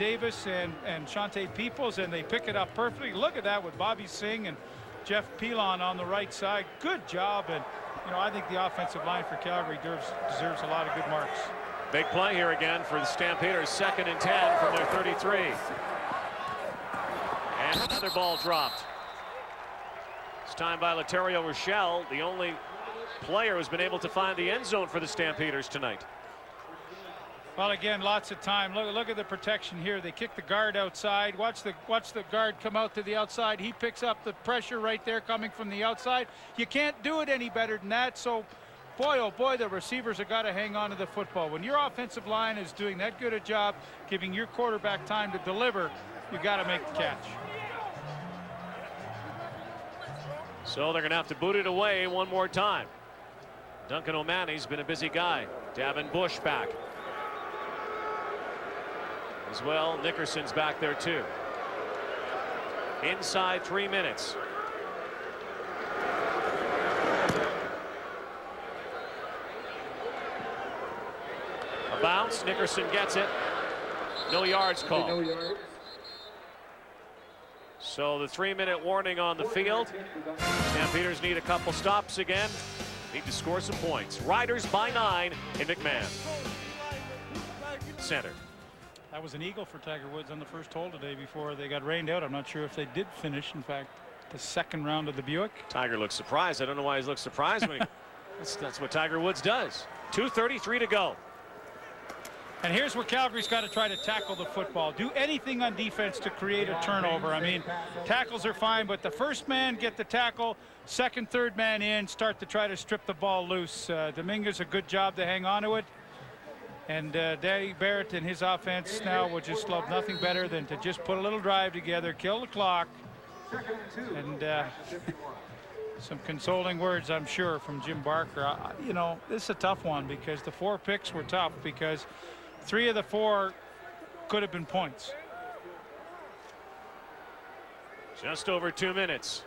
Davis and Shante Peoples, and they pick it up perfectly. Look at that with Bobby Singh and Jeff Pilon on the right side. Good job. And, you know, I think the offensive line for Calgary deserves a lot of good marks. Big play here again for the Stampeders. 2nd and 10 from their 33. And another ball dropped. It's time by Laterio Rochelle, the only player who's been able to find the end zone for the Stampeders tonight. Well, again, lots of time. Look at the protection here. They kick the guard outside. Watch the guard come out to the outside. He picks up the pressure right there coming from the outside. You can't do it any better than that. So, boy, oh boy, the receivers have got to hang on to the football. When your offensive line is doing that good a job giving your quarterback time to deliver, you got to make the catch. So they're going to have to boot it away one more time. Duncan O'Mahony's been a busy guy. Davin Bush back. As well, Nickerson's back there too. inside 3 minutes. A bounce. Nickerson gets it. No yards called. So the 3-minute warning on the field. Stampeders need a couple stops again. Need to score some points. Riders by 9 in McMahon. Center. That was an eagle for Tiger Woods on the first hole today before they got rained out. I'm not sure if they did finish. In fact, the second round of the Buick. Tiger looks surprised. I don't know why he looks surprised when he, that's what Tiger Woods does. 2:33 to go. And here's where Calgary's got to try to tackle the football. Do anything on defense to create a turnover. I mean, tackles are fine, but the first man get the tackle, second, third man in, start to try to strip the ball loose. Dominguez a good job to hang on to it. And Danny Barrett and his offense now would just love nothing better than to just put a little drive together, kill the clock. And some consoling words, I'm sure, from Jim Barker. You know, this is a tough one because the 4 picks were tough because 3 of the 4 could have been points. Just over 2 minutes.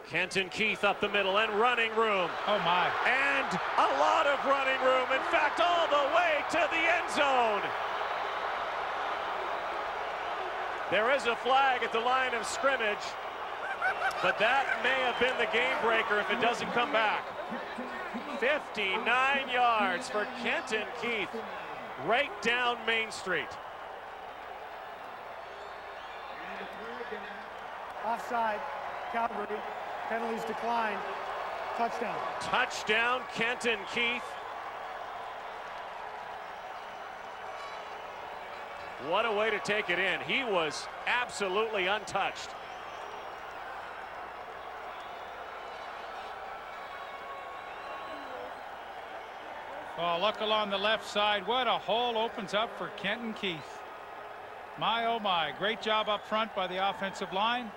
Kenton Keith up the middle and running room. Oh my. And a lot of running room. In fact, all the way to the end zone. There is a flag at the line of scrimmage, but that may have been the game breaker if it doesn't come back. 59 yards for Kenton Keith, right down Main Street. Offside, Calgary. Penalties declined. Touchdown. Touchdown, Kenton Keith. What a way to take it in. He was absolutely untouched. Oh, look along the left side. What a hole opens up for Kenton Keith. My, oh my. Great job up front by the offensive line.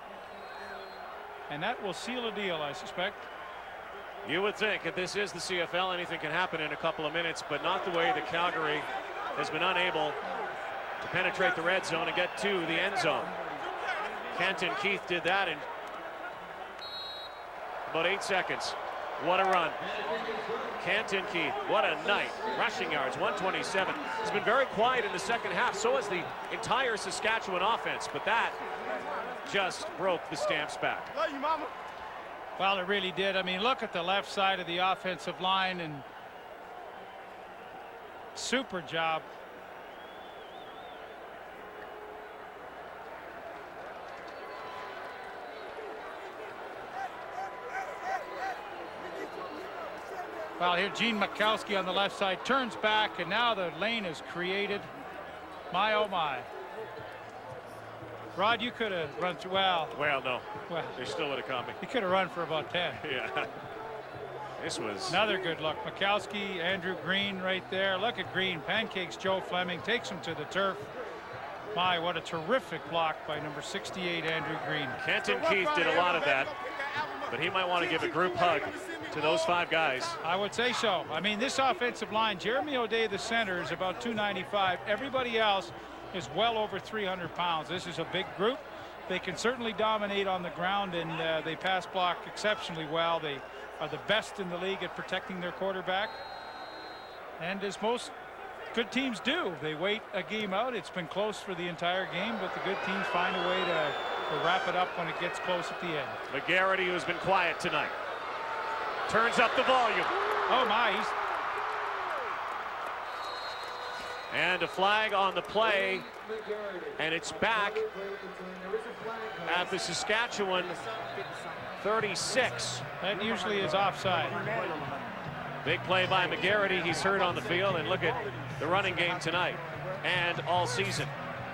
And that will seal a deal, I suspect. You would think if this is the CFL, anything can happen in a couple of minutes, but not the way that Calgary has been unable to penetrate the red zone and get to the end zone. Kenton Keith did that in about 8 seconds. What a run. Kenton Keith, what a night. Rushing yards, 127. He's been very quiet in the second half. So has the entire Saskatchewan offense, but that just broke the Stamps back. Love you, mama. Well, it really did. I mean, look at the left side of the offensive line, and super job. Well, here Gene Mikowski on the left side turns back, and now the lane is created. My, oh my. Rod, you could have run through. Well, no. Well, they still would have caught me. You could have run for about 10. Yeah. This was another good look. Mikowski, Andrew Green right there. Look at Green. Pancakes Joe Fleming. Takes him to the turf. My, what a terrific block by number 68, Andrew Green. Kenton Keith did a lot of that, but he might want to give a group hug to those 5 guys. I would say so. I mean, this offensive line, Jeremy O'Day, the center, is about 295. Everybody else is well over 300 pounds. This is a big group. They can certainly dominate on the ground, and they pass block exceptionally well. They are the best in the league at protecting their quarterback. And as most good teams do, they wait a game out. It's been close for the entire game, but the good teams find a way to wrap it up when it gets close at the end. McGarity, who's been quiet tonight, turns up the volume. Oh my. And a flag on the play, and it's back at the Saskatchewan 36. That usually is offside. Big play by McGarity. He's hurt on the field, and look at the running game tonight and all season.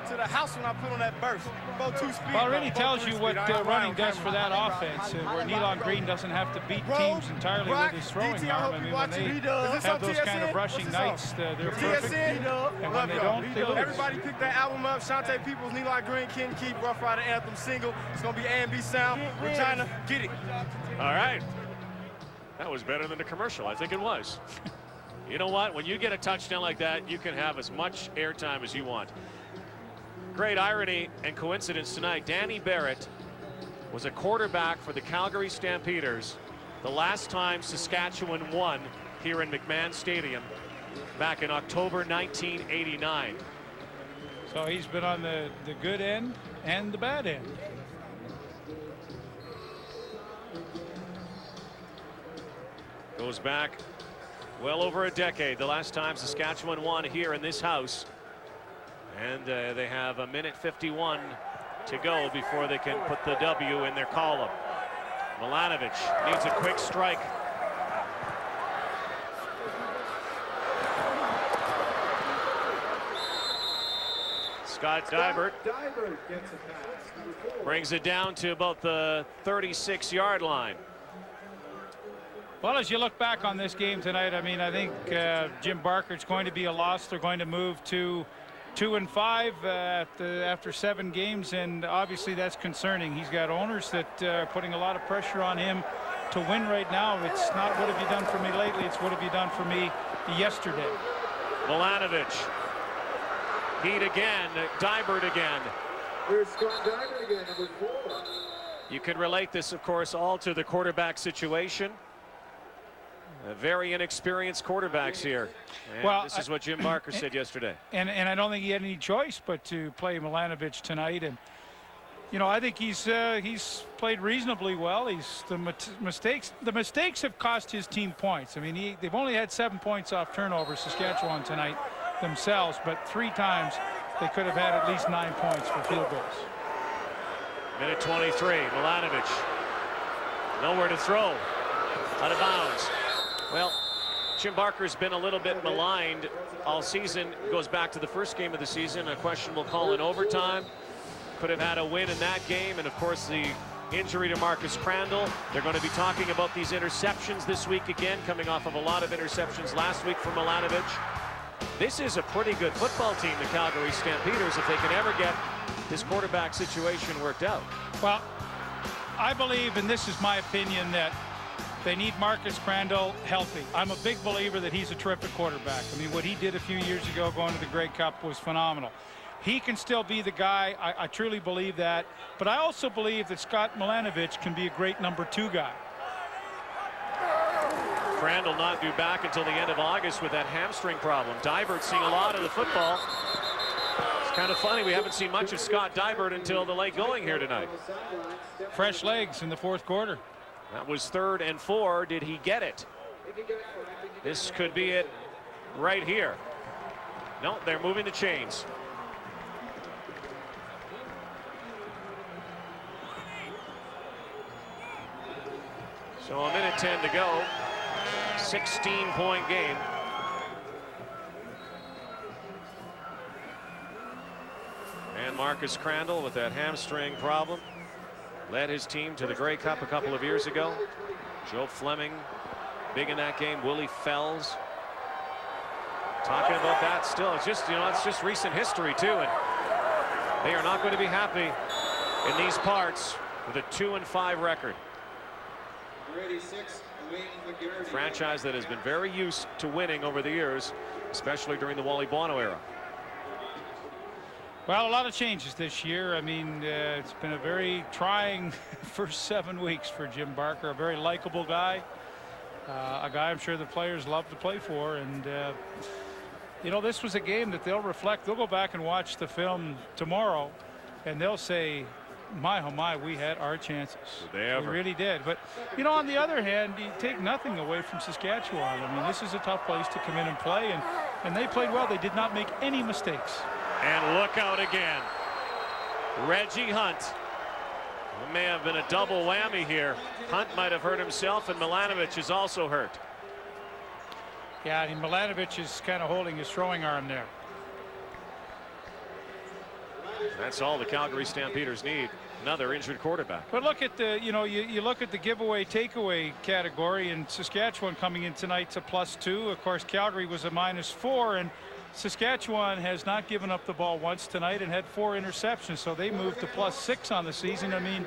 To the house when I put on that burst. Go 2 speed. Well, it really tells you what running does for that offense, where Nealon Green doesn't have to beat teams entirely with his throwing arm. I mean, when they have those kind of rushing nights, they're perfect. And when they don't, they lose. Everybody pick that album up. Shantae Peoples, Nealon Green, Kenton Keith, Rough Rider Anthem single. It's going to be A&B sound. Regina, get it. All right. That was better than the commercial. I think it was. You know what? When you get a touchdown like that, you can have as much airtime as you want. Great irony and coincidence tonight. Danny Barrett was a quarterback for the Calgary Stampeders the last time Saskatchewan won here in McMahon Stadium back in October 1989. So he's been on the good end and the bad end. Goes back well over a decade, the last time Saskatchewan won here in this house. And they have a minute 51 to go before they can put the W in their column. Milanovic needs a quick strike. Scott Dybert brings it down to about the 36-yard line. Well, as you look back on this game tonight, I mean, I think Jim Barker's going to be a loss. They're going to move to 2-5 after 7 games, and obviously that's concerning. He's got owners that are putting a lot of pressure on him to win right now. It's not what have you done for me lately, it's what have you done for me yesterday. Milanovic. Heat again. Dybert again. Here's Scott Dybert again, number 4. You can relate this, of course, all to the quarterback situation. Very inexperienced quarterbacks here. And well, this is what Jim Barker said yesterday. And I don't think he had any choice but to play Milanovic tonight. And you know, I think he's played reasonably well. The mistakes have cost his team points. I mean, they've only had 7 points off turnovers, Saskatchewan, tonight themselves, but 3 times they could have had at least 9 points for field goals. Minute 23. Milanovic nowhere to throw. Out of bounds. Well, Jim Barker's been a little bit maligned all season. Goes back to the first game of the season, a questionable call in overtime. Could have had a win in that game, and of course the injury to Marcus Crandall. They're going to be talking about these interceptions this week again, coming off of a lot of interceptions last week for Milanovic. This is a pretty good football team, the Calgary Stampeders, if they can ever get this quarterback situation worked out. Well, I believe, and this is my opinion, that they need Marcus Crandall healthy. I'm a big believer that he's a terrific quarterback. I mean, what he did a few years ago going to the Grey Cup was phenomenal. He can still be the guy. I truly believe that. But I also believe that Scott Milanovic can be a great number 2 guy. Crandall not due back until the end of August with that hamstring problem. Dybert seeing a lot of the football. It's kind of funny, we haven't seen much of Scott Dybert until the late going here tonight. Fresh legs in the 4th quarter. That was 3rd and 4. Did he get it? This could be it right here. No, they're moving the chains. So a minute 10 to go. 16-point game. And Marcus Crandall with that hamstring problem led his team to the Grey Cup a couple of years ago. Joe Fleming big in that game. Willie Fells talking about that still. It's just, you know, it's just recent history too, and they are not going to be happy in these parts with a 2-5 record. A franchise that has been very used to winning over the years, especially during the Wally Bono era. Well, a lot of changes this year. I mean, it's been a very trying first 7 weeks for Jim Barker. A very likable guy, a guy I'm sure the players love to play for. And you know, this was a game that they'll reflect. They'll go back and watch the film tomorrow, and they'll say, my, oh my, we had our chances. Did they ever? We really did. But, you know, on the other hand, you take nothing away from Saskatchewan. I mean, this is a tough place to come in and play, and they played well. They did not make any mistakes. And look out again. Reggie Hunt. It may have been a double whammy here. Hunt might have hurt himself, and Milanovic is also hurt. Yeah, I mean, Milanovic is kind of holding his throwing arm there. That's all the Calgary Stampeders need. Another injured quarterback. But look at the, you know, you look at the giveaway takeaway category, and Saskatchewan coming in tonight to +2. Of course, Calgary was a -4, and Saskatchewan has not given up the ball once tonight and had 4 interceptions, so they moved to +6 on the season. I mean,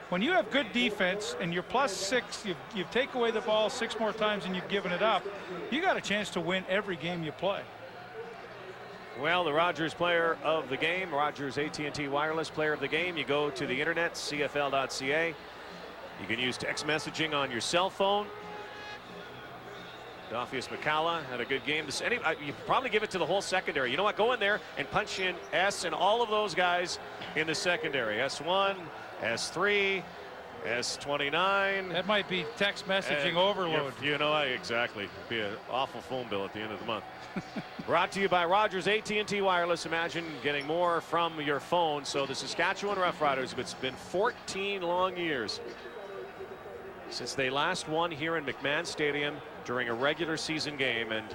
when you have good defense and you're +6, you take away the ball 6 more times than you've given it up, you got a chance to win every game you play. Well, the Rogers player of the game, Rogers AT&T Wireless player of the game, you go to the internet, CFL.ca. You can use text messaging on your cell phone. Dophius McCalla had a good game. You probably give it to the whole secondary. You know what? Go in there and punch in S and all of those guys in the secondary. S1, S3, S29. That might be text messaging overload. You know, exactly. It'd be an awful phone bill at the end of the month. Brought to you by Rogers AT&T Wireless. Imagine getting more from your phone. So the Saskatchewan Roughriders, it's been 14 long years since they last won here in McMahon Stadium during a regular season game, and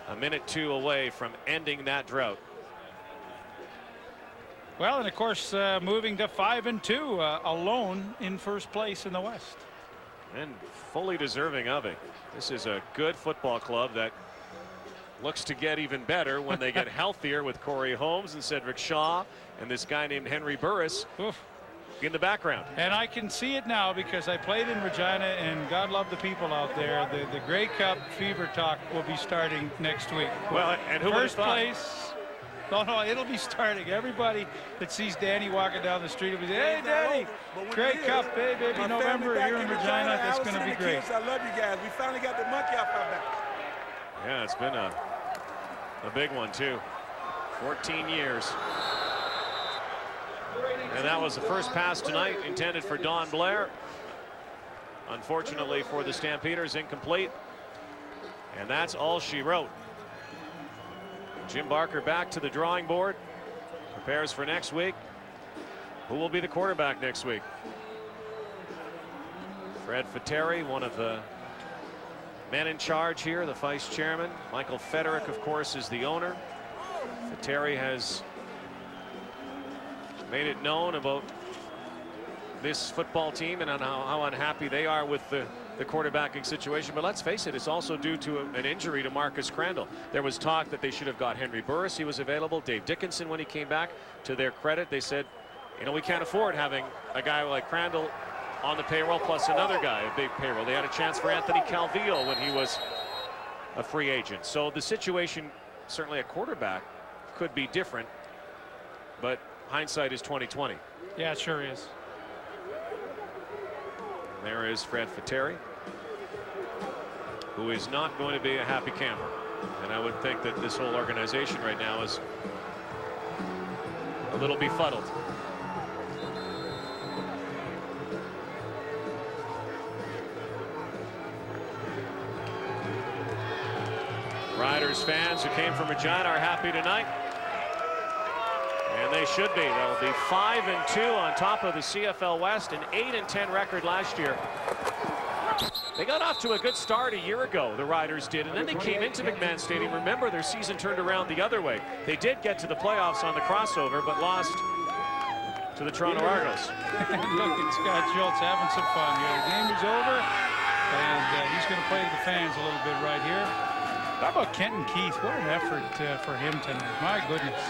a minute 2 away from ending that drought. Well, and of course, moving to 5-2, alone in first place in the West. And fully deserving of it. This is a good football club that looks to get even better when they get healthier with Corey Holmes and Cedric Shaw and this guy named Henry Burris in the background. And I can see it now because I played in Regina, and God love the people out there. The Grey Cup Fever Talk will be starting next week. Well, and who first place? No, it'll be starting. Everybody that sees Danny walking down the street will be saying, "Hey, Danny, Grey Cup, hey, baby, November here in Regina. That's going to be great." I love you guys. We finally got the monkey off our back. Yeah, it's been a big one too. 14 years. And that was the first pass tonight intended for Don Blair. Unfortunately for the Stampeders, incomplete. And that's all she wrote. Jim Barker back to the drawing board. Prepares for next week. Who will be the quarterback next week? Fred Fateri, one of the men in charge here, the vice chairman. Michael Federick, of course, is the owner. Fateri has made it known about this football team and on how unhappy they are with the quarterbacking situation. But let's face it, it's also due to an injury to Marcus Crandall. There was talk that they should have got Henry Burris. He was available. Dave Dickinson, when he came back, to their credit, they said, you know, we can't afford having a guy like Crandall on the payroll plus another guy, a big payroll. They had a chance for Anthony Calvillo when he was a free agent. So the situation, certainly at quarterback, could be different, but hindsight is 20/20. Yeah, it sure is. And there is Fred Fateri, who is not going to be a happy camper. And I would think that this whole organization right now is a little befuddled. Riders fans who came from Regina are happy tonight. And they should be. They'll be 5-2 on top of the CFL West, an 8-10 record last year. They got off to a good start a year ago, the Riders did, and then they came into McMahon Stadium. Remember, their season turned around the other way. They did get to the playoffs on the crossover, but lost to the Toronto Argos. Look at Scott Schultz having some fun here. The game is over, and he's going to play to the fans a little bit right here. How about Kenton Keith? What an effort for him tonight. My goodness.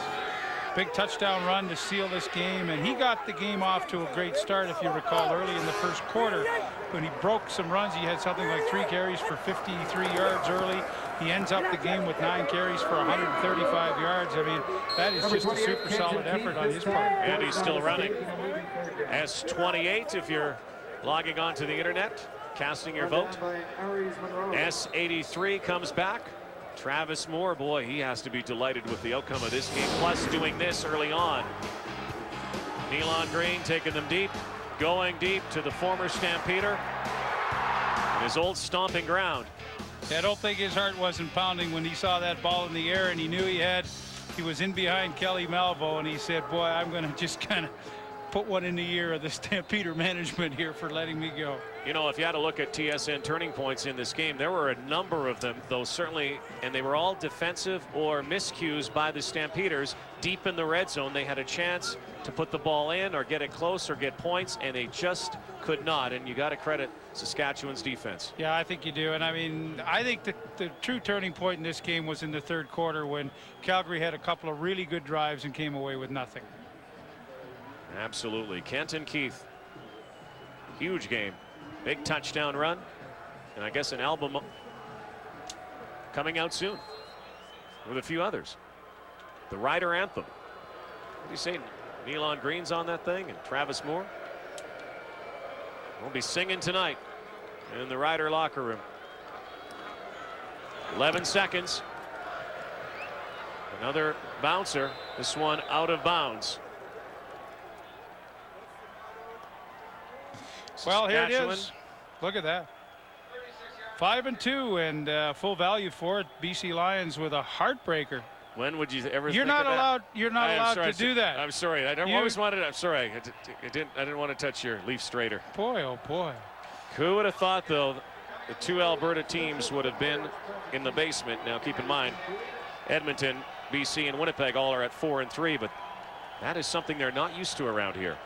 Big touchdown run to seal this game, and he got the game off to a great start, if you recall, early in the first quarter when he broke some runs. He had something like 3 carries for 53 yards early. He ends up the game with 9 carries for 135 yards. I mean, that is just a super solid effort on his part. And he's still running. S28 if you're logging onto the internet, casting your vote. S83 comes back. Travis Moore, boy, he has to be delighted with the outcome of this game, plus doing this early on. Nealon Green taking them deep, going deep to the former Stampeder, his old stomping ground. I don't think his heart wasn't pounding when he saw that ball in the air, and he knew he was in behind Kelly Malvo, and he said, boy, I'm going to just kind of put one in the ear of the Stampeder management here for letting me go. You know, if you had to look at TSN turning points in this game, there were a number of them, though certainly, and they were all defensive or miscues by the Stampeders deep in the red zone. They had a chance to put the ball in or get it close or get points, and they just could not. And you got to credit Saskatchewan's defense. Yeah, I think you do. And I mean, I think that the true turning point in this game was in the third quarter when Calgary had a couple of really good drives and came away with nothing. Absolutely. Kenton Keith, huge game, big touchdown run, and I guess an album coming out soon with a few others. The Rider anthem. What do you say? Nealon Green's on that thing and Travis Moore. We'll be singing tonight in the Rider locker room. 11 seconds. Another bouncer. This one out of bounds. Well, here it is. Look at that. 5-2 and full value for it. BC Lions with a heartbreaker. When would you ever? You're think not of that? allowed. You're not allowed to do that. I'm sorry. I always wanted. I'm sorry. I didn't want to touch your Leaf straighter. Boy, oh boy. Who would have thought, though, the two Alberta teams would have been in the basement? Now, keep in mind, Edmonton, BC, and Winnipeg all are at 4-3, but that is something they're not used to around here.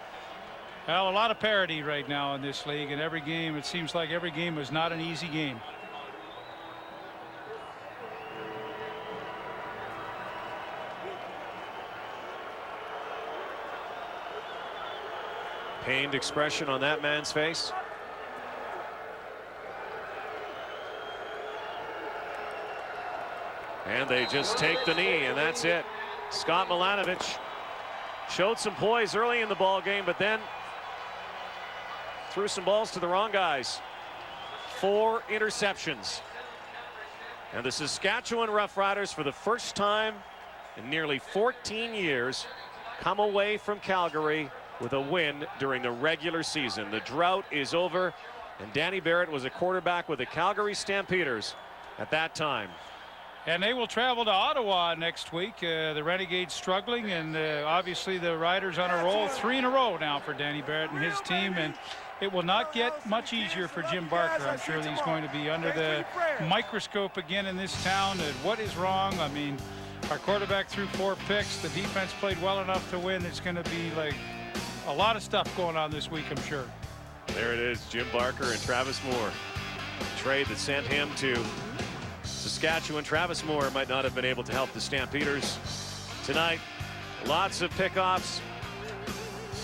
Well, a lot of parity right now in this league, and every game, it seems like every game is not an easy game. Pained expression on that man's face. And they just take the knee, and that's it. Scott Milanovich showed some poise early in the ball game, but then threw some balls to the wrong guys. 4 interceptions. And the Saskatchewan Roughriders, for the first time in nearly 14 years, come away from Calgary with a win during the regular season. The drought is over, and Danny Barrett was a quarterback with the Calgary Stampeders at that time. And they will travel to Ottawa next week. The Renegades struggling, and obviously the Riders on a roll. 3 in a row now for Danny Barrett and his team, and it will not get much easier for Jim Barker. I'm sure he's going to be under the microscope again in this town. And what is wrong? I mean, our quarterback threw 4 picks. The defense played well enough to win. It's going to be like a lot of stuff going on this week, I'm sure. There it is, Jim Barker and Travis Moore. A trade that sent him to Saskatchewan. Travis Moore might not have been able to help the Stampeders tonight. Lots of pickoffs.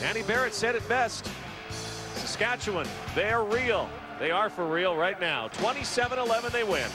Danny Barrett said it best. Saskatchewan, they are real. They are for real right now. 27-11 they win.